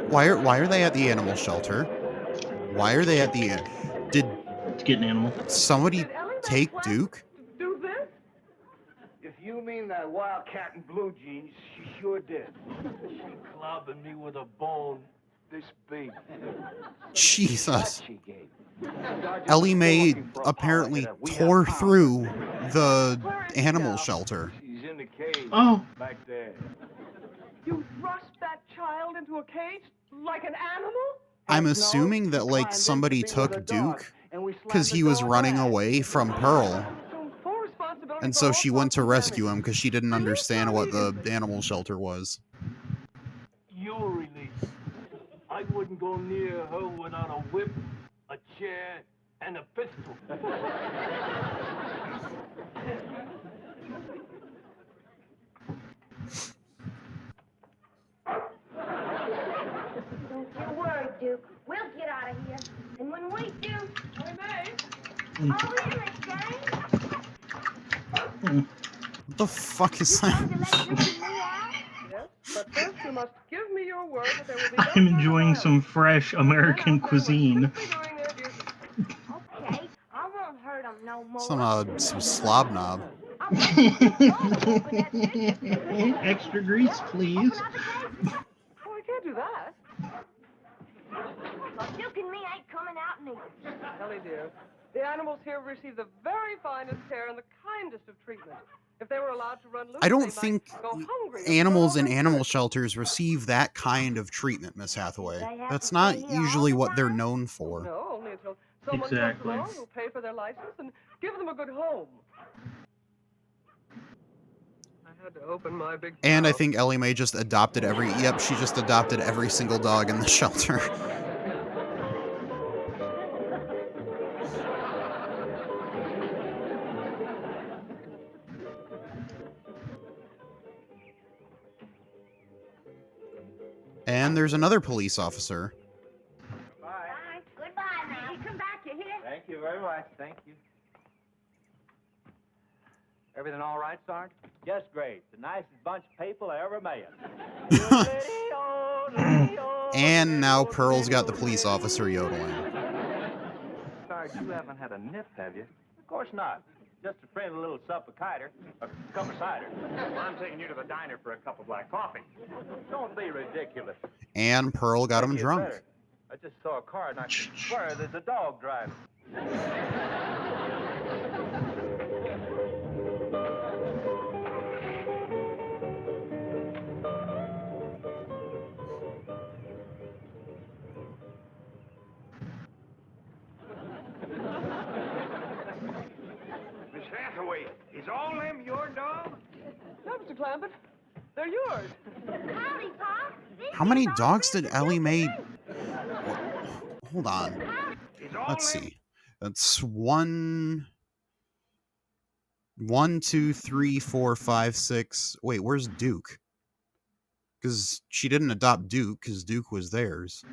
Why are they at the animal shelter? Why are they at the did get an animal? Somebody take Duke? If you mean that wildcat in blue jeans, she sure did. She clobbing me with a bone this big. Jesus. Ellie Mae apparently tore through the animal shelter. She's in the cage. Oh. Back there. You thrust that child into a cage like an animal? I'm assuming that like somebody took Duke because he was running away from Pearl. And so she went to rescue him because she didn't understand what the animal shelter was. You were released. I wouldn't go near her without a whip, a chair, and a pistol. Don't you worry, Duke. We'll get out of here. And when we do, we may. Oh, really, Jane? What the fuck is that? Yes, but first you must give me your word that there will be I'm enjoying some fresh American cuisine. Okay, I won't hurt him no more. Some slob knob. Extra grease, please. Oh, I can't do that. Well, Duke and me ain't coming out neither. Ellie, dear, The animals here receive the very finest care and the kindest of treatment. If they were allowed to run loose, I don't they think might go hungry. animals in animal shelters receive that kind of treatment, Miss Hathaway. That's not usually what they're known for. No, only until someone Exactly. comes along who'll pay for their license and give them a good home. I had to open my big And I mouth. think Ellie Mae just adopted she just adopted every single dog in the shelter. And there's another police officer. Bye. Goodbye now. Come back, you hear? Thank you very much. Thank you. Everything all right, Sergeant? Just great. The nicest bunch of people I ever met. And now Pearl's got the police officer yodeling. Sarge, you haven't had a nip, have you? Of course not. Just a friendly little sup of cider, a cup of cider. I'm taking you to the diner for a cup of black coffee. Don't be ridiculous. And Pearl got him Maybe it's drunk. better. I just saw a car and I swear there's a dog driving. Miss Hathaway, is all them your dogs? No, Mr. Clampett, they're yours. Howdy, Pa. How many dogs did Ellie Mae... Hold on. Let's see. That's 1, 2, 3, 4, 5, 6. Wait, where's Duke? Because she didn't adopt Duke, because Duke was theirs.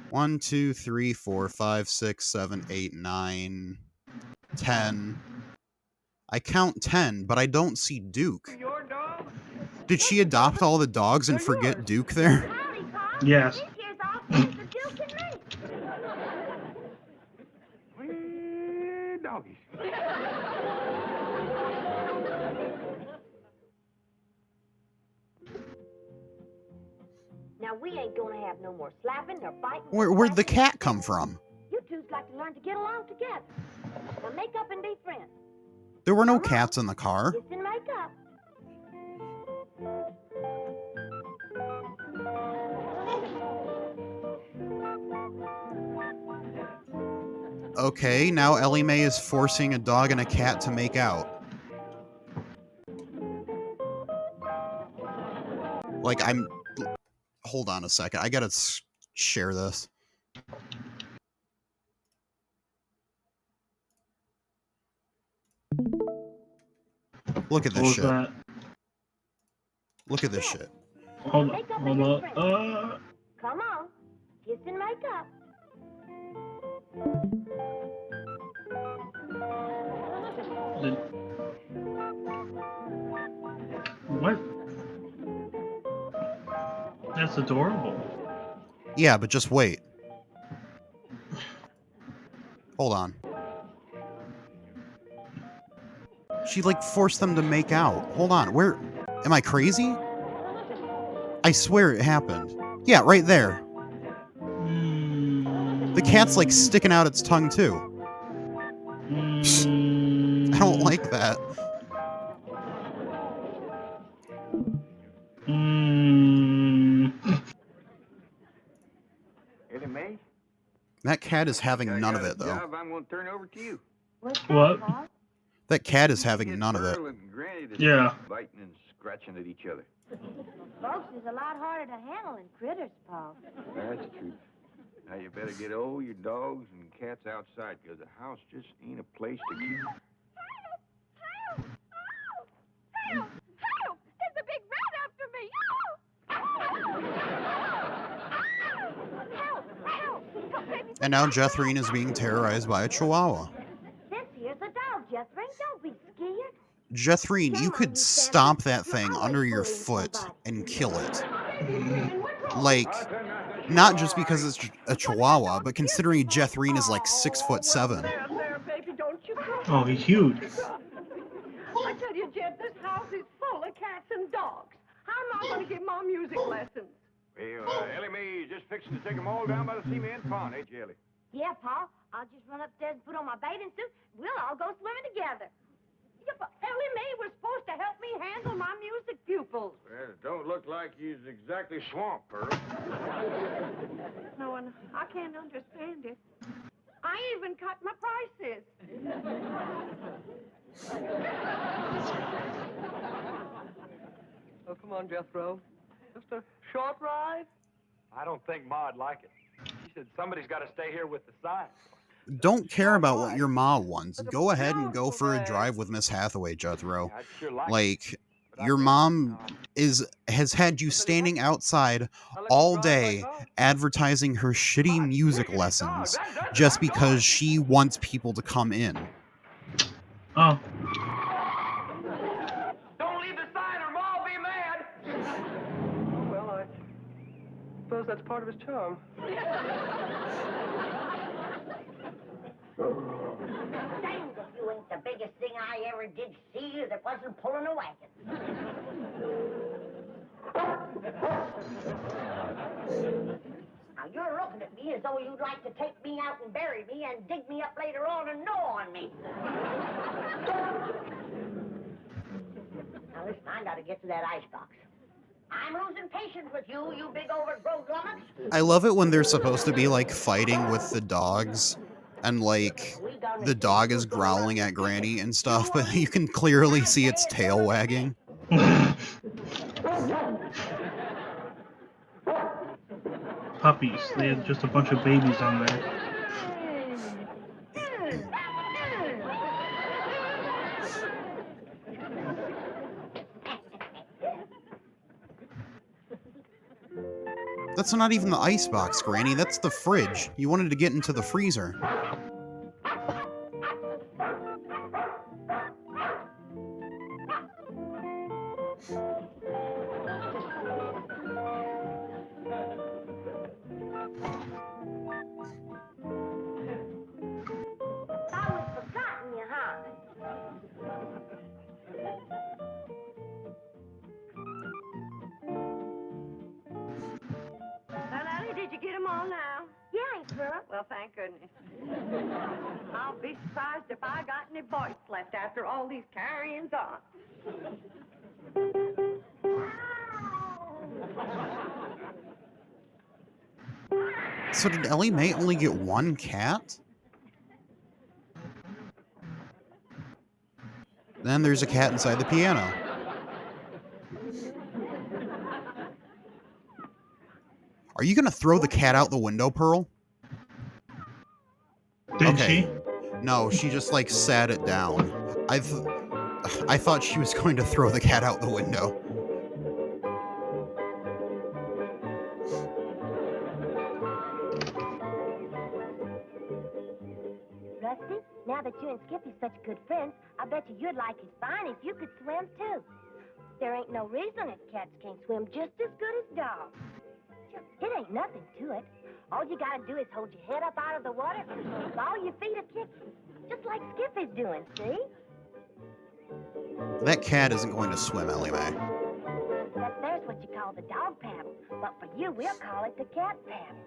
1, 2, 3, 4, 5, 6, 7, 8, 9, 10. I count 10, but I don't see Duke. Your dog? Did she adopt all the dogs and forget Duke there? Yes. Doggies. Now, we ain't gonna have no more slapping or fighting. Where'd the cat come from? You two's like to learn to get along together. Now, make up and be friends. There were no cats in the car. Kiss and make up. Okay, now Ellie Mae is forcing a dog and a cat to make out. Like, hold on a second. I gotta share this. Look at this shit. That? Look at this shit. Hold on. Come on. Kiss and make up. What? That's adorable. Yeah, but just wait. Hold on. She, like, forced them to make out. Hold on. Where... Am I crazy? I swear it happened. Yeah, right there. The cat's, like, sticking out its tongue, too. I don't like that. Ellie Mae? That cat is having none of it, though. Job I'm going to turn over to you. What? That cat is having none of it. Pearl and Granny to Yeah. biting and scratching at each other. Folks is a lot harder to handle than critters, Paul. That's the truth. Now you better get all your dogs and cats outside, because the house just ain't a place to keep them. Help! Help! There's a big rat after me! Help! Help! Help, baby! And now Jethrine is being terrorized by a chihuahua. This here's a dog, Jethro. Don't be scared. Jethrine, you could stomp that thing under your foot and kill it. Like, not just because it's a chihuahua, but considering Jethrine is like 6'7". There, baby, don't you cry. Oh, he's huge. I tell you, Jed, this house is full of cats and dogs. How am I going to get my music lessons? Well, Ellie Mae is just fixing to take them all down by the cement pond, ain't you, Ellie? Yeah, Pa. I'll just run upstairs and put on my bathing suit. We'll all go swimming together. Yeah, but Ellie Mae was supposed to help me handle my music pupils. Well, it don't look like he's exactly swamped, Pearl. No, and I can't understand it. I even cut my prices. Oh, come on, Jethro. Just a short ride? I don't think Ma'd like it. She said somebody's got to stay here with the sign. Don't care about what your ma wants. Go ahead and go for a drive with Miss Hathaway, Jethro. I'd sure like it. Like, your mom has had you standing outside all day advertising her shitty music lessons just because she wants people to come in. Oh. Don't leave the sign or Ma'll be mad. Well, I suppose that's part of his charm. Dang if you ain't the biggest thing I ever did see that wasn't pulling a wagon. Now you're looking at me as though you'd like to take me out and bury me and dig me up later on and gnaw on me. Now listen, I gotta get to that icebox. I'm losing patience with you, you big overgrown lummox. I love it when they're supposed to be like fighting with the dogs and like the dog is growling at Granny and stuff, but you can clearly see its tail wagging. Puppies. They had just a bunch of babies on there. That's not even the icebox, Granny. That's the fridge. You wanted to get into the freezer. Always forgotten you, huh? Now, Ellie, did you get them all now? Yeah, Aunt Pearl. Well, thank goodness. I'll be surprised if I got any voice left after all these carryings on. So did Ellie Mae only get one cat? Then there's a cat inside the piano. Are you gonna throw the cat out the window, Pearl? Did she? No, she just like sat it down. I thought she was going to throw the cat out the window. Rusty, now that you and Skippy's such good friends, I bet you'd like it fine if you could swim too. There ain't no reason that cats can't swim just as good as dogs. It ain't nothing to it. All you gotta do is hold your head up out of the water and all your feet are kicking. Just like Skippy's doing, see? That cat isn't going to swim, Ellie Mae. That there's what you call the dog paddle. But for you, we'll call it the cat paddle.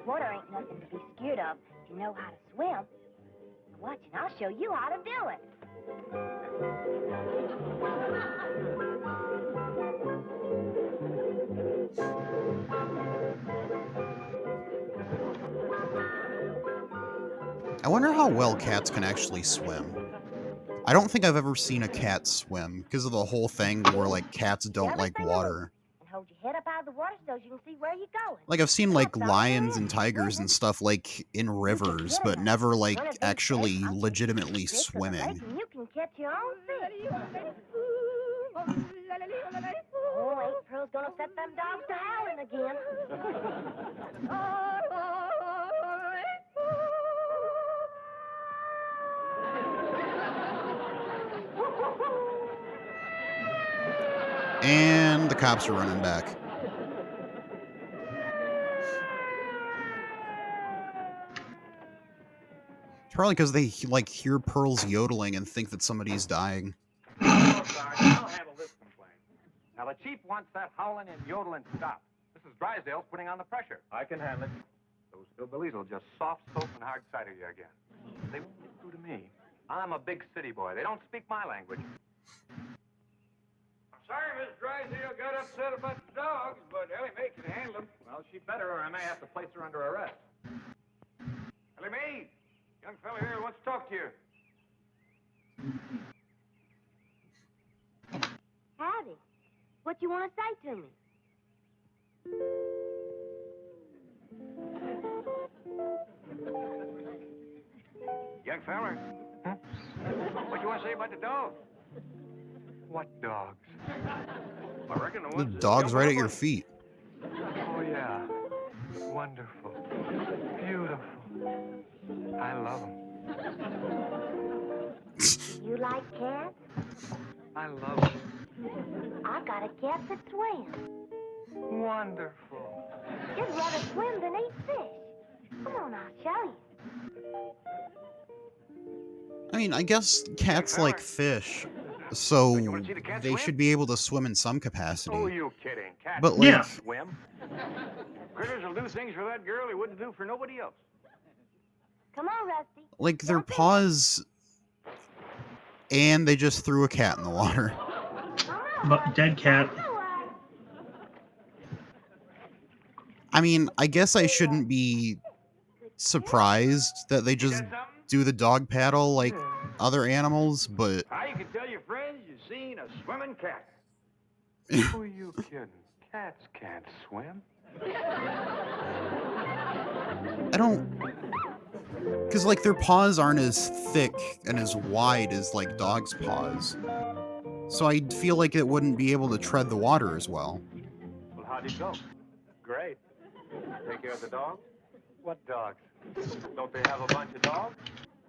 Water ain't nothing to be scared of if you know how to swim. Watch and I'll show you how to do it. I wonder how well cats can actually swim. I don't think I've ever seen a cat swim because of the whole thing where like cats don't like water. And hold your head up out of the water so you can see where you're going. Like I've seen like lions and tigers and stuff like in rivers, but never like actually legitimately swimming. You can catch your own fish. Oh, Aunt Pearl's gonna set them dogs to howling again. And the cops are running back. It's probably because they like hear Pearl's yodeling and think that somebody's dying. Oh, sorry. I'll handle this complaint. Now, the chief wants that howling and yodeling stopped. Mrs. Drysdale's putting on the pressure. I can handle it. Those hillbillies will just soft soap and hard cider you again. They won't get through to me. I'm a big city boy. They don't speak my language. I'm sorry Miss Drysdale got upset about the dogs, but Ellie Mae can handle them. Well, she better, or I may have to place her under arrest. Ellie Mae, young fella here wants to talk to you. Howdy. What you want to say to me? Young fella, what you want to say about the dogs? What dogs? I reckon the The ones that dog's jump right at over. your feet. Oh, yeah. Wonderful. Beautiful. I love them. You like cats? I love them. I got a cat that swims. Wonderful. He'd rather swim than eat fish. Come on, I'll show you. I mean, I guess cats like fish, so they should be able to swim in some capacity. Oh, you kidding? Cats But, can't like- swim. Critters will do things for that girl he wouldn't do for nobody else. Come on, Rusty. Like, their paws... And they just threw a cat in the water. But dead cat. I mean, I guess I shouldn't be surprised that they just do the dog paddle like other animals, but... How you can tell your friends you've seen a swimming cat. Who are you kidding? Cats can't swim. I don't... Because, like, their paws aren't as thick and as wide as, like, dogs' paws. So I feel like it wouldn't be able to tread the water as well. Well, how'd it go? Great. Take care of the dogs? What dogs? Don't they have a bunch of dogs?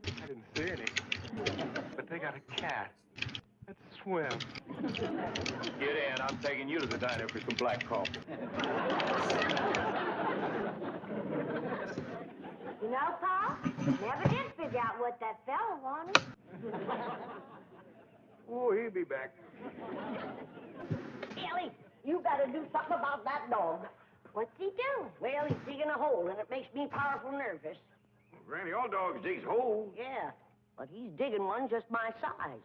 I didn't see any. But they got a cat. Let's swim. Get in. I'm taking you to the diner for some black coffee. You know, Pa, never did figure out what that fella wanted. Oh, he'll be back. Ellie, you gotta do something about that dog. What's he doing? Well, he's digging a hole, and it makes me powerful nervous. Granny, all dogs digs holes. Yeah, but he's digging one just my size.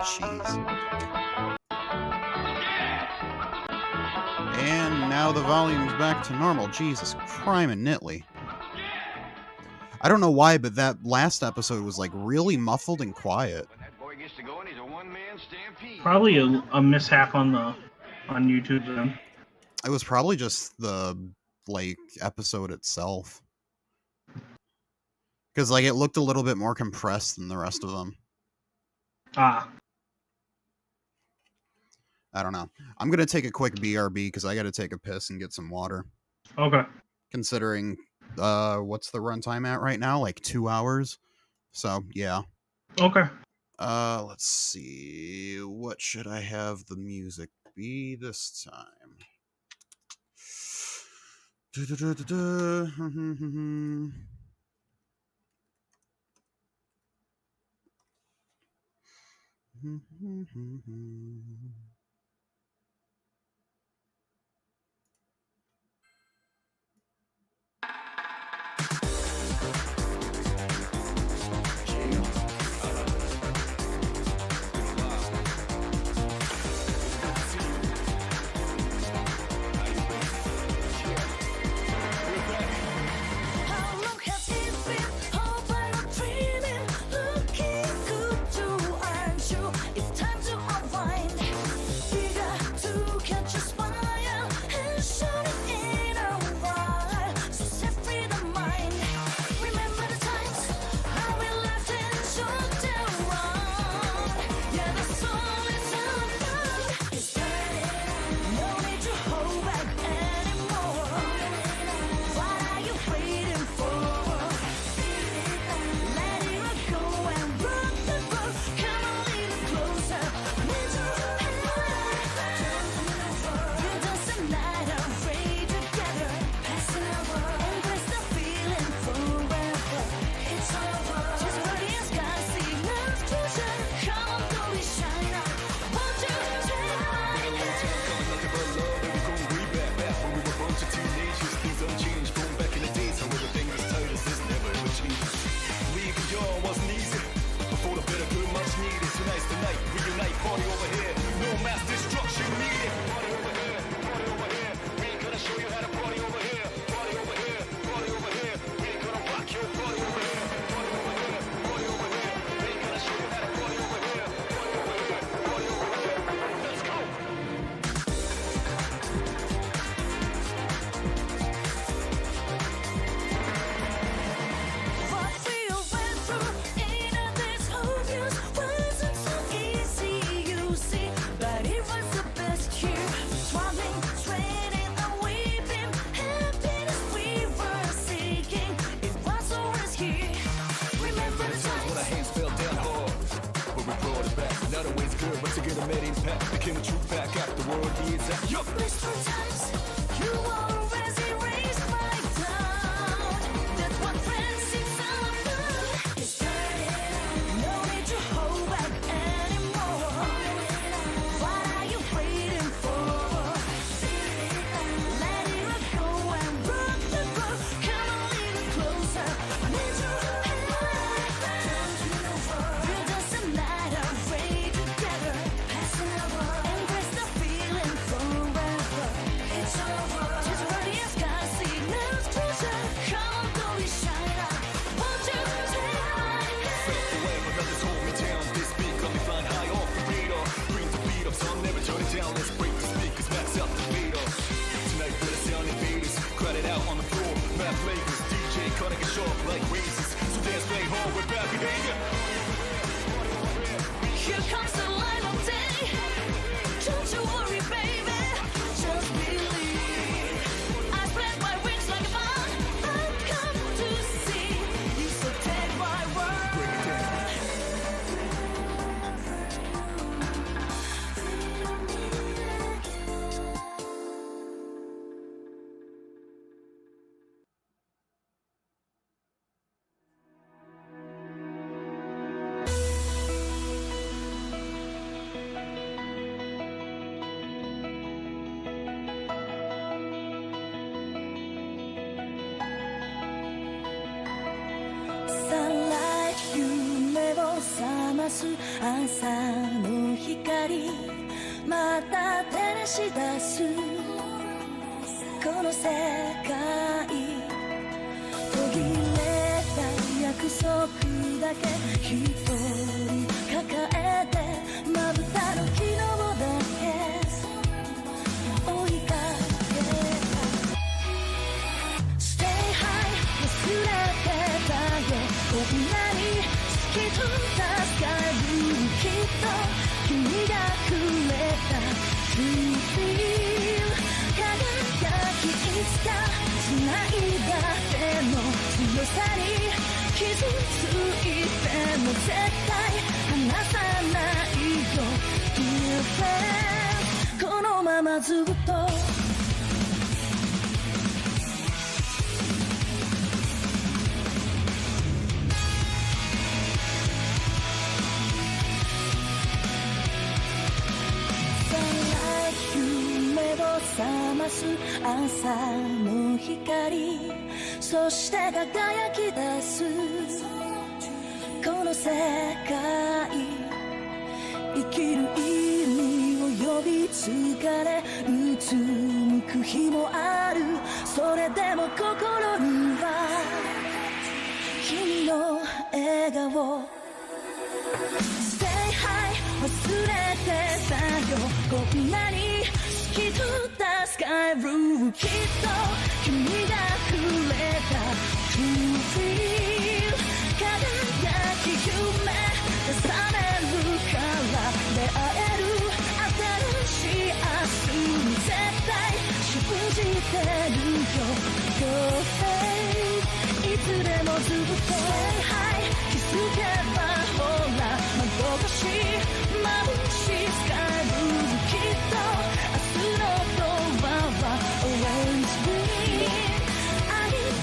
Jeez. And now the volume's back to normal. Jesus, crime and Nitley. I don't know why, but that last episode was like really muffled and quiet. That boy gets to go, and he's a one-man stampede. Probably a mishap on YouTube then. It was probably just the like episode itself. Because like it looked a little bit more compressed than the rest of them. Ah. I don't know. I'm going to take a quick BRB because I got to take a piss and get some water. Okay. Considering, what's the runtime at right now? Like 2 hours? So, yeah. Okay. Let's see. What should I have the music be this time? How long has it been? Hope I'm not dreaming. Looking good to aren't you? It's time to unwind. gonna get sharp like razors. So dance, play hard with bad behavior. Here comes the light of day. Don't you worry, baby. Just believe. I spread my wings like a fan. I've come to see you, so take my word. Break it down. Sunlight 夢を覚ます朝の光また照らし出すこの世界途切れた約束だけ一人抱えてまぶたの昨日だけ追いかけた Stay high 忘れてたよこんなに透き通ったスカイブルーきっと君がくれた True feel 輝きいつか繋いだ手の強さに傷ついても絶対離さないよ Dear friend このままずっと夢を覚ます朝の光そして輝き出すこの世界生きる意味を呼び疲れうつむく日もあるそれでも心には君の笑顔 Stay high 忘れてたよこんなに透き通ったスカイブルーきっと君がくれた True feel 輝き夢出されるから出会える新しい明日に絶対信じてるよ Go fade いつでもずっと Stay high 気づけばほら窓越し眩しいスカイブルーきっと明日のドアは Always green I need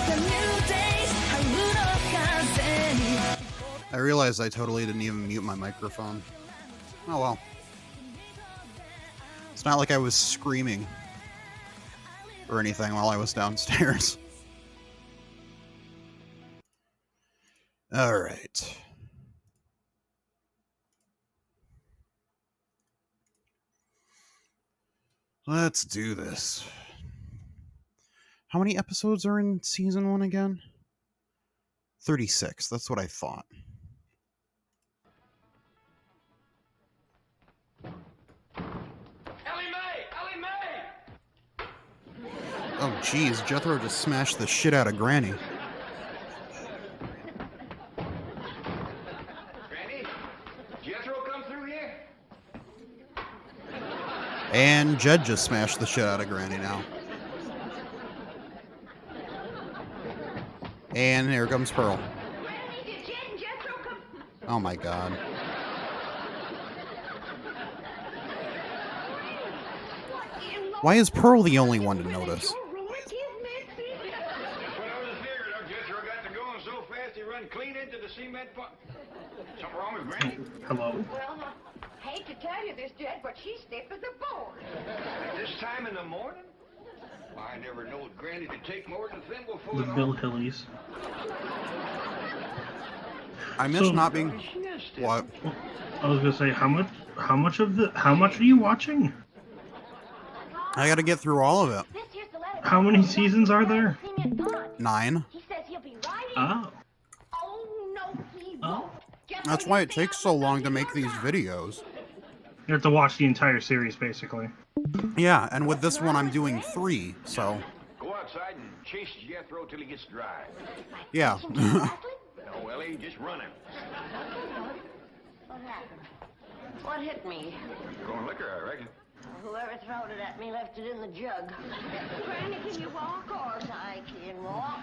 a new days 春の風に I realized I totally didn't even mute my microphone. Oh well. It's not like I was screaming or anything while I was downstairs. All right. Let's do this. How many episodes are in season 1 again? 36. That's what I thought. Oh, geez. Jethro just smashed the shit out of Granny. Granny, Jethro come through here? And Jed just smashed the shit out of Granny now. And here comes Pearl. Oh my god. Why is Pearl the only one to notice? Jethro got to going so fast he run clean into the cement pot. Something wrong with Granny? Hello? Well, I hate to tell you this, Jed, but she's stiff as a board. At this time in the morning? I never knowed Granny to take more than a thimble full The of Hillbillies. I miss not being. What? I was gonna say how much are you watching? I gotta get through all of it. How many seasons are there? 9. Oh. Oh. That's why it takes so long to make these videos. You have to watch the entire series, basically. Yeah, and with this one I'm doing 3, so. Go outside and chase Jethro till he gets dry. Yeah. No, Ellie, just run him. What happened? What hit me? Going liquor, I reckon. Whoever throwed it at me left it in the jug. Granny, can you walk? Of course I can walk.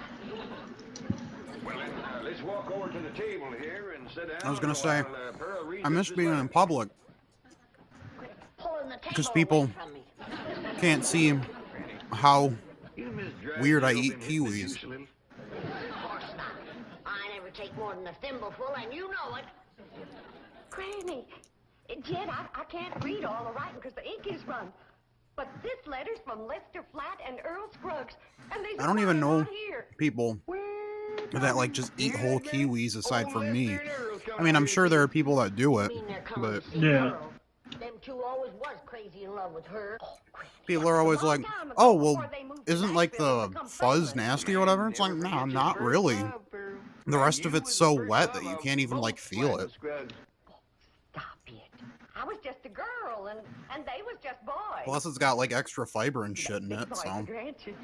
Well, then, let's walk over to the table here and sit down. I was gonna say, while, Pearl reads I miss this being letter. in public Pulling the because table people away from me. can't see how You Miss Dragons weird I open eat hitting the kiwis. juice a little? Of course not. I never take more than a thimbleful, and you know it. Granny, Jed, I can't read all the writing because the ink is run. But this letter's from Lester Flatt and Earl Scruggs, and they I don't even know here. people that like just eat whole kiwis aside from me. I mean, I'm sure there are people that do it, but Yeah. Them two always was crazy in love with her. people are always like, "Oh, well, isn't like the fuzz nasty or whatever?" It's like, no, not really. The rest of it's so wet that you can't even like feel it. I was just a girl, and they was just boys. Plus, it's got like extra fiber and shit in Big it, boys, so. grant you.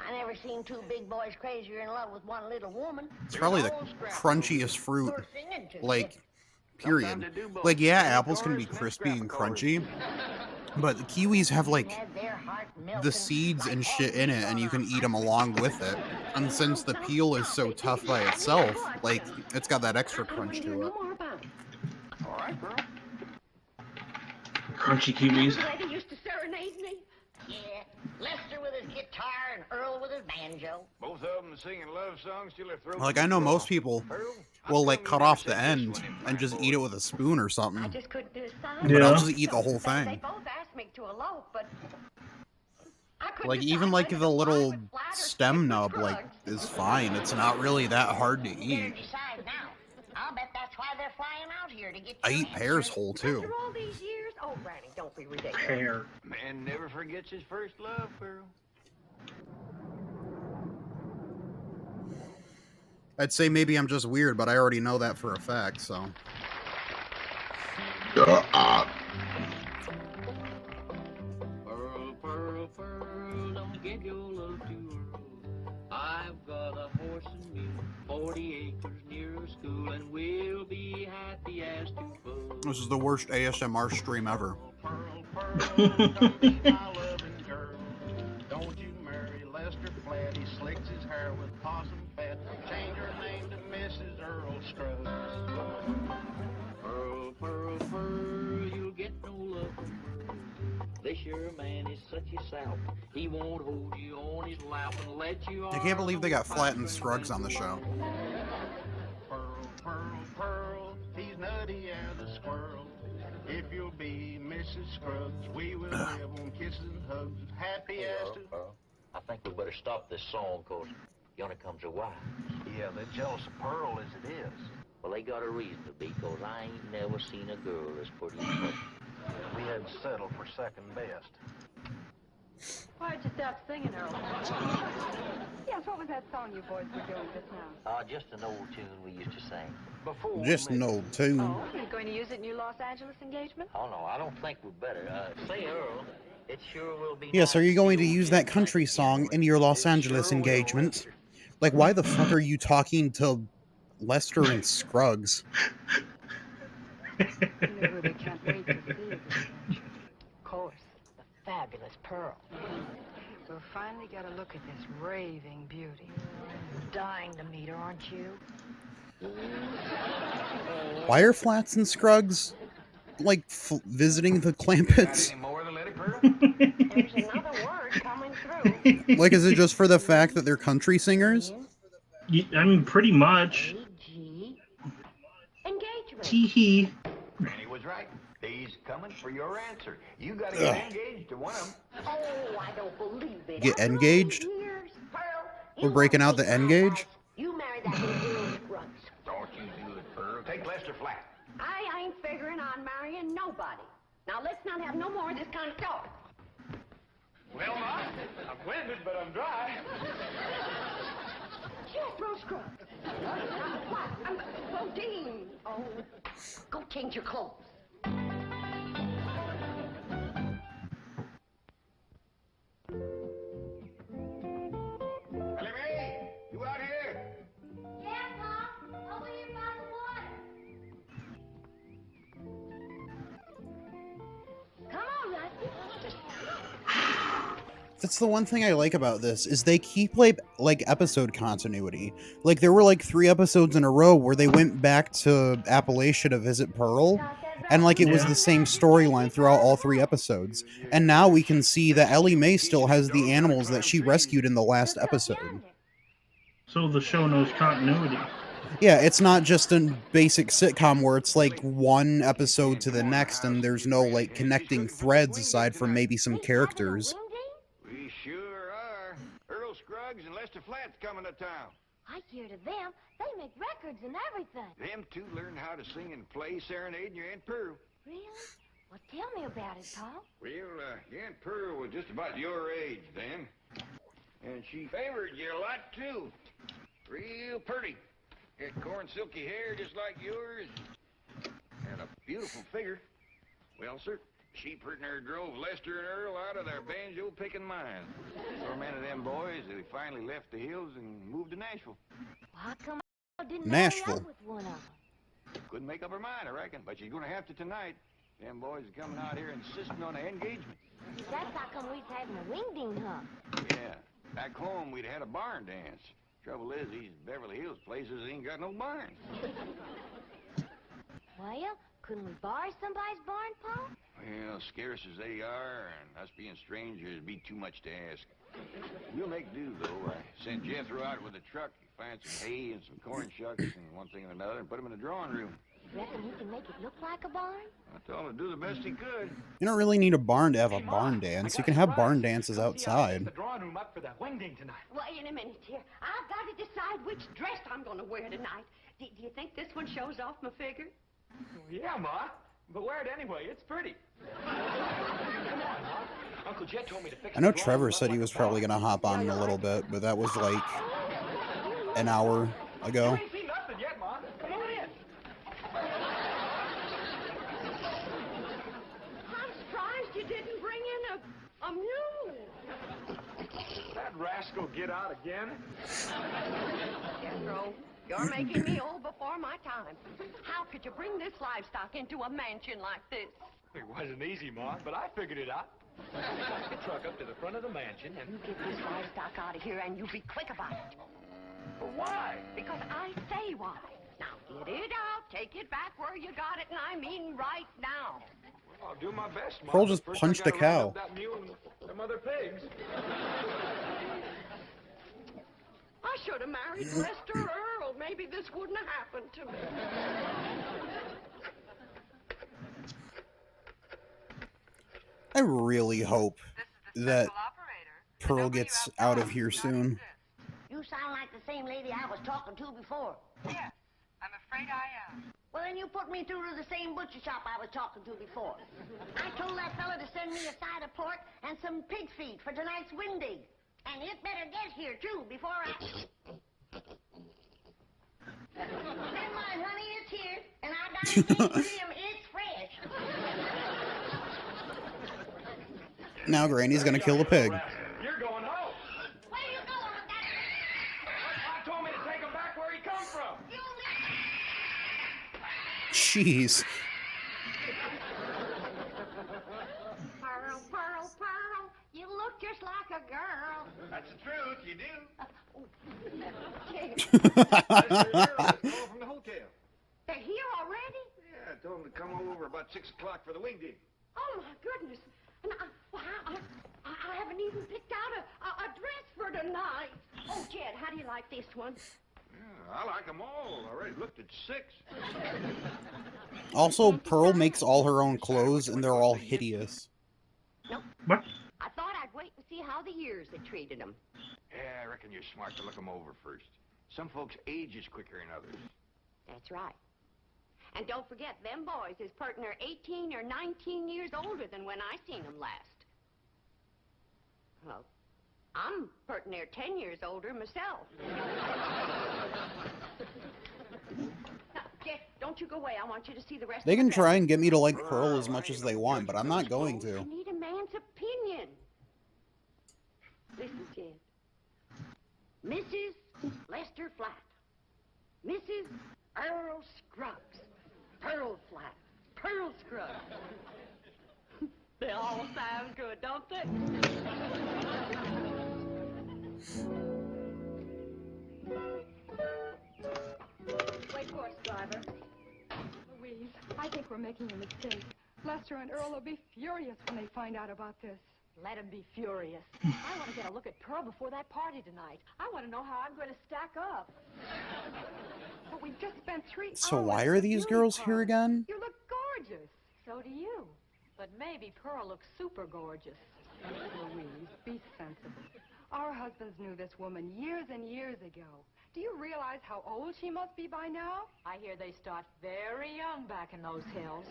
I never seen two big boys crazier in love with one little woman. It's probably the crunchiest fruit, like, period. Like, yeah, apples can be crispy and crunchy, but the kiwis have like the seeds and shit in it, and you can eat them along with it. And since the peel is so tough by itself, like, it's got that extra crunch to it. All right, Pearl. Crunchy kiwis. Lady used to serenade me. Yeah, Lester with his guitar and Earl with his banjo. Both of them singing love songs till their throats. Like, I know most people will like cut off the end and just eat it with a spoon or something. I just couldn't decide. But I'll just eat the whole They thing. both asked me to elope, but I couldn't Like, decide even like whether the to little fly with Flatt or stem stick nub, with like, Scruggs. is fine. It's not really that hard to Better eat. decide now. I'll bet that's why they're flying out here to get I your eat pears answer. whole too. After all these years? Oh, Granny, don't be ridiculous. Pear. Man never forgets his first love, Pearl. I'd say maybe I'm just weird, but I already know that for a fact, so. Pearl, Pearl, Pearl, don't give your love to Earl. I've got a horse and mule, 40 acres near a school, and we'll be happy as two both. This is the worst ASMR stream ever. Don't be my loving girl. Don't you marry Lester Flatt. He slicks his hair with possum fat. Change her name to Mrs. Earl Scruggs. Pearl, Pearl, Pearl, you'll get no love from Pearl. This your man is such a sap. He won't hold you on his lap and let you I can't believe they got Flatt and Scruggs on the show. Pearl, Pearl, Pearl, he's nutty as a squirrel. If you'll be Mrs. Scruggs, we will live on kisses and hugs, happy as to... I think we better stop this song, cause yonder comes her wife. Yeah, they're jealous of Pearl as it is. Well, they got a reason to be, cause I ain't never seen a girl as pretty as her. We had to settle for second best. Why'd you stop singing, Earl? Yes, what was that song you boys were doing just now? Just an old tune we used to sing. Before Just an old tune. Oh, you're going to use it in your Los Angeles engagement? Oh, no, I don't think we better. Say, Earl, it sure will be Yes, are you going to use that country song in your Los Angeles engagement? Like, why the fuck are you talking to Lester and Scruggs? They can't wait to see it. Of course, the fabulous Pearl. We've finally got a look at this raving beauty. Dying to meet her, aren't you? Why are Flats and Scruggs, like, visiting the Clampets? Any more than let it, Pearl? There's another word coming through. Like, is it just for the fact that they're country singers? I mean, pretty much. Engagement. Tee-hee. Granny was right. He's coming for your answer. You gotta get engaged to one of them. Oh, I don't believe it. Get engaged? We're breaking out the engage? You married that little girl, Scruggs. Don't you do it, Pearl. Take Lester Flatt. I ain't figuring on marrying nobody. Now, let's not have no more of this kind of talk. Well, Ma, I'm winded, but I'm dry. Jethro Scruggs. What? Bodine. Oh, go change your clothes. That's the one thing I like about this is they keep like episode continuity. Like there were like 3 episodes in a row where they went back to Appalachia to visit Pearl, and like it was the same storyline throughout all 3 episodes. And now we can see that Ellie Mae still has the animals that she rescued in the last episode. So the show knows continuity. Yeah, it's not just a basic sitcom where it's like one episode to the next and there's no like connecting threads aside from maybe some characters. We sure are. Earl Scruggs and Lester Flatt's coming to town. I hear to them, they make records and everything. Them two learned how to sing and play serenading your Aunt Pearl. Really? Well, tell me about it, Paul. Well, your Aunt Pearl was just about your age then. And she favored you a lot, too. Real pretty. Had corn silky hair just like yours. And a beautiful figure. Well, sir, she pretty near drove Lester and Earl out of their banjo-picking mind. So many of them boys, they finally left the hills and moved to Nashville. How come I didn't Nashville. marry up with one of them? Couldn't make up her mind, I reckon, but she's gonna have to tonight. Them boys are coming out here insisting on an engagement. That's how come we's having a wingding hunt. Yeah, back home we'd had a barn dance. Trouble is, these Beverly Hills places ain't got no barns. Well, couldn't we borrow somebody's barn, Paul? Well, scarce as they are, and us being strangers, it'd be too much to ask. We'll make do, though. I sent Jethro out with a truck to find some hay and some corn shucks and one thing and another and put them in the drawing room. Reckon he can make it look like a barn? I told him to do the best he could. You don't really need a barn to have a barn dance. You can have barn dances outside. The drawing room up for that wingding tonight. Wait a minute here. I've got to decide which dress I'm going to wear tonight. Do you think this one shows off my figure? Yeah, Ma. But wear it anyway. It's pretty. Come on, Ma. Uncle Jet told me to fix I know the drawing Trevor room said up he like was a probably barn. going to hop on in a little bit, but that was like an hour ago. You ain't seen nothing yet, Ma. Come on in. I'm surprised you didn't bring in a mule. That rascal get out again? Jethro, you're making me old before my time. How could you bring this livestock into a mansion like this? It wasn't easy, Ma, but I figured it out. Took the truck up to the front of the mansion and... You get this livestock out of here and you be quick about it. But why? Because I say why. Now get it out, take it back where you got it, and I mean right now. Well, I'll do my best, Ma. Pearl just First punched I a gotta round cow. up that mule and them other pigs. I should have married Lester Earl. Maybe this wouldn't have happened to me. I really hope that Pearl gets out of here soon. You sound like the same lady I was talking to before. Yes, I'm afraid I am. Well, then you put me through to the same butcher shop I was talking to before. I told that fella to send me a side of pork and some pig feet for tonight's wingding. And it better get here, too, before I... Never mind, honey, it's here. And I got to tell him it's fresh. Now Granny's gonna kill the pig. You're going home. Where you going with that? I told me to take him back where he come from. Jeez. Pearl, Pearl, Pearl, you look just like a girl. That's the truth, you do. From the hotel. They're here already? Yeah, I told them to come over about 6 o'clock for the wingding. Oh, my goodness. And I haven't even picked out a dress for tonight. Oh, Jed, how do you like this one? Yeah, I like them all. I already looked at 6. Also, Pearl makes all her own clothes, and they're all hideous. Nope. What? I thought I'd wait and see how the years had treated them. Yeah, I reckon you're smart to look them over first. Some folks age is quicker than others. That's right. And don't forget, them boys is pert near 18 or 19 years older than when I seen them last. Well, I'm pert near 10 years older myself. Now, Jeff, don't you go away. I want you to see the rest They of can the try dress. and get me to like Pearl as much as they want, but I'm not going I to. need a man's opinion. Listen, Jed. Mrs. Lester Flatt. Mrs. Earl Scruggs. Pearl Flatt. Pearl Scruggs. They all sound good, don't they? Wait for us, driver. Louise, I think we're making a mistake. Lester and Earl will be furious when they find out about this. Let him be furious. I want to get a look at Pearl before that party tonight. I want to know how I'm going to stack up. But we've just spent 3 hours. So why are these girls here again? You look gorgeous. So do you. But maybe Pearl looks super gorgeous. Louise, be sensible. Our husbands knew this woman years and years ago. Do you realize how old she must be by now? I hear they start very young back in those hills.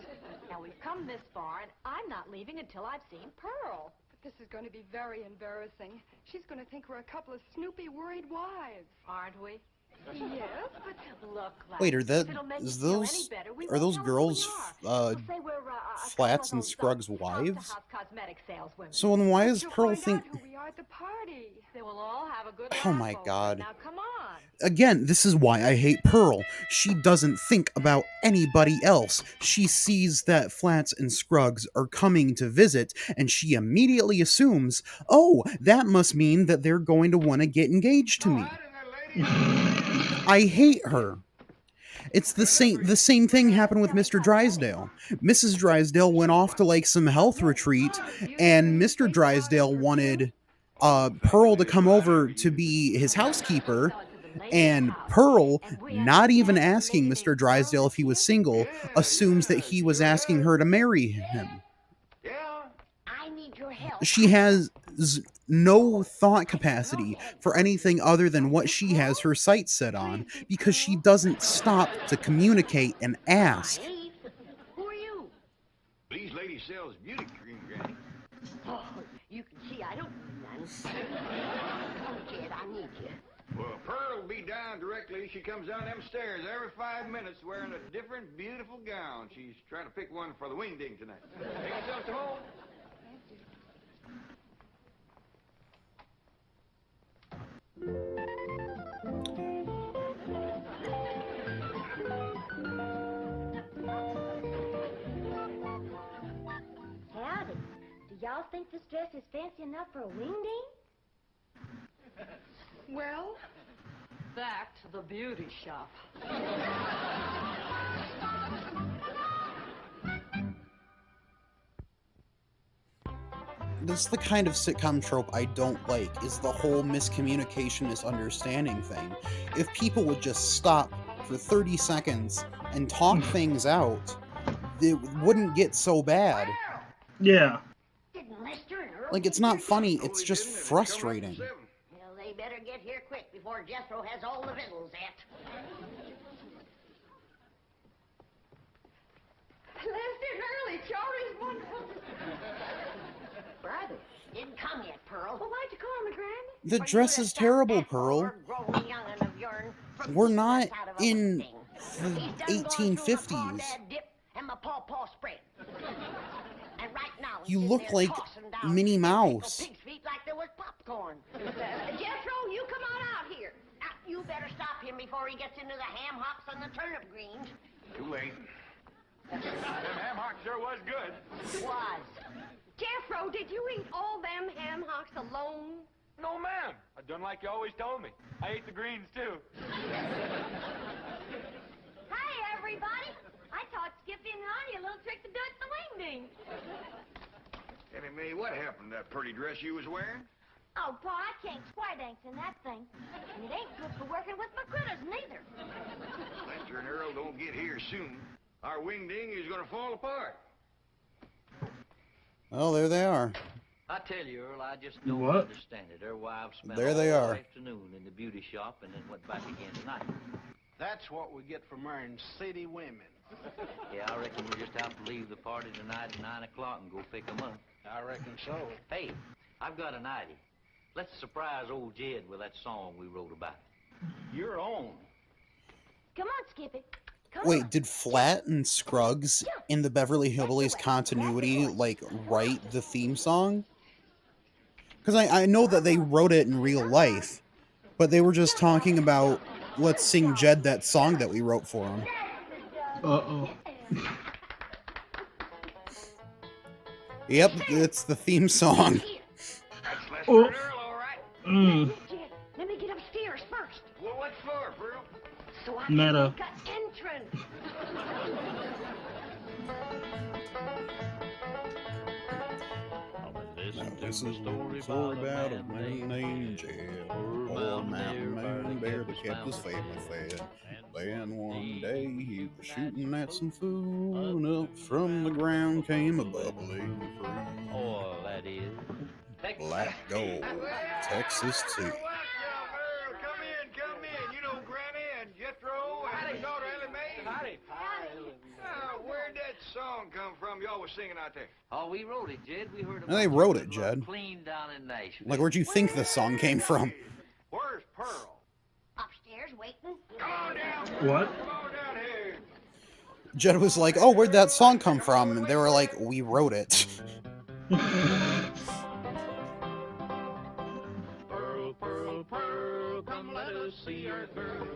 Now, we've come this far, and I'm not leaving until I've seen Pearl. But this is going to be very embarrassing. She's going to think we're a couple of snoopy, worried wives. Aren't we? Yes, but look, Wait, are if that it'll make is you feel those any better, we are won't those tell girls who we are. We'll say we're, a Flats couple and of Scruggs' those, wives? house-to-house cosmetic saleswomen. So then why does you'll Pearl find think? out who we are at the party. They will all have a good Oh laugh my over it. God! Now, come on. Again, this is why I hate Pearl. She doesn't think about anybody else. She sees that Flats and Scruggs are coming to visit, and she immediately assumes, oh, that must mean that they're going to want to get engaged to me. I hate her. It's the same thing happened with Mr. Drysdale. Mrs. Drysdale went off to like some health retreat, and Mr. Drysdale wanted Pearl to come over to be his housekeeper, and Pearl, not even asking Mr. Drysdale if he was single, assumes that he was asking her to marry him. I need your help. She has no thought capacity for anything other than what she has her sights set on, because she doesn't stop to communicate and ask. Who are you? These ladies sells beauty cream, Granny. Oh, you can see I don't need none. Come, kid, I need you. Well, Pearl will be down directly. She comes down them stairs every 5 minutes wearing a different beautiful gown. She's trying to pick one for the wingding tonight. Take yourself to home. Howdy. Do y'all think this dress is fancy enough for a wingding? Well, back to the beauty shop. This is the kind of sitcom trope I don't like, is the whole miscommunication, misunderstanding thing. If people would just stop for 30 seconds and talk things out, it wouldn't get so bad. Yeah. Like, it's not funny, it's just frustrating. Well, they better get here quick before Jethro has all the victuals at. Lester and Early, Charlie's wonderful. Brother, didn't come yet, Pearl. Well, why'd you call me, Granny? The dress is terrible, Pearl. We're not in the 1850s. And my paw spread. And right now, You look like Minnie Mouse. pig's feet like there was popcorn. Jethro, you come on out here. Now, you better stop him before he gets into the ham hocks and the turnip greens. Too late. Them ham hocks sure was good. Was. Jethro, did you eat all them ham hocks alone? No, ma'am. I done like you always told me. I ate the greens, too. Hi, everybody. I taught Skippy and Honey a little trick to do at the wingding. Annie Mae, what happened to that pretty dress you was wearing? Oh, Pa, I can't square dance in that thing. And it ain't good for working with my critters, neither. Lester and Earl don't get here soon. Our wingding is gonna fall apart. Oh, there they are. I tell you, Earl, I just don't What? understand it. Their wives spent There all they are. afternoon in the beauty shop and then went back again tonight. That's what we get for marrying city women. Yeah, I reckon we'll just have to leave the party tonight at 9 o'clock and go pick 'em up. I reckon so. Hey, I've got an idea. Let's surprise old Jed with that song we wrote about. Your own. Come on, Skippy. Wait, did Flat and Scruggs in the Beverly Hillbillies continuity, like, write the theme song? Because I know that they wrote it in real life, but they were just talking about, let's sing Jed that song that we wrote for him. Yep, it's the theme song. Oh. Let me get upstairs first. Well, what for, Pearl? So I Meta. can make an entrance. Now, this is a story about a man named Jed. Poor mountain man bear that kept his family fed. Then one day he was shooting at some food, and up from the ground came a bubbling fruit. Oh, that is. Black gold, Texas tea. Come in. You know Granny and Jethro and his daughter Ellie Mae. Howdy. Where'd that song come from y'all was singing out there? Oh, we wrote it, Jed. We heard And they wrote it, Jed. clean down in Nashville. Like, where'd you think the song came from? Where's Pearl? Upstairs waiting. Come on down. What? Come on down here. Jed was like, oh, where'd that song come from? And they were like, we wrote it. Pearl, Pearl, Pearl, come let us see our girl.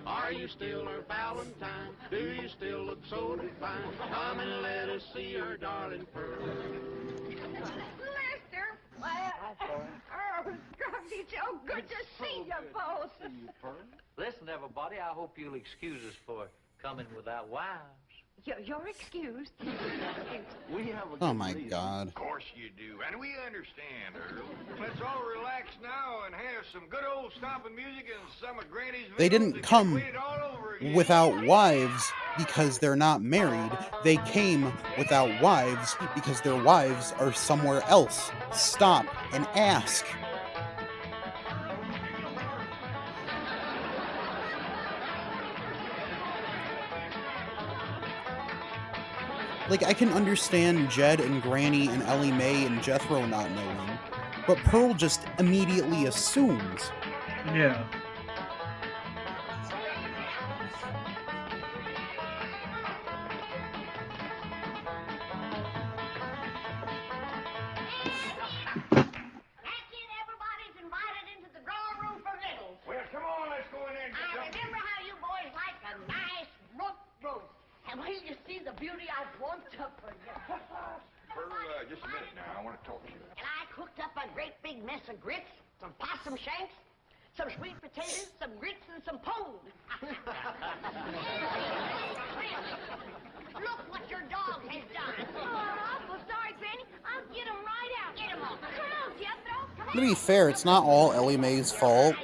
Are you still her Valentine? Do you still look so divine? Come and let us see your darling Pearl. Lester! Oh, Scruffy, so good to see you both. Listen, everybody, I hope you'll excuse us for coming without wives. You're excused. We have a Oh my God. Of course you do, and we understand, Earl. Let's all relax now and have some good old stomping music and some of Granny's. They videos didn't and come get it all over again. without wives because they're not married. They came without wives because their wives are somewhere else. Stop and ask. Like, I can understand Jed and Granny and Ellie Mae and Jethro not knowing, but Pearl just immediately assumes. Yeah. That's it, everybody's invited into the drawing room for littles. Well, come on, let's go in there and get I something. remember how you boys like a nice roast roast. And wait till you see the beauty I've warmed up for you. Pearl, just a minute now. I want to talk to you. And I cooked up a great big mess of grits, some possum shanks, some sweet potatoes, some grits, and some pone. Look what your dog has done. Oh, I'm awful sorry, Granny. I'll get him right out. Get him on. Come on, Jethro. To be fair, it's not all Ellie Mae's fault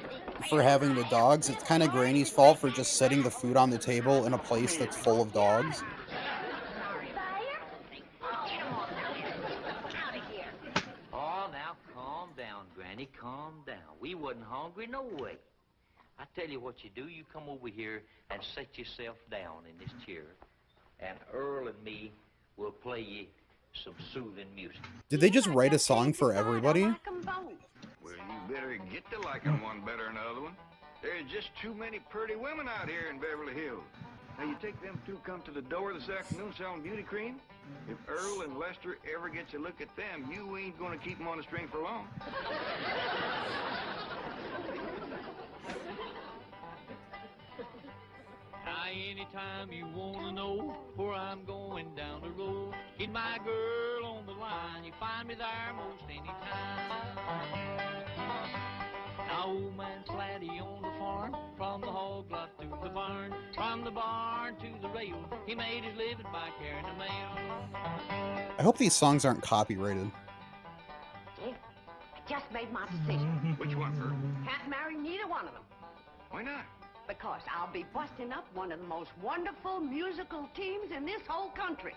for having the dogs. It's kind of Granny's fault for just setting the food on the table in a place that's full of dogs. Oh, now calm down, Granny, calm down. We wasn't hungry no way. I tell you what you do, you come over here and set yourself down in this chair, and Earl and me will play you some soothing music. Did they just write a song for everybody? Well, you better get to liking one better than the other one. There's just too many pretty women out here in Beverly Hills. Now, you take them two come to the door this afternoon selling beauty cream. If Earl and Lester ever gets a look at them, you ain't gonna keep them on the string for long. Now, anytime you want to know where I'm going down the road, get my girl on the line. You find me there most any time. Now, old man Slatty on the farm, from the hog lot to the barn, from the barn to the rail, he made his living by carrying the mail. I hope these songs aren't copyrighted. I just made my decision. Which one, Earl? Can't marry neither one of them. Why not? Because I'll be busting up one of the most wonderful musical teams in this whole country.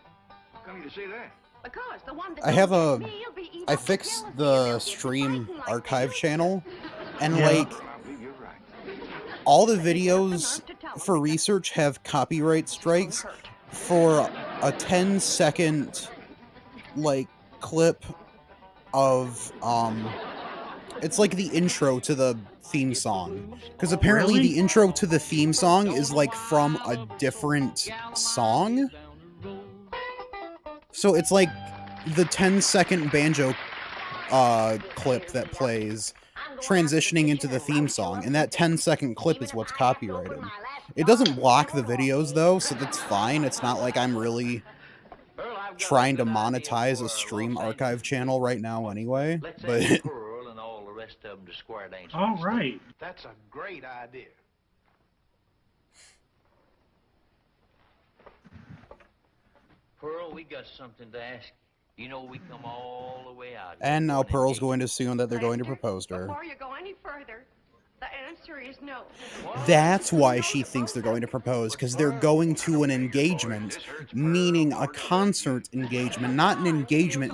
How come you say that? Because the one that I have don't a... get me, will be eating I up fixed jealousy and the they'll get stream fighting like archive channel, and Yeah. like, all the videos for research have copyright strikes for a 10-second, like, clip of, it's like the intro to the theme song. Because apparently Really? the intro to the theme song is, like, from a different song. So it's like the 10-second banjo clip that plays transitioning into the theme song, and that 10-second clip is what's copyrighted. It doesn't block the videos though, so that's fine. It's not like I'm really trying to monetize a stream archive channel right now anyway. Let's But ask Pearl and all the rest of them to square dance. All right. That's a great idea. Pearl, we got something to ask. You know we come all the way out. and now Pearl's going to assume that they're going to propose to her. Before you go any further, the answer is no. That's why she thinks they're going to propose, because they're going to an engagement, meaning a concert engagement, not an engagement.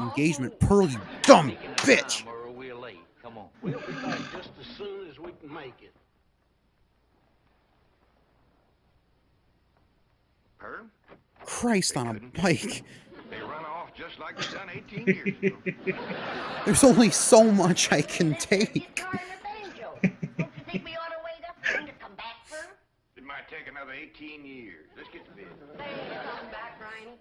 Pearl, you dumb bitch! Or we're late. Come on. We'll be back just as soon as we can make it. Pearl? Christ on a bike. They run off just like they done 18 years ago. There's only so much I can take. Think we ought to wait up for him to come back first? It might take another 18 years. Let's get to bed. They ain't come back, Ryan.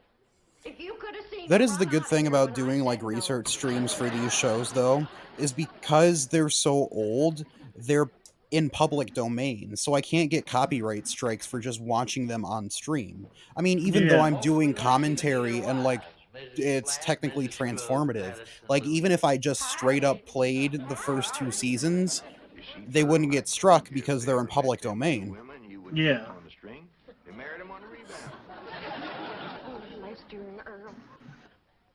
If you could have seen That is the good thing about doing like research streams for these shows, though, is because they're so old, they're in public domain, so I can't get copyright strikes for just watching them on stream. I mean, even though I'm doing commentary and like it's technically transformative, like even if I just straight up played the first 2 seasons, they wouldn't get struck because they're in public domain. Yeah. They married him on the rebound. Oh, Lester and Earl.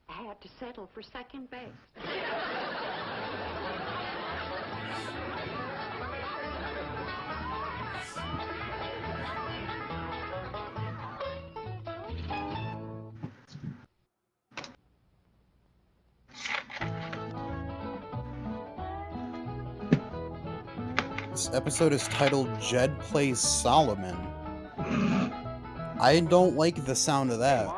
I had to settle for second base. This episode is titled Jed Plays Solomon. I don't like the sound of that.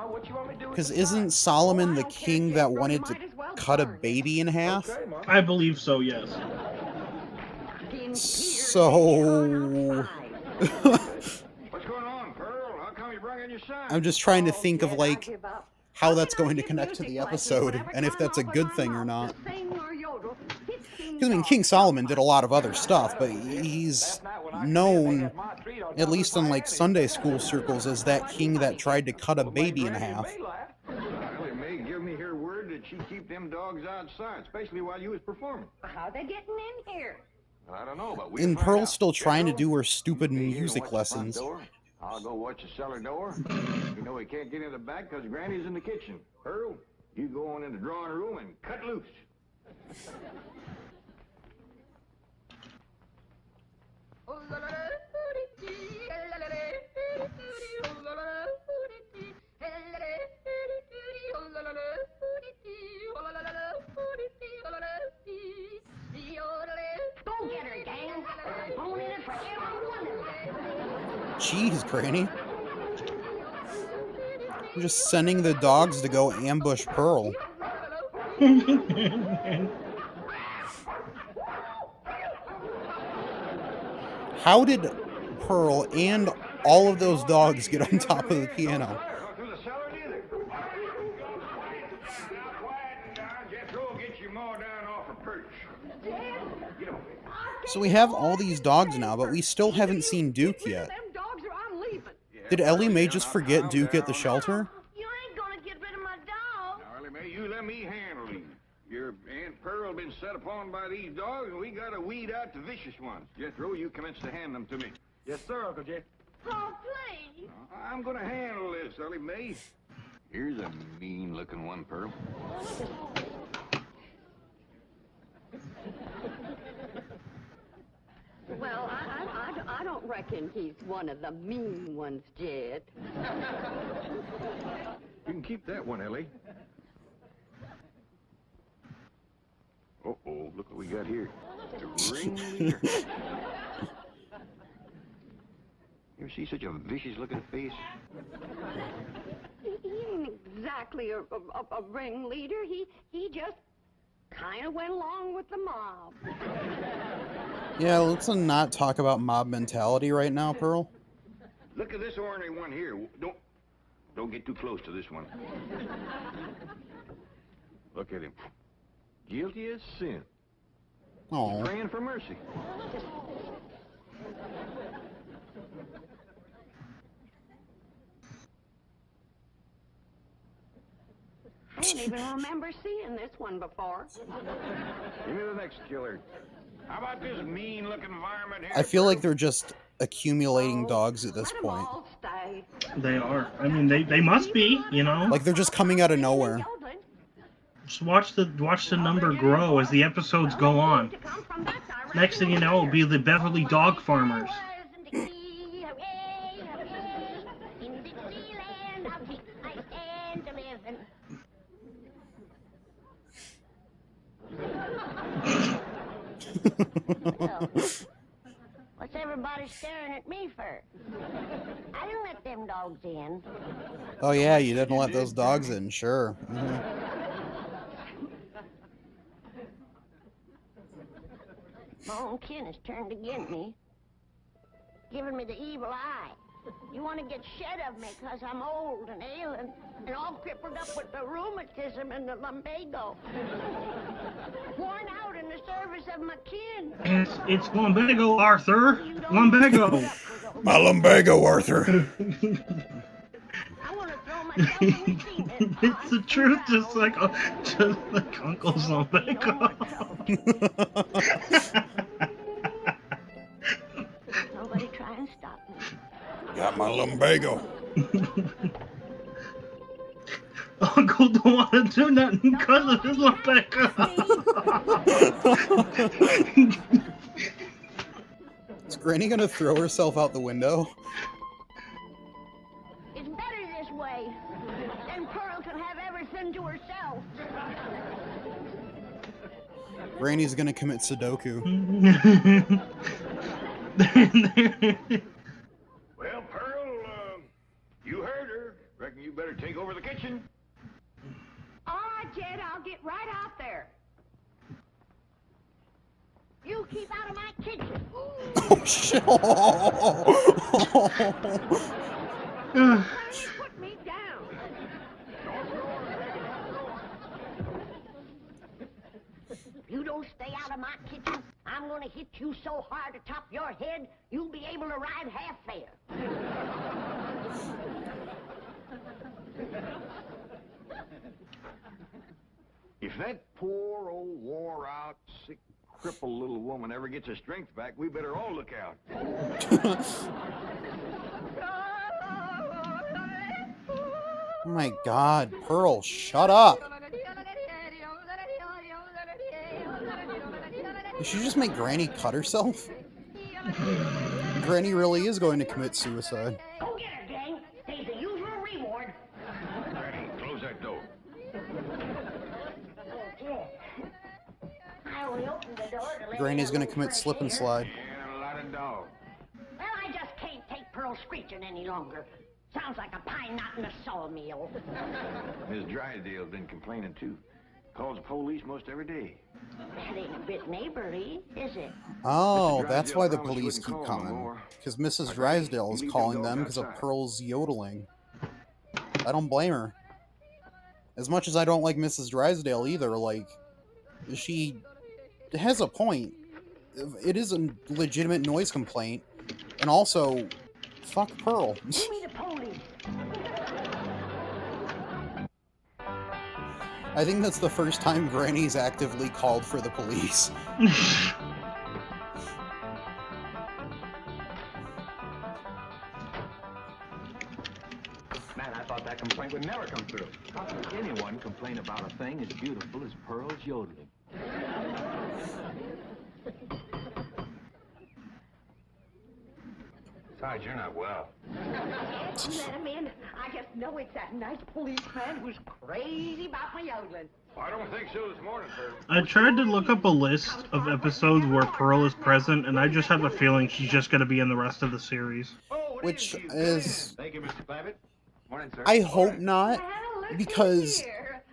Because isn't Solomon the king that wanted to cut a baby in half? I believe so, yes. So... What's going on, Pearl? How come you brought in your son? I'm just trying to think of, like, how that's going to connect to the episode, and if that's a good thing or not. Because, I mean, King Solomon did a lot of other stuff, but he's known, at least in, like, Sunday school circles, as that king that tried to cut a baby in half. Well, May give me her word that she keep them dogs outside, especially while you was performing. How they getting in here? I don't know, but we And find Pearl's out. still trying to do her stupid Stay here and music watch the front lessons. door. I'll go watch the cellar door. You know he can't get in the back because Granny's in the kitchen. Pearl, you go on in the drawing room and cut loose. Go get her, gang. There's a bone in it for every one of them. Jeez, Granny. I'm just sending the dogs to go ambush Pearl. How did Pearl and all of those dogs get on top of the piano? So we have all these dogs now, but we still haven't seen Duke yet. Did Ellie Mae just forget Duke at the shelter? You ain't gonna get rid of my dog. Now, Ellie Mae, you let me handle these. Your Aunt Pearl been set upon by these dogs, and we gotta weed out the vicious ones. Jethro, you commence to hand them to me. Yes, sir, Uncle Jay. Oh, please. I'm gonna handle this, Ellie Mae. Here's a mean-looking one, Pearl. Well, I don't reckon he's one of the mean ones, Jed. You can keep that one, Ellie. Uh-oh, look what we got here. The ringleader. You ever see such a vicious-looking face? He ain't exactly a ringleader. He just kind of went along with the mob. Yeah, let's not talk about mob mentality right now, Pearl. Look at this ornery one here. Don't get too close to this one. Look at him. Guilty as sin. Oh. Praying for mercy. I don't even remember seeing this one before. Give me the next killer. How about this mean-looking environment here? I feel like they're just accumulating dogs at this point. They are. I mean, they must be, you know? Like they're just coming out of nowhere. Just watch the number grow as the episodes go on. Next thing you know, it'll be the Beverly Dog Farmers. What's everybody staring at me for? I didn't let them dogs in. Oh yeah, you didn't let those dogs in, sure. My own kin has turned against me, giving me the evil eye. You want to get shed of me because I'm old and ailing and all crippled up with the rheumatism and the lumbago. Worn out in the service of my kin. It's lumbago, Arthur. Lumbago. My lumbago, Arthur. It's the truth, just like Uncle's lumbago. Nobody try and stop me. Got my lumbago. Uncle don't want to do nothing because of his lumbago. Is Granny gonna throw herself out the window? It's better this way. Then Pearl can have everything to herself. Granny's gonna commit Sudoku. Well, Pearl, you heard her. Reckon you better take over the kitchen. All right, Jed, I'll get right out there. You keep out of my kitchen. Oh shit! Put me down. You don't stay out of my kitchen, I'm going to hit you so hard atop your head, you'll be able to ride half fare. If that poor old wore-out, sick, crippled little woman ever gets her strength back, we better all look out. Oh my god, Pearl, shut up! Did she just make Granny cut herself? Granny really is going to commit suicide. Go get her, gang. There's the usual reward. Granny, close that door. I only opened the door to let Granny's in a gonna little commit fresh slip and air. slide. And a lot of dog. Well, I just can't take Pearl screeching any longer. Sounds like a pine knot in a sawmill. Miss Drysdale's been complaining, too. Calls the police most every day. That ain't a bit neighborly, is it? Oh, that's why the police keep coming. Because Mrs. Drysdale is calling them because of Pearl's yodeling. I don't blame her. As much as I don't like Mrs. Drysdale either, like, she has a point. It is a legitimate noise complaint. And also, fuck Pearl. Give me the police. I think that's the first time Granny's actively called for the police. Man, I thought that complaint would never come through. How could anyone complain about a thing as beautiful as Pearl's yodeling? Besides, you're not well. Let him in. I just know it's that nice policeman who's crazy about my yodeling. I don't think so this morning, sir. I tried to look up a list of episodes where Pearl is present, and I just have a feeling she's just going to be in the rest of the series. Which is... Thank you, Mr. Clavitt. Morning, sir. I hope not, because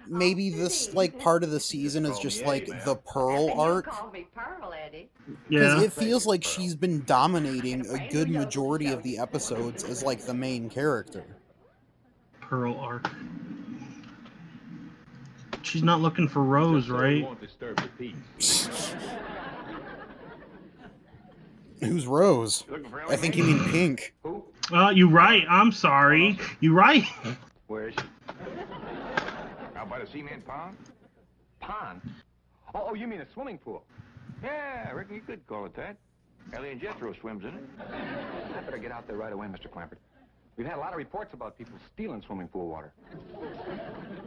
maybe this, like, part of the season is just, like, the Pearl arc. Call me Pearl, Eddie. Because it feels like she's been dominating a good majority of the episodes as, like, the main character. Pearl arc. She's not looking for Rose, right? Won't disturb the peace. Who's Rose? I think you mean Pink. You right. I'm sorry. You right. Where is she? Out by By the cement pond? Pond? Oh, you mean a swimming pool? Yeah, I reckon you could call it that. Ellie and Jethro swims in it. I better get out there right away, Mr. Clampett. We've had a lot of reports about people stealing swimming pool water.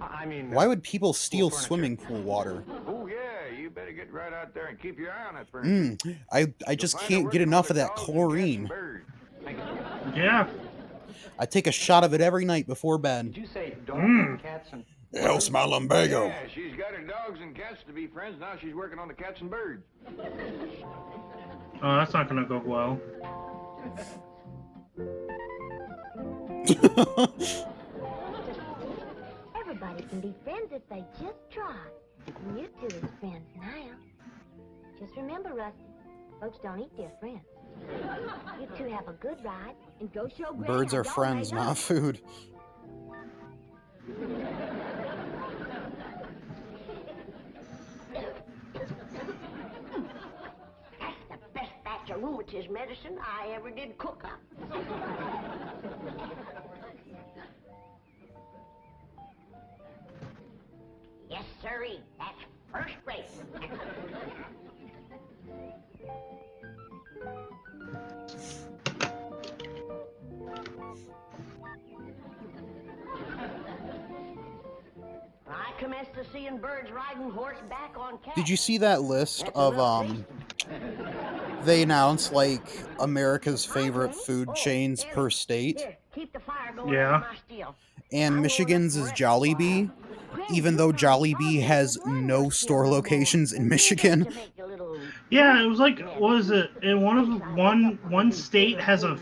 I mean... Why would people steal swimming pool water? Oh, yeah, you better get right out there and keep your eye on that furniture. I just can't get enough of that chlorine. Yeah. I take a shot of it every night before bed. Did you say dogs and cats and... Else my lumbago. Yeah, she's got her dogs and cats to be friends. Now she's working on the cats and birds. Oh, that's not gonna go well. Everybody can be friends if they just try. And you two is friends now. Just remember, Rusty, folks don't eat their friends. You two have a good ride and go show Granny Birds how are y'all friends, make up. not food. That's the best batch of rheumatism medicine I ever did cook up. Yes, sirree. That's first rate. I commenced to seeing birds riding horseback on cats. Did you see that list of they announced like America's favorite food chains per state? Keep the fire going Yeah. on my steel. And Michigan's is Jollibee, even though Jollibee has no store locations in Michigan. Yeah, it was like, what is it? In one state has a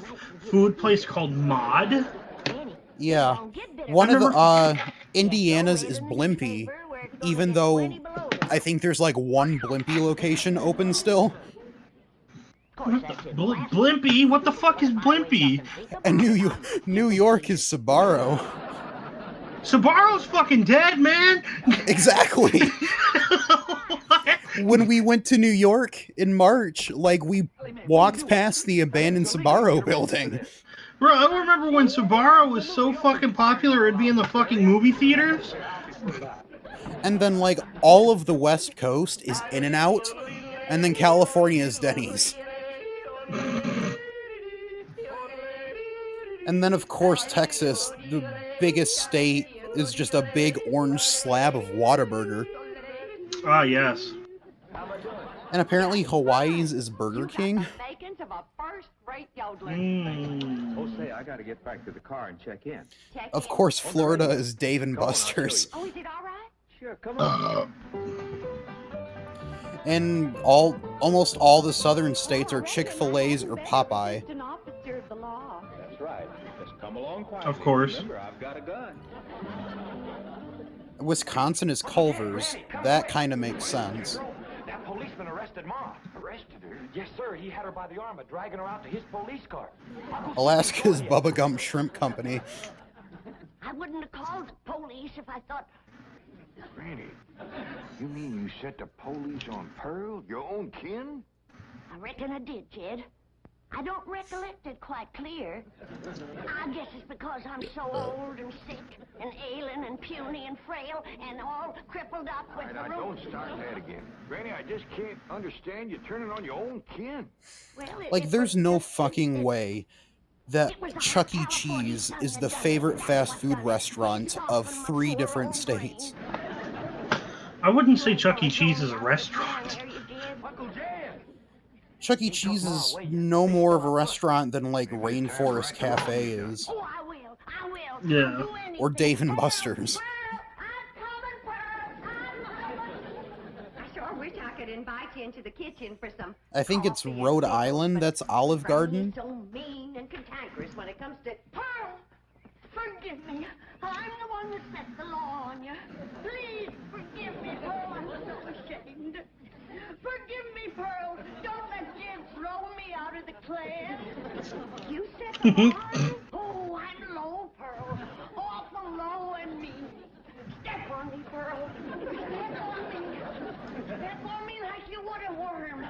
food place called Mod. Yeah. One of the Indiana's is Blimpie, even though I think there's like one Blimpie location open still. Blimpie? What the fuck is Blimpie? And New York is Sbarro. Sbarro's fucking dead, man. Exactly. When we went to New York in March, like we walked past the abandoned Sbarro building. Bro, I remember when Sbarro was so fucking popular, it'd be in the fucking movie theaters. And then like all of the West Coast is In-N-Out, and then California is Denny's. And then of course Texas, the biggest state, is just a big orange slab of Whataburger. Ah, yes. And apparently Hawaii's is Burger King. Makings of a first-rate yodeler. Oh, say, I gotta get back to the car and check in. Of course Florida is Dave and Buster's. Oh, is it all right? Sure, come on. And almost all the southern states are Chick-fil-A's or Popeye. An officer of the law. That's right. Just come along quietly. Of course. Remember, I've got a gun. Wisconsin is Culver's. That kind of makes sense. That policeman arrested Ma. Arrested her? Yes, sir. He had her by the arm and dragging her out to his police car. Alaska's Bubba Gum Shrimp Company. I wouldn't have called the police if I thought... Granny, you mean you set the police on Pearl, your own kin? I reckon I did, Jed. I don't recollect it quite clear. I guess it's because I'm so old and sick and ailing and puny and frail and all crippled up with Now, don't start that again. Granny, I just can't understand you turning on your own kin. Like, there's no fucking way that Chuck E. Cheese is the favorite fast food restaurant of 3 different states. I wouldn't say Chuck E. Cheese is a restaurant. Chuck E. Cheese is no more of a restaurant than, like, Rainforest Cafe is. Yeah. Or Dave and Buster's. I sure wish I could invite you into the kitchen for some... I think it's Rhode Island that's Olive Garden. So mean and cantankerous when it comes to... Pearl, forgive me. I'm the one that set the law on you. Please forgive me, Pearl. I'm so ashamed. Forgive me, Pearl. Don't let Jim throw me out of the class. You set the law? Oh, I'm low, Pearl. Awful low and mean. Step on me, Pearl. Step on me. Step on me like you would a worm.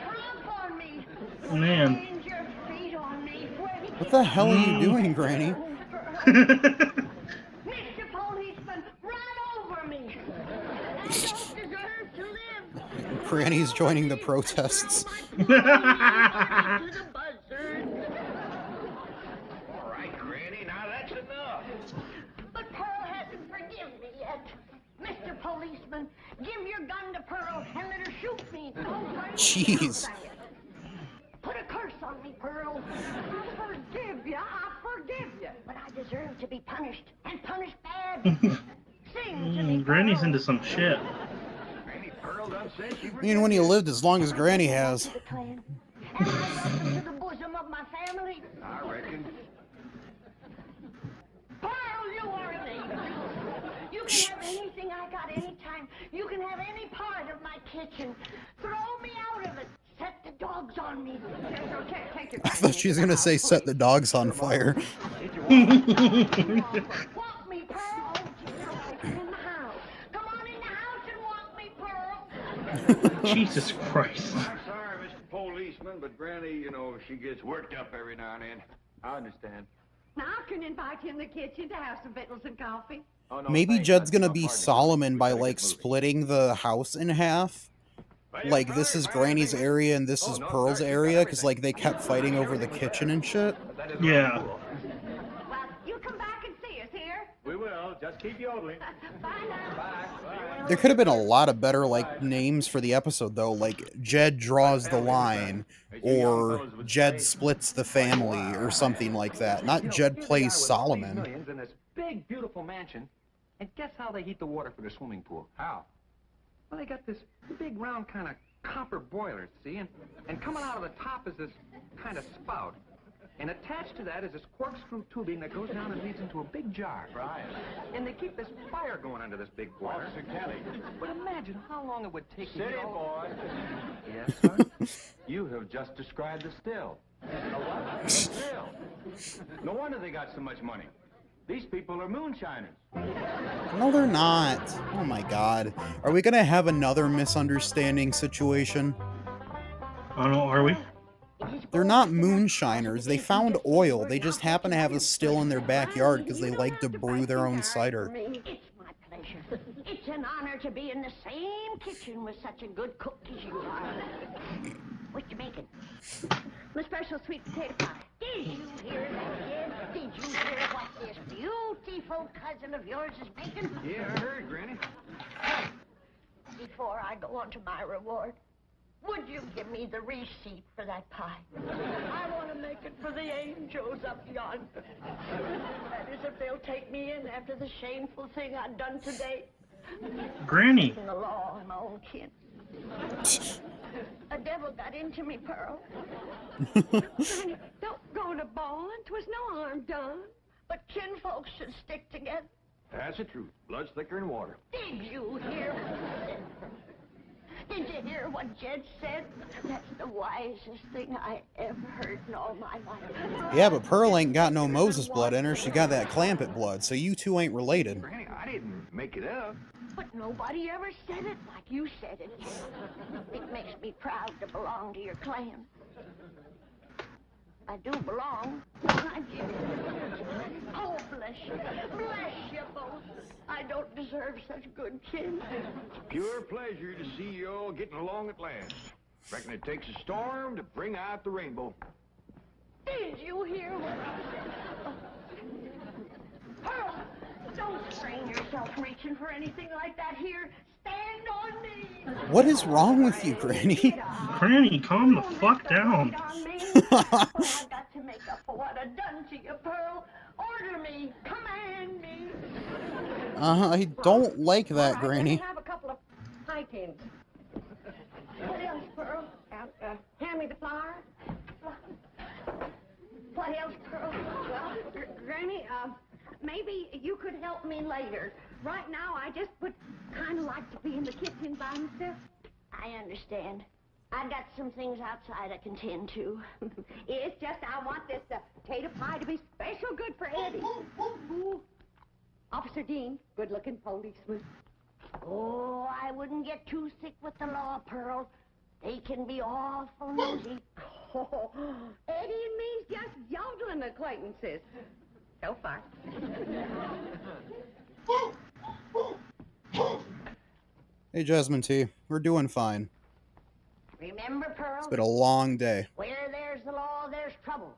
Tromp on me. Man. Land your feet on me. What the hell are you doing, Granny? Mr. Policeman, run over me. Granny's joining the protests. To the buzzard. All right, Granny, now that's enough. But Pearl hasn't forgiven me yet. Mr. Policeman, give your gun to Pearl and let her shoot me. Jeez. Put a curse on me, Pearl. I forgive you. But I deserve to be punished, and punished bad. Sing to me, Granny's into some shit. Granny Pearl done said she I mean, when you lived as long as Granny has. Am I welcome to the bosom of my family? I reckon. Pearl, you are an angel. You can have anything I got anytime. You can have any part of my kitchen. Throw me out of it. Set the dogs on me. Take your I thought she was gonna say set the dogs on fire. Walk me, Pearl. In the house. Come on in the house and walk me, Pearl. Jesus Christ. I'm sorry, Mr. Policeman, but Granny, you know, she gets worked up every now and then. I understand. Now I can invite you in the kitchen to have some victuals and coffee. Oh, no, Maybe thanks. Judd's gonna No, be pardon me. Solomon We by gotta like get moving. splitting the house in half. Like this is Granny's area and this is Pearl's area, because like they kept fighting over the kitchen and shit. Yeah. Well, you come back and see us here. We will. Just keep yodeling. Bye now. Bye. There could have been a lot of better like names for the episode though, like Jed draws the line, or Jed splits the family, or something like that. Not You know, Jed here's a plays guy with all these Solomon. millions in this big, beautiful mansion, and guess how they heat the water for their swimming pool? How? Well, they got this big, round kind of copper boiler, see? And coming out of the top is this kind of spout. And attached to that is this corkscrew tubing that goes down and leads into a big jar. Right. And they keep this fire going under this big boiler. Officer Kelly. But imagine how long it would take to City get all... boy. Yes, sir? You have just described the still. A what? Still. No wonder they got so much money. These people are moonshiners. No, they're not. Oh my god. Are we gonna have another misunderstanding situation? I don't know, are we? They're not moonshiners. They found oil. They just happen to have a still in their backyard because they like to brew their own cider. It's my pleasure. It's an honor to be in the same kitchen with such a good cook as you are. What you making? My special sweet potato pie. Did you hear that, kid? Did you hear what this beautiful cousin of yours is making? Yeah, I heard, Granny. Before I go on to my reward, would you give me the receipt for that pie? I want to make it for the angels up yonder. That is, if they'll take me in after the shameful thing I've done today. Granny. The law and my own kin. A devil got into me, Pearl. Granny, don't go to bawling. 'Twas no harm done. But kinfolks should stick together. That's the truth. Blood's thicker than water. Did you hear what he said? Did you hear what Jed said? That's the wisest thing I ever heard in all my life. Yeah, but Pearl ain't got no Moses blood in her. She got that Clampett blood, so you two ain't related. Granny, I didn't make it up. But nobody ever said it like you said it. It makes me proud to belong to your clan. I do belong. I do. Oh, bless you. Bless you both. I don't deserve such good kin. Pure pleasure to see you all getting along at last. Reckon it takes a storm to bring out the rainbow. Did you hear what I said? Pearl, don't strain yourself reaching for anything like that here. Stand on me. What is wrong with you, Granny? Granny, calm the fuck down. Well, I've got to make up for what I've done to you, Pearl. Order me. Command me. I don't like that, Granny. Have a couple of pie tins. What else, Pearl? Hand me the flour. What else, Pearl? Well, Granny, maybe you could help me later. Right now, I just would kind of like to be in the kitchen by myself. I understand. I've got some things outside I can tend to. It's just I want this potato pie to be special good for Eddie. Officer Dean, good-looking policeman. Oh, I wouldn't get too thick with the law, Pearl. They can be awful nosy. Oh, Eddie and me's just yodeling acquaintances. So far. Hey, Jasmine T, we're doing fine. Remember, Pearl? It's been a long day. Where there's the law, there's trouble.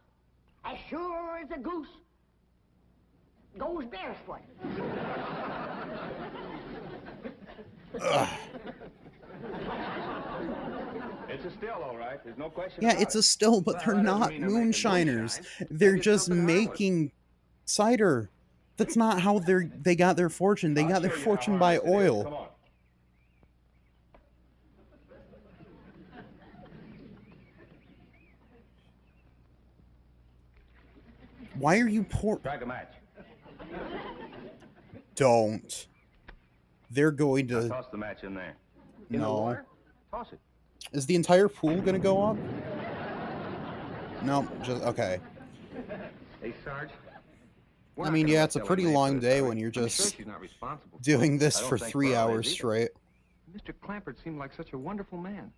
As sure as a goose goes barefoot. Ugh. It's a still, all right. There's no question Yeah, about it's it. a still, but Well, they're that doesn't not mean they're making moonshiners. moonshine. They're Maybe it's just something harmless. making cider. That's not how they got their fortune. They I'll got their show you how fortune by harmless it is. oil. Come on. Why are you pour? Strike a match. Don't. They're going Now to. toss the match in there. In the No. water? Toss it. Is the entire pool gonna go up? No, just okay. Hey, Sarge. I mean, yeah, it's a pretty long day when you're just she's not responsible. doing this I don't for think 3 Pearl is hours either. straight. Mr. Clampert seemed like such a wonderful man.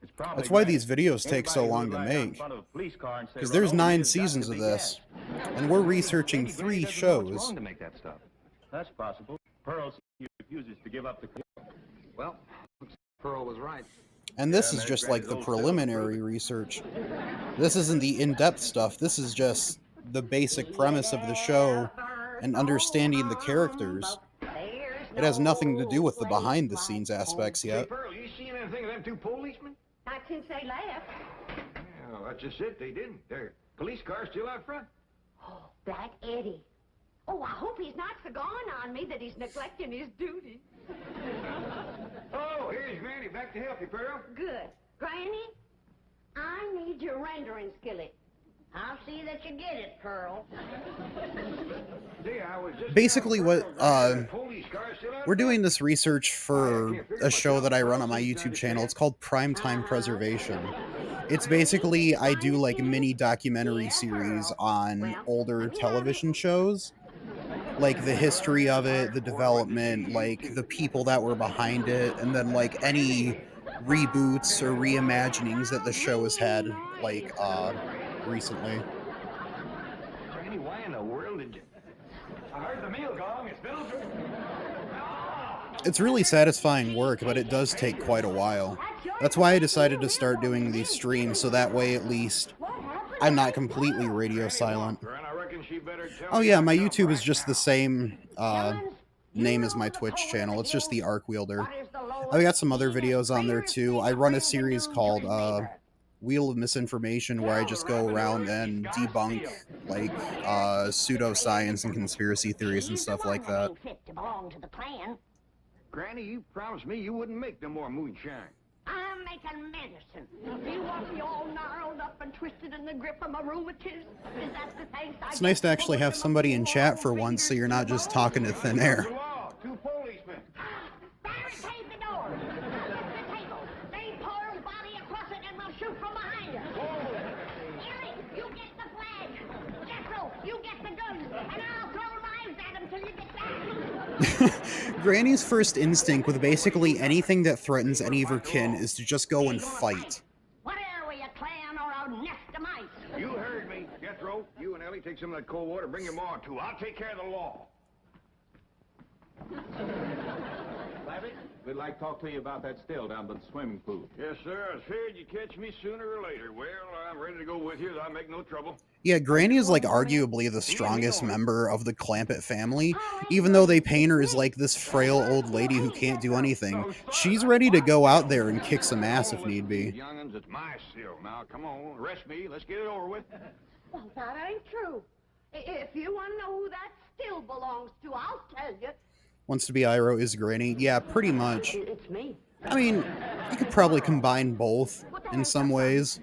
It's probably That's why Granny. these videos take so Anybody long who'd to ride out in make. front of a police car and say, Because "Run there's over me," 9 has got seasons to of be this. gas. And we're researching Maybe Granny 3 doesn't know it's shows. wrong to make that stuff. That's possible. Pearl refuses to give up the. Well, Pearl was right. And this Yeah, is and just there's like the Granny's old preliminary research. This isn't the in-depth stuff. This is just the basic premise of the show and understanding the characters. It has nothing to do with the behind-the-scenes aspects Say, yet. Pearl, you seen anything of them 2 policemen? Not since they left. Yeah, that's just it. They didn't. Their police car's still out front. Oh, Black Eddie. Oh, I hope he's not so gone on me that he's neglecting his duty. Oh, here's Granny. Back to help you, Pearl. Good. Granny, I need your rendering skillet. I'll see that you get it, Pearl. See, I was just Basically what, police car's still out we're front. doing this research for a show that I run on my YouTube channel. It's called Primetime Preservation. It's basically, I do like mini documentary series on older television shows. Like the history of it, the development, like the people that were behind it, and then like any reboots or reimaginings that the show has had, like, recently. Granny, why in the world did you... I heard the meal gong. It's middle. It's really satisfying work, but it does take quite a while. That's why I decided to start doing these streams, so that way at least I'm not completely radio silent. And I reckon she better tell Oh me yeah, to my come YouTube right is just the same name as my Twitch channel. It's just the Arc Wielder. I've got some other videos on there too. I run a series called Wheel of Misinformation, where I just go around and debunk like pseudoscience and conspiracy theories and stuff like that. Fit to belong to the clan. Granny, you promised me you wouldn't make no more moonshine. I'm making medicine. Do you want me all gnarled up and twisted in the grip of my rheumatism? Is that the thanks I It's nice to actually have somebody in chat for once, so you're not just talking to thin air. Law, 2 policemen. Barricade the door. Get the table. Lay Pearl's body across it and we'll shoot from behind her. Ellie, you get the flag. Jethro, you get the guns. And I'll throw knives at him till you get back. Granny's first instinct with basically anything that threatens any of her kin is to just go and fight. What are we, a clan or a nest of mice? You heard me. Jethro, you and Ellie take some of that cold water. Bring your ma, too. I'll take care of the law. Labby, we'd like to talk to you about that still down by the swimming pool. Yes, sir. I figured you'd catch me sooner or later. Well, I'm ready to go with you. I make no trouble. Yeah, Granny is like arguably the strongest member of the Clampett family, even though they paint her as like this frail old lady who can't do anything. She's ready to go out there and kick some ass if need be. Young'uns, it's my still. Now, come on. Arrest me. Let's get it over with. Well, that ain't true. If you want to know who that still belongs to, I'll tell you. Wants to be Iroh is Granny? Yeah, pretty much. It's me. I mean, you could probably combine both in some ways.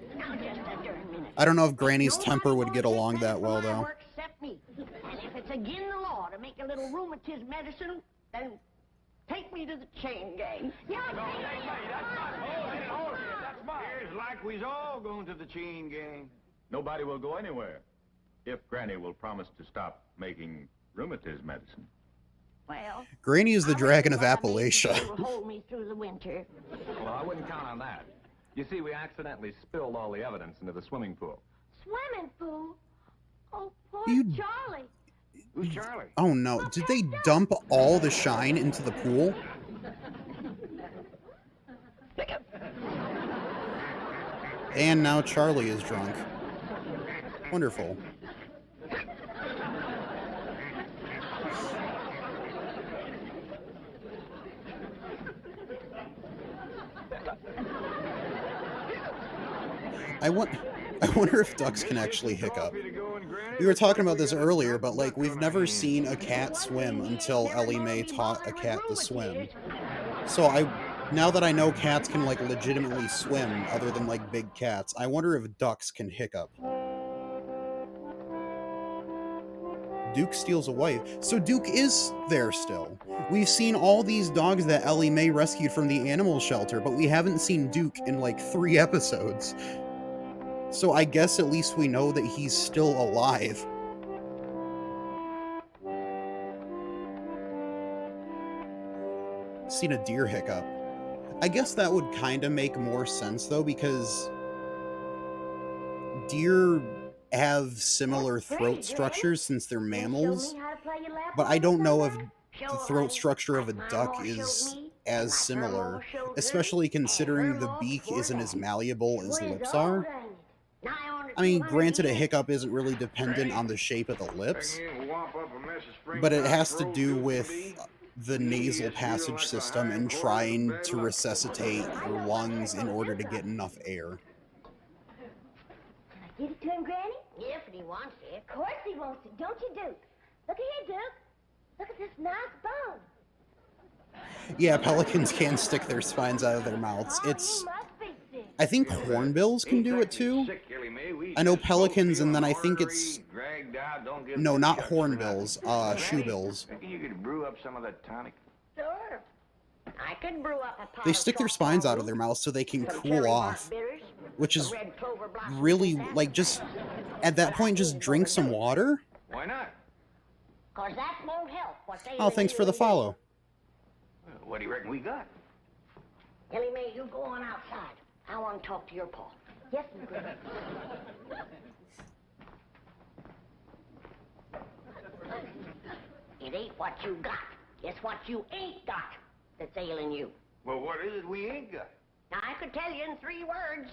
I don't know if Granny's temper would get along that well, though. Except me. And if it's again the law to make a little rheumatism medicine, then take me to the chain gang. Here's like we's all going to the chain gang. Nobody will go anywhere if Granny will promise to stop making rheumatism medicine. Well, Granny is the dragon of will Appalachia. hold me through the winter. Well, I wouldn't count on that. You see, we accidentally spilled all the evidence into the swimming pool. Swimming pool? Oh, poor You- Charlie. Who's Charlie? Oh no, did they dump all the shine into the pool? And now Charlie is drunk. Wonderful. I wonder if ducks can actually hiccup. We were talking about this earlier, but like we've never seen a cat swim until Ellie Mae taught a cat to swim. So now that I know cats can like legitimately swim other than like big cats, I wonder if ducks can hiccup. Duke steals a wife. So Duke is there still. We've seen all these dogs that Ellie Mae rescued from the animal shelter, but we haven't seen Duke in like 3 episodes. So I guess at least we know that he's still alive. Seen a deer hiccup. I guess that would kind of make more sense though, because deer have similar throat structures since they're mammals, but I don't know if the throat structure of a duck is as similar, especially considering the beak isn't as malleable as lips are. I mean, granted, a hiccup isn't really dependent on the shape of the lips, but it has to do with the nasal passage system and trying to resuscitate your lungs in order to get enough air. Give it to him, Granny? If he wants it. Of course he wants it, don't you, Duke? Look at here, Duke. Look at this nice bone. Yeah, pelicans can stick their spines out of their mouths. I think hornbills can do it too. I know pelicans, and then I think it's... No, not hornbills, shoebills. You could brew up some of that tonic. Sure. I could brew up a pot They of stick their soft spines out of bone, their mouths so they can some cool cherry off, bark bitters, which is some red clover blossoms, really, like, just... At that point, just drink some water? Why not? 'cause that won't help what they Oh, thanks for the follow. What do you reckon we got? Ellie Mae, you go on outside. I want to talk to your pa. Yes, Miss Granny. It ain't what you got. It's what you ain't got that's ailing you. Well, what is it we ain't got? Now, I could tell you in 3 words.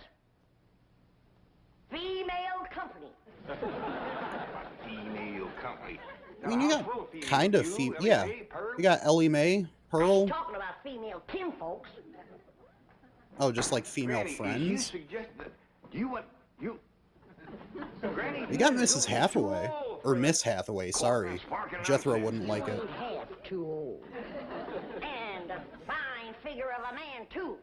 Female company. Female company. I mean, you got kind of yeah. You got Ellie Mae, Pearl. Talking about female kinfolks. Oh, just like female Granny, friends. You suggest that you want you. Granny, You got Mrs. Hathaway. Or Miss Hathaway, sorry. Jethro wouldn't like it. Half too old. And a fine figure of a man, too.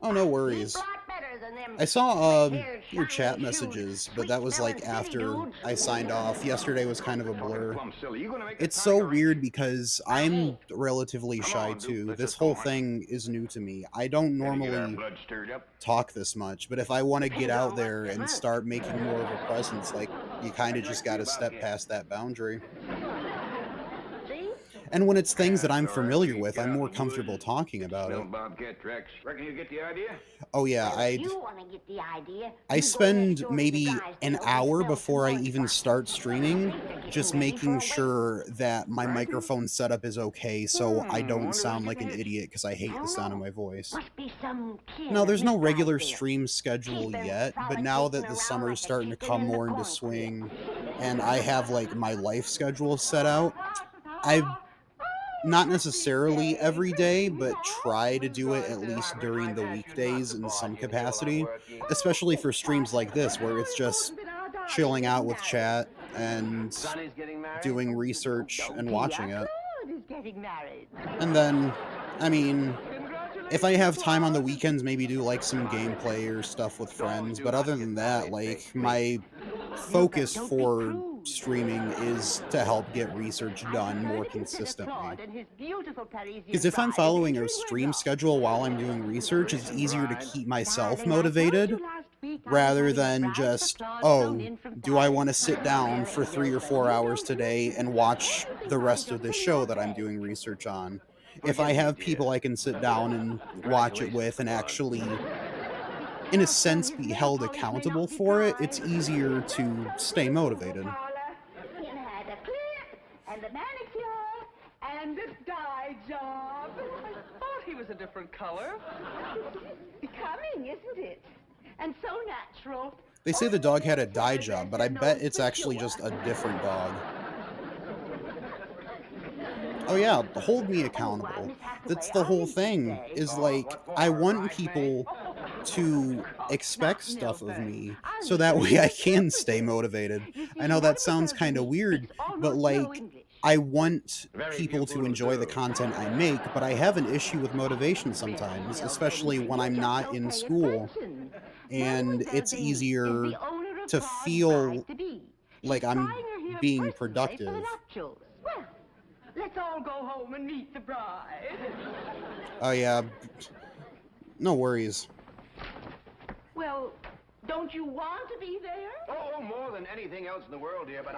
Oh, no worries. He's a lot better than them I saw red-haired, your shiny chat shoes, messages, but that was like after I signed off. Yesterday was kind of a blur. plumb silly. You gonna make It's so weird because I'm relatively shy too. This whole thing is new to me. I don't normally blood stirred up? talk this much, but if I want to get out there and start making more of a presence, like, you kind of just got to step past that boundary. And when it's things that I'm familiar with, I'm more comfortable talking about it. Little Bobcat tracks. Reckon you get the idea? Oh yeah, You want to get the idea? I spend maybe an hour before I even start streaming just making sure that my microphone setup is okay so I don't sound like an idiot because I hate the sound of my voice. Must be some kid No, there's no that regular misdiagnosed. stream schedule yet, but now that the summer's starting to come more into swing and I have like my life schedule set out, I've not necessarily every day, but try to do it at least during the weekdays in some capacity, especially for streams like this where it's just chilling out with chat and doing research and watching it. He's getting married. And then, I mean, if I have time on the weekends, maybe do like some gameplay or stuff with friends, but other than that, like, my focus for streaming is to help get research done more consistently. Because if I'm following a stream schedule while I'm doing research, it's easier to keep myself motivated rather than just, oh, do I want to sit down for 3 or 4 hours today and watch the rest of this show that I'm doing research on? If I have people I can sit down and watch it with and actually, in a sense, be held accountable for it, it's easier to stay motivated. Had a clip and a manicure and a dye job. I thought he was a different color. Becoming, isn't it? and so natural. They say the dog had a dye job, but I bet it's actually just a different dog. Oh yeah, hold me accountable. That's the whole thing, is like, I want people to expect stuff of me, so that way I can stay motivated. I know that sounds kind of weird, but like, I want people to enjoy the content I make, but I have an issue with motivation sometimes, especially when I'm not in school, and it's easier to feel like I'm being productive. Let's all go home and meet the bride. Oh yeah, no worries. Well, don't you want to be there? Oh, more than anything else in the world, dear, but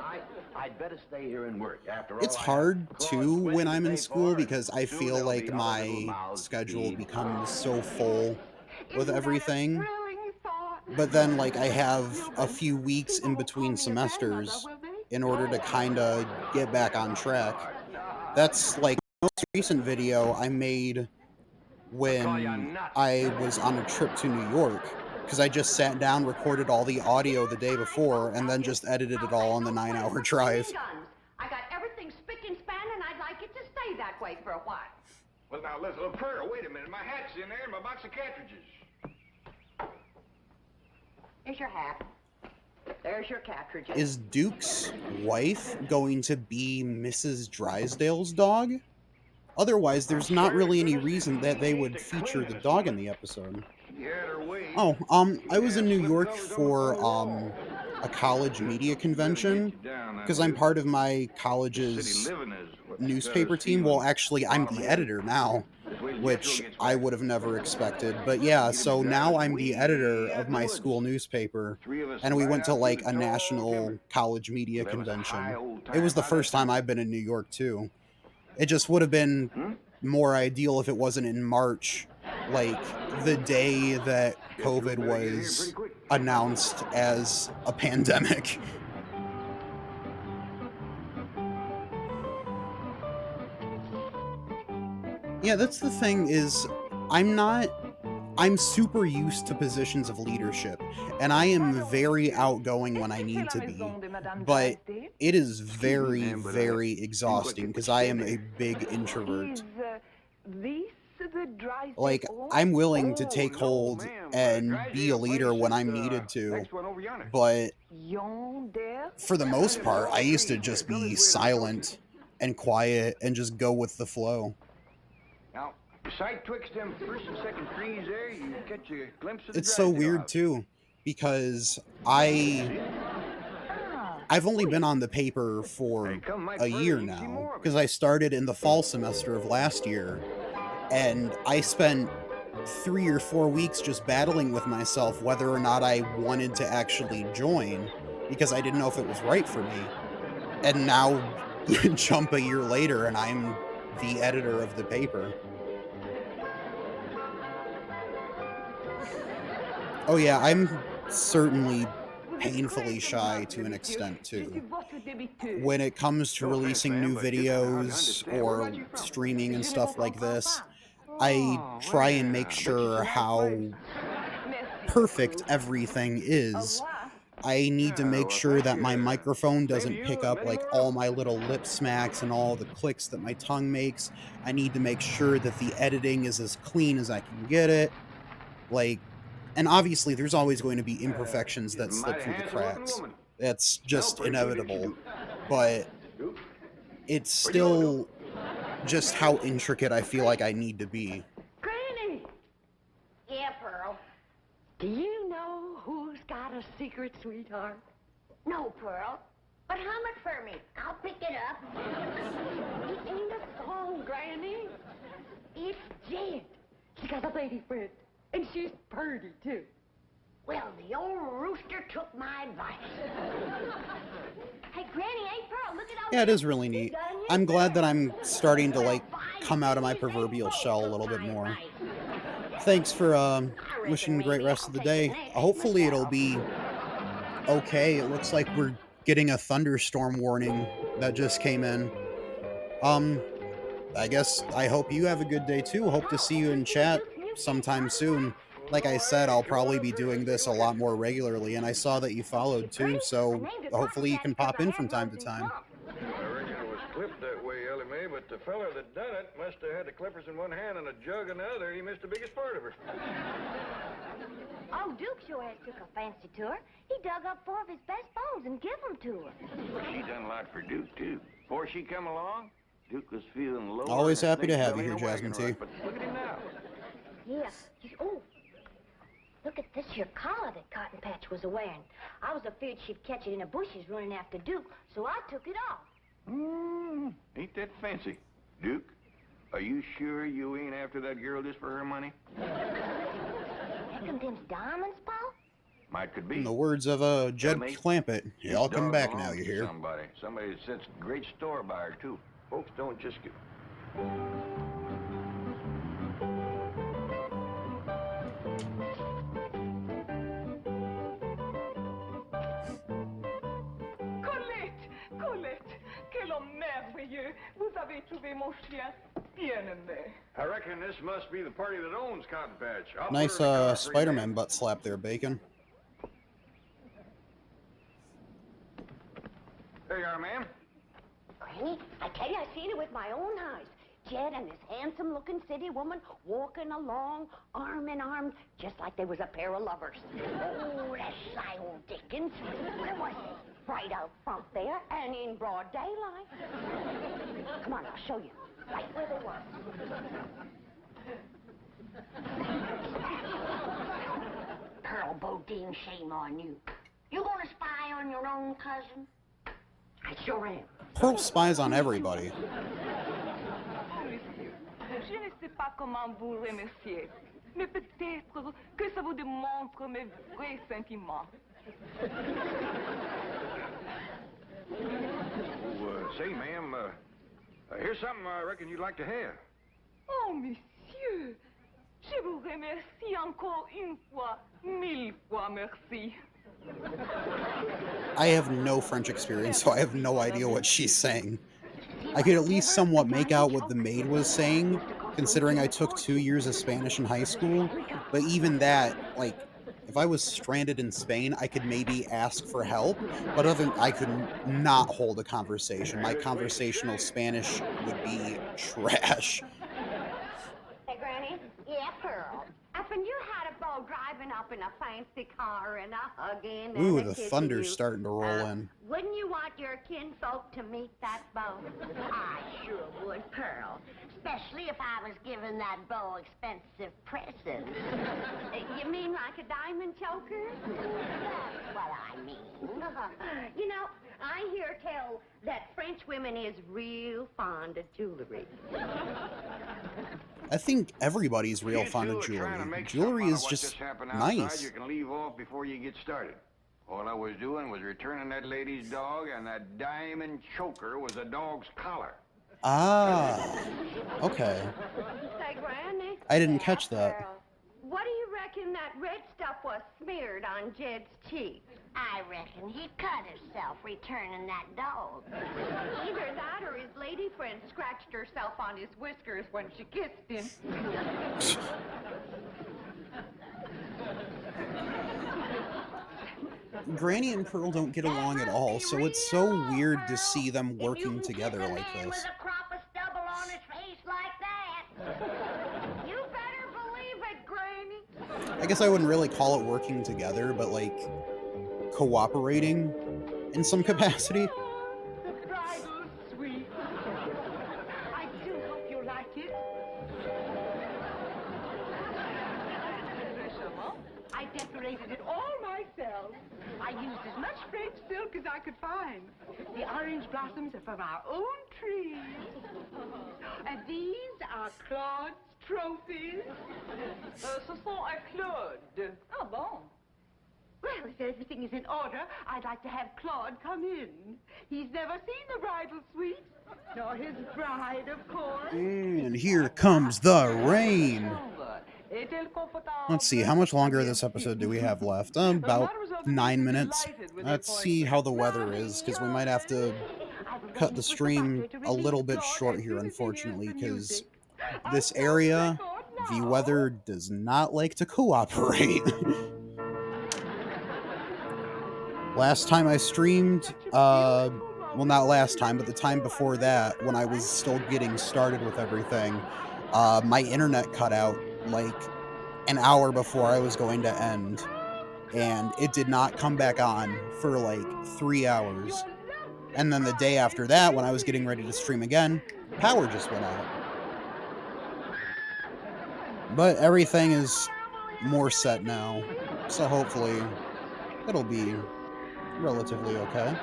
I'd better stay here and work. After all, It's hard too when I'm in school because I feel like my schedule becomes so full with everything. But then, like, I have a few weeks in between semesters in order to kind of get back on track. That's like the most recent video I made when I was on a trip to New York, because I just sat down, recorded all the audio the day before, and then just edited it all on the 9-hour drive. I got everything spick and span, and I'd like it to stay that way for a while. Well, now, listen, Pearl, wait a minute. My hat's in there and my box of cartridges. Here's your hat. There's your cartridges. Is Duke's wife going to be Mrs. Drysdale's dog? Otherwise, there's not really any reason that they would feature the dog in the episode. Oh, I was in New York for a college media convention, because I'm part of my college's newspaper team. Well, actually, I'm the editor now, which I would have never expected. But yeah, so now I'm the editor of my school newspaper, and we went to like a national college media convention. It was the first time I've been in New York too. It just would have been more ideal if it wasn't in March, like the day that COVID was announced as a pandemic. Yeah, that's the thing, is I'm super used to positions of leadership, and I am very outgoing when I need to be, but it is very, very exhausting because I am a big introvert. Like, I'm willing to take hold and be a leader when I'm needed to, but for the most part, I used to just be silent and quiet and just go with the flow. Now, sight twixt them first and second trees there, you catch a glimpse of the It's so Drysdale weird house. too, because I've only been on the paper for a year now, because I started in the fall semester of last year, and I spent 3 or 4 weeks just battling with myself whether or not I wanted to actually join, because I didn't know if it was right for me. And now, jump a year later, and I'm the editor of the paper. Oh yeah, I'm certainly painfully shy to an extent too. When it comes to releasing new videos or streaming and stuff like this, I try and make sure how perfect everything is. I need to make sure that my microphone doesn't pick up like all my little lip smacks and all the clicks that my tongue makes. I need to make sure that the editing is as clean as I can get it. Like, and obviously there's always going to be imperfections that slip through the cracks. That's just inevitable. But it's still just how intricate I feel like I need to be. Granny! Yeah, Pearl. Do you know who's got a secret, sweetheart? No, Pearl. But hum it for me. I'll pick it up. It ain't a song, Granny. It's Jet. She got a lady friend, and she's purty, too. Well, the old rooster took my advice. Hey, Granny, hey, Pearl, look at all Yeah, it is really neat. I'm glad that I'm starting to, like, come out of my proverbial shell a little bit more. Thanks for wishing a great rest of the day. Hopefully it'll be okay. It looks like we're getting a thunderstorm warning that just came in. I guess I hope you have a good day too. Hope to see you in chat sometime soon. like I said, I'll probably be doing this a lot more regularly, and I saw that you followed too, so hopefully you can pop in from time to time. I reckon it was clipped that way, Ellie Mae, but the feller that done it must have had the clippers in one hand and a jug in the other. He missed the biggest part of her. Oh, Duke sure has took a fancy to her. He dug up 4 of his best bones and give them to her. Well, she done a lot for Duke, too. Before she come along, Duke was feeling low. Always happy to have you here, Jasmine T. But look at him now. Yeah. Oh, look at this here collar that Cotton Patch was a-wearing. I was afraid she'd catch it in the bushes running after Duke, so I took it off. Ain't that fancy. Duke, are you sure you ain't after that girl just for her money? Reckon them's diamonds, Pa? Might could be. In the words of Jed Ellie, Clampett, y'all this come dog back now, belongs you to hear? Somebody that sets great store by her, too. Folks don't just get... Colette, quel homme merveilleux. Vous avez trouvé mon chien bien aimé. I reckon this must be the party that owns Cotton Patch. I'll Nice put her in the car for you. Spider-Man butt slap there, Bacon. There you are, ma'am. Granny, I tell you, I seen it with my own eyes. Jed and this handsome-looking city woman walking along, arm in arm, just like they was a pair of lovers. Oh, that's sly old Dickens. Where was they? Right out front there and in broad daylight. Come on, I'll show you. Right where they were. Pearl Bodine, shame on you. You gonna spy on your own cousin? I sure am. Pearl spies on everybody. Je ne sais pas comment vous remercier, mais peut-être que ça vous démontre mes vrais sentiments. Say, ma'am, here's something I reckon you'd like to have. Oh, monsieur, je vous remercie encore une fois, 1000 fois merci. I have no French experience, so I have no idea what she's saying. I could at least somewhat make out what the maid was saying, considering I took 2 years of Spanish in high school, but even that, like, if I was stranded in Spain, I could maybe ask for help, but other than I could not hold a conversation. My conversational Spanish would be trash. Hey, Granny? Yeah, Pearl. When you had a beau driving up in a fancy car and a hugging and Ooh, a the kissing thunder's you, starting to roll in. wouldn't you want your kinfolk to meet that beau? I sure would, Pearl. Especially if I was giving that beau expensive presents. You mean like a diamond choker? That's what I mean. You know, I hear tell that French women is real fond of jewelry. I think everybody's real fond of jewelry. Jewelry is just nice. You can leave off before you get started. All I was doing was returning that lady's dog, and that diamond choker was a dog's collar. Ah, okay. Say, Granny. I didn't catch that. What do you reckon that red stuff was smeared on Jed's cheek? I reckon he cut himself returning that dog. Either that or his lady friend scratched herself on his whiskers when she kissed him. Granny and Pearl don't get along at all, so it's so weird to see them working together like this. With a crop of stubble on his face like that. You better believe it, Granny. I guess I wouldn't really call it working together, but like cooperating in some capacity. The bridal suite. I do hope you like it. I decorated it all myself. I used as much French silk as I could find. The orange blossoms are from our own tree. And these are Claude's trophies. Ce sont à Claude. Oh, bon. Well, if everything is in order, I'd like to have Claude come in. He's never seen the bridal suite, nor his bride, of course. And here comes the rain. Let's see, how much longer of this episode do we have left? About 9 minutes. Let's see how the weather is, because we might have to cut the stream a little bit short here, unfortunately, because this area the weather does not like to cooperate. Last time I streamed, well, not last time, but the time before that, when I was still getting started with everything, my internet cut out like an hour before I was going to end, and it did not come back on for like 3 hours. And then the day after that, when I was getting ready to stream again, power just went out. But everything is more set now, so hopefully it'll be relatively okay.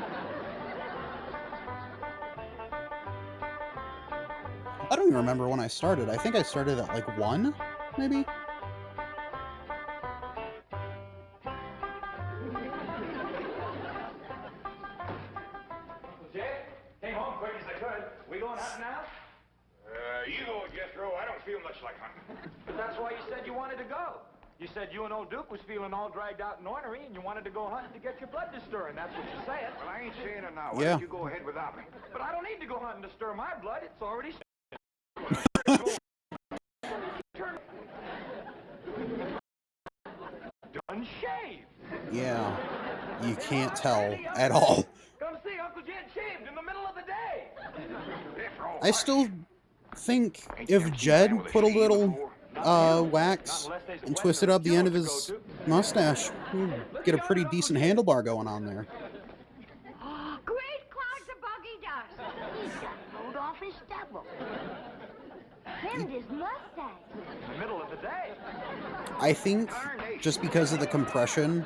I don't even remember when I started. I think I started at like 1, maybe? Jay, came home quick as I could. We going hunting now? You go, Jethro. I don't feel much like hunting. But that's why you said you wanted to go. You said you and old Duke was feeling all dragged out and ornery, and you wanted to go hunting to get your blood to stirring. That's what you said. Well, I ain't saying it now. Why Yeah. don't you go ahead without me? But I don't need to go hunting to stir my blood. It's already done shaved. Yeah, you can't tell at all. Come see Uncle Jed shaved in the middle of the day. I still think if Jed put a little wax and twisted up the end of his mustache, he'd get a pretty decent handlebar going on there. Oh, great clouds of buggy dust. He's got rolled off his stubble. Trimmed his mustache. In the middle of the day. I think just because of the compression,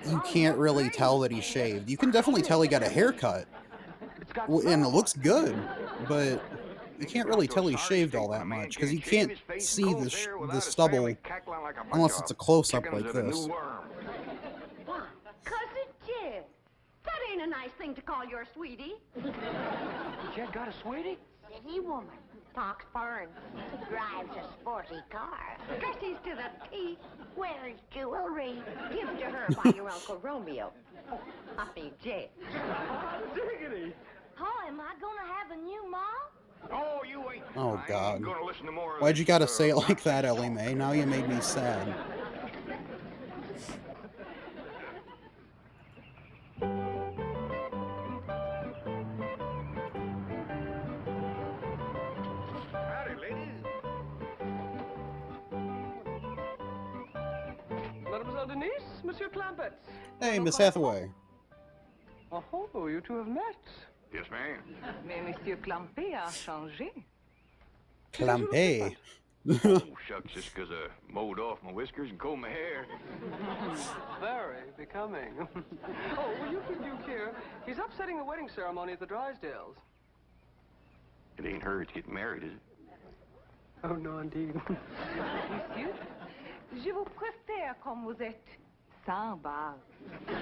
you can't really tell that he's shaved. You can definitely tell he got a haircut, and it looks good, but you can't really tell he's shaved all that much, because you can't see the stubble unless it's a close-up like this. Why, Cousin Jed, that ain't a nice thing to call your sweetie. Jed got a sweetie? City woman. Talks foreign. Drives a sporty car. Dresses to the teeth. Wears jewelry. Given to her by your Uncle Romeo. Happy Jed. Diggity. Oh, am I gonna have a new mom? Oh, you ain't. Oh, I God. ain't gonna listen to more of Why'd you this, gotta say it like that, Ellie Mae? Now you made me sad. Howdy, ladies. Mademoiselle Denise, Monsieur Clampett. Hey, Miss Hathaway. Oh, you two have met. Yes, ma'am. Mais Monsieur Clampet a changé. Clampé. Oh, shucks, just 'cause I mowed off my whiskers and combed my hair. Very becoming. Oh, will you keep Duke here? He's upsetting the wedding ceremony at the Drysdales. It ain't her that's getting married, is it? Oh, no, indeed. Monsieur, je vous préfère comme vous êtes. Sans barbe. We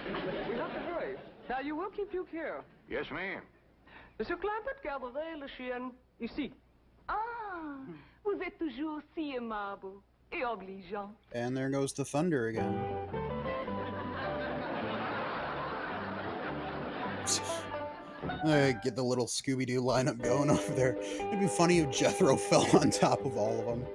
have to hurry. Now, you will keep Duke here. Yes, ma'am. Monsieur Clampett garderait le chien ici. Ah, vous êtes toujours si aimable et obligeant. And there goes the thunder again. Get the little Scooby-Doo lineup going over there. It'd be funny if Jethro fell on top of all of them.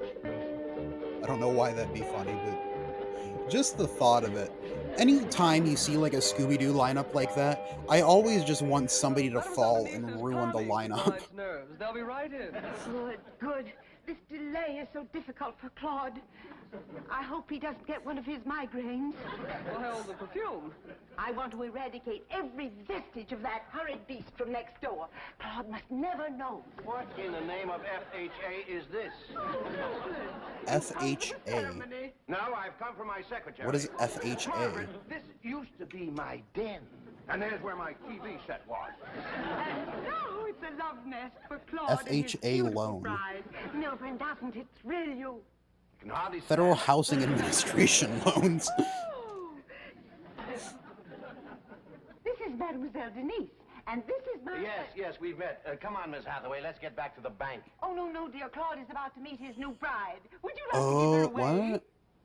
I don't know why that'd be funny, but just the thought of it. Anytime you see like a Scooby-Doo lineup like that, I always just want somebody to fall and ruin the lineup. Nerves. They'll be right in. Good, good. This delay is so difficult for Claude. I hope he doesn't get one of his migraines. Well, hell's the perfume? I want to eradicate every vestige of that horrid beast from next door. Claude must never know. What in the name of FHA is this? FHA. No, I've come for my secretary. What is FHA? Margaret, this used to be my den. And there's where my TV set was. And so it's a love nest for Claude and his FHA beautiful loan. bride. Mildred doesn't. It's really you. Can hardly Federal Housing Administration loans. This is Mademoiselle Denise. And this is my... Yes, we've met. Come on, Miss Hathaway, let's get back to the bank. Oh, no, dear. Claude is about to meet his new bride. Would you like to Oh, give her away? what?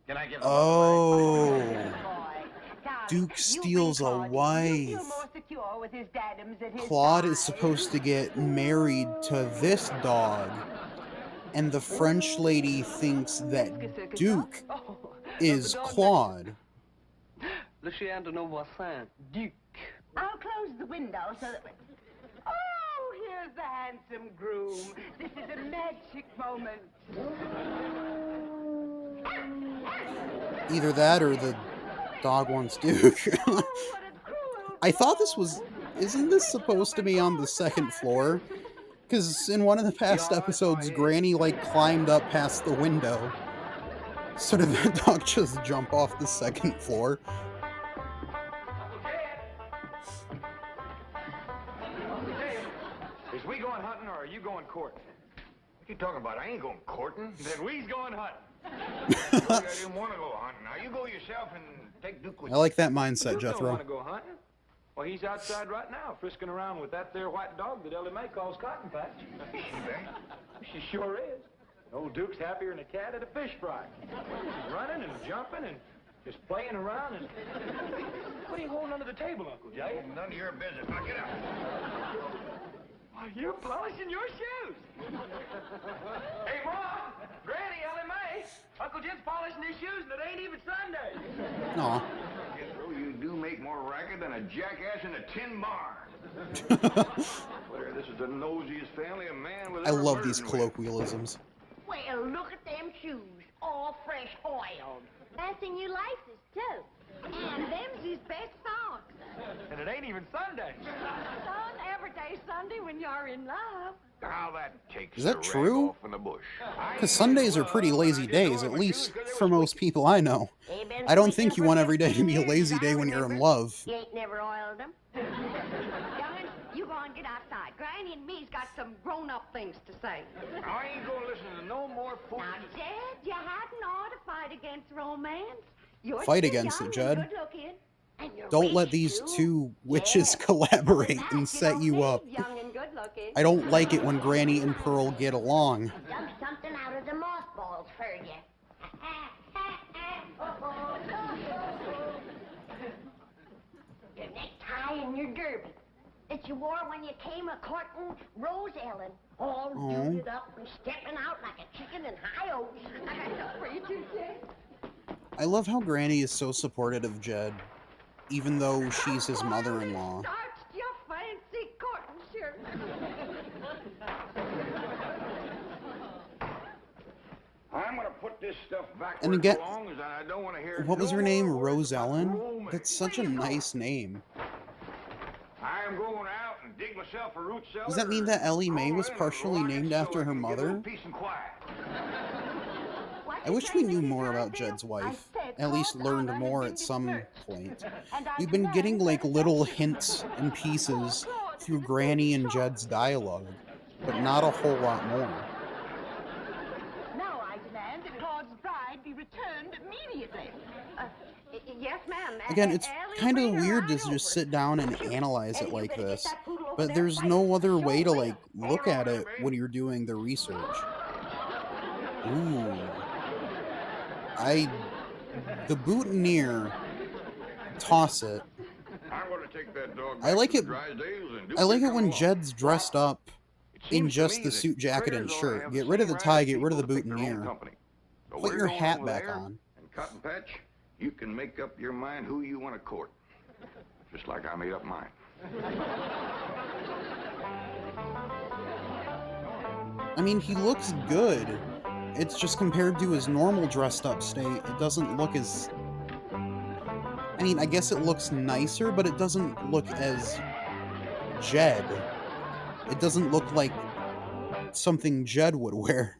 Can I give Oh. Darling, Duke steals a you feel wife. more secure with his dadums at his Claude side. is supposed to get married to this dog. and the French lady thinks that Duke is Claude. Le chien de nos voisins, Duke. I'll close the window so that... Oh, here's the handsome groom. This is a magic moment. Either that or the dog wants Duke. I thought this was... Isn't this supposed to be on the second floor? Because in one of the past episodes, Granny, like, climbed up past the window. So did that dog just jump off the second floor? Is we going hunting or are you going courting? What you talking about? I ain't going courting. Then we's going hunting. I didn't want to go hunting. Now you go yourself and take Duke with I you. like that mindset, Duke don't Jethro. want to go hunting. Well, he's outside right now, frisking around with that there white dog that Ellie Mae calls Cotton Patch. She sure is. Old Duke's happier than a cat at a fish fry. He's running and jumping and just playing around and... What are you holding under the table, Uncle Jay? None of your business. Now get up. Why, you're polishing your shoes. Hey, Mom! Granny, Ellie Mae! Uncle Jim's polishing his shoes and it ain't even Sunday. Aw. You do make more racket than a jackass in a tin barn. Claire, this is the nosiest family a man was I ever love these burdened with. colloquialisms. Well, look at them shoes, all fresh oiled. That's in your laces, too. And them's his best socks. And it ain't even Sunday. Son, every day's Sunday when you're in love. How that takes Is that the rag true? off in the bush. Because Sundays are pretty lazy days, at least for most people I know. I don't think you want every day to be a lazy day when you're in love. You ain't never oiled them? Young'un, you go and get outside. Granny and me's got some grown-up things to say. I ain't gonna listen to no more fools. Now, Jed, you hadn't ought to fight against romance. You're Fight still against young it, and Jed. good-looking, and you're Don't rich, let these too. two witches collaborate and set you up. Young and good-looking. I don't like it when Granny and Pearl get along. Dug something out of the mothballs for you. Your necktie and your derby that you wore when you came a-courting Rose Ellen, all Aw. duded up and stepping out like a chicken in high oats. I got enough for you too, Jed. I love how Granny is so supportive of Jed, even though she's his mother-in-law. Starched your fancy courting shirt. I'm gonna put this stuff back And where again, it belongs, and I don't want to hear what was no her name? more Rose words about Ellen? romance. That's such a nice name. I am going out and dig myself a root cellar. Does that mean that Ellie Mae was partially named after her mother? Peace and quiet. I wish we knew more about Jed's wife. At least learned more at some point. We've been getting like little hints and pieces through Granny and Jed's dialogue, but not a whole lot more. Now I demand that Claude's bride be returned immediately. Yes, ma'am. Again, it's kind of weird to just sit down and analyze it like this, but there's no other way to like look at it when you're doing the research. Ooh. The boutonniere, toss it. I'm gonna take that dog I like it. Drysdale's and do I like pick it when him Jed's dressed up in seems to just me the that suit jacket and Claire's ought to shirt. have Get the rid of the same tie, right get rid of the people to pick their own boutonniere. company. So Put we're your going hat over back there, on. And Cotton Patch, you can make up your mind who you want to court. Just like I made up mine. I mean, he looks good. It's just compared to his normal dressed up state, it doesn't look as... I mean, I guess it looks nicer, but it doesn't look as Jed. It doesn't look like something Jed would wear.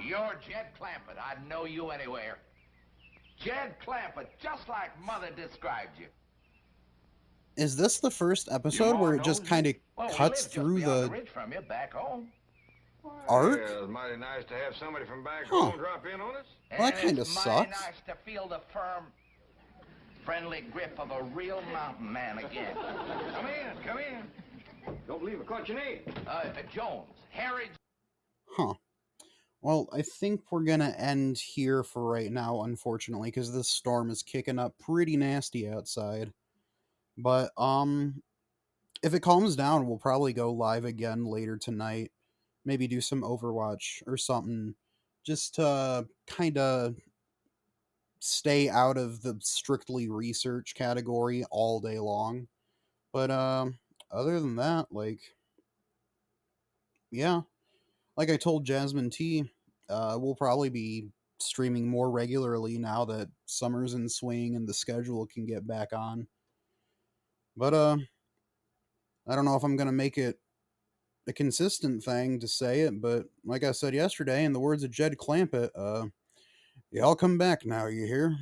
You're Jed Clampett. I'd know you anywhere. Jed Clampett, just like Mother described you. Is this the first episode where it just kind of cuts through the ridge from you back home. arc? Yeah, it's mighty nice to have somebody from back Huh. home drop in on us. Well, that And kinda it's mighty sucks. nice to feel the firm, friendly grip of a real mountain man again. Come in, come in. Don't believe I caught your name. Jones. Harry. Huh. Well, I think we're gonna end here for right now, unfortunately, because this storm is kicking up pretty nasty outside. But if it calms down, we'll probably go live again later tonight. Maybe do some Overwatch or something, just to kind of stay out of the strictly research category all day long. But other than that, like, yeah, like I told Jasmine T, we'll probably be streaming more regularly now that summer's in swing and the schedule can get back on. But I don't know if I'm gonna make it a consistent thing to say it, but like I said yesterday, in the words of Jed Clampett, y'all come back now, you hear?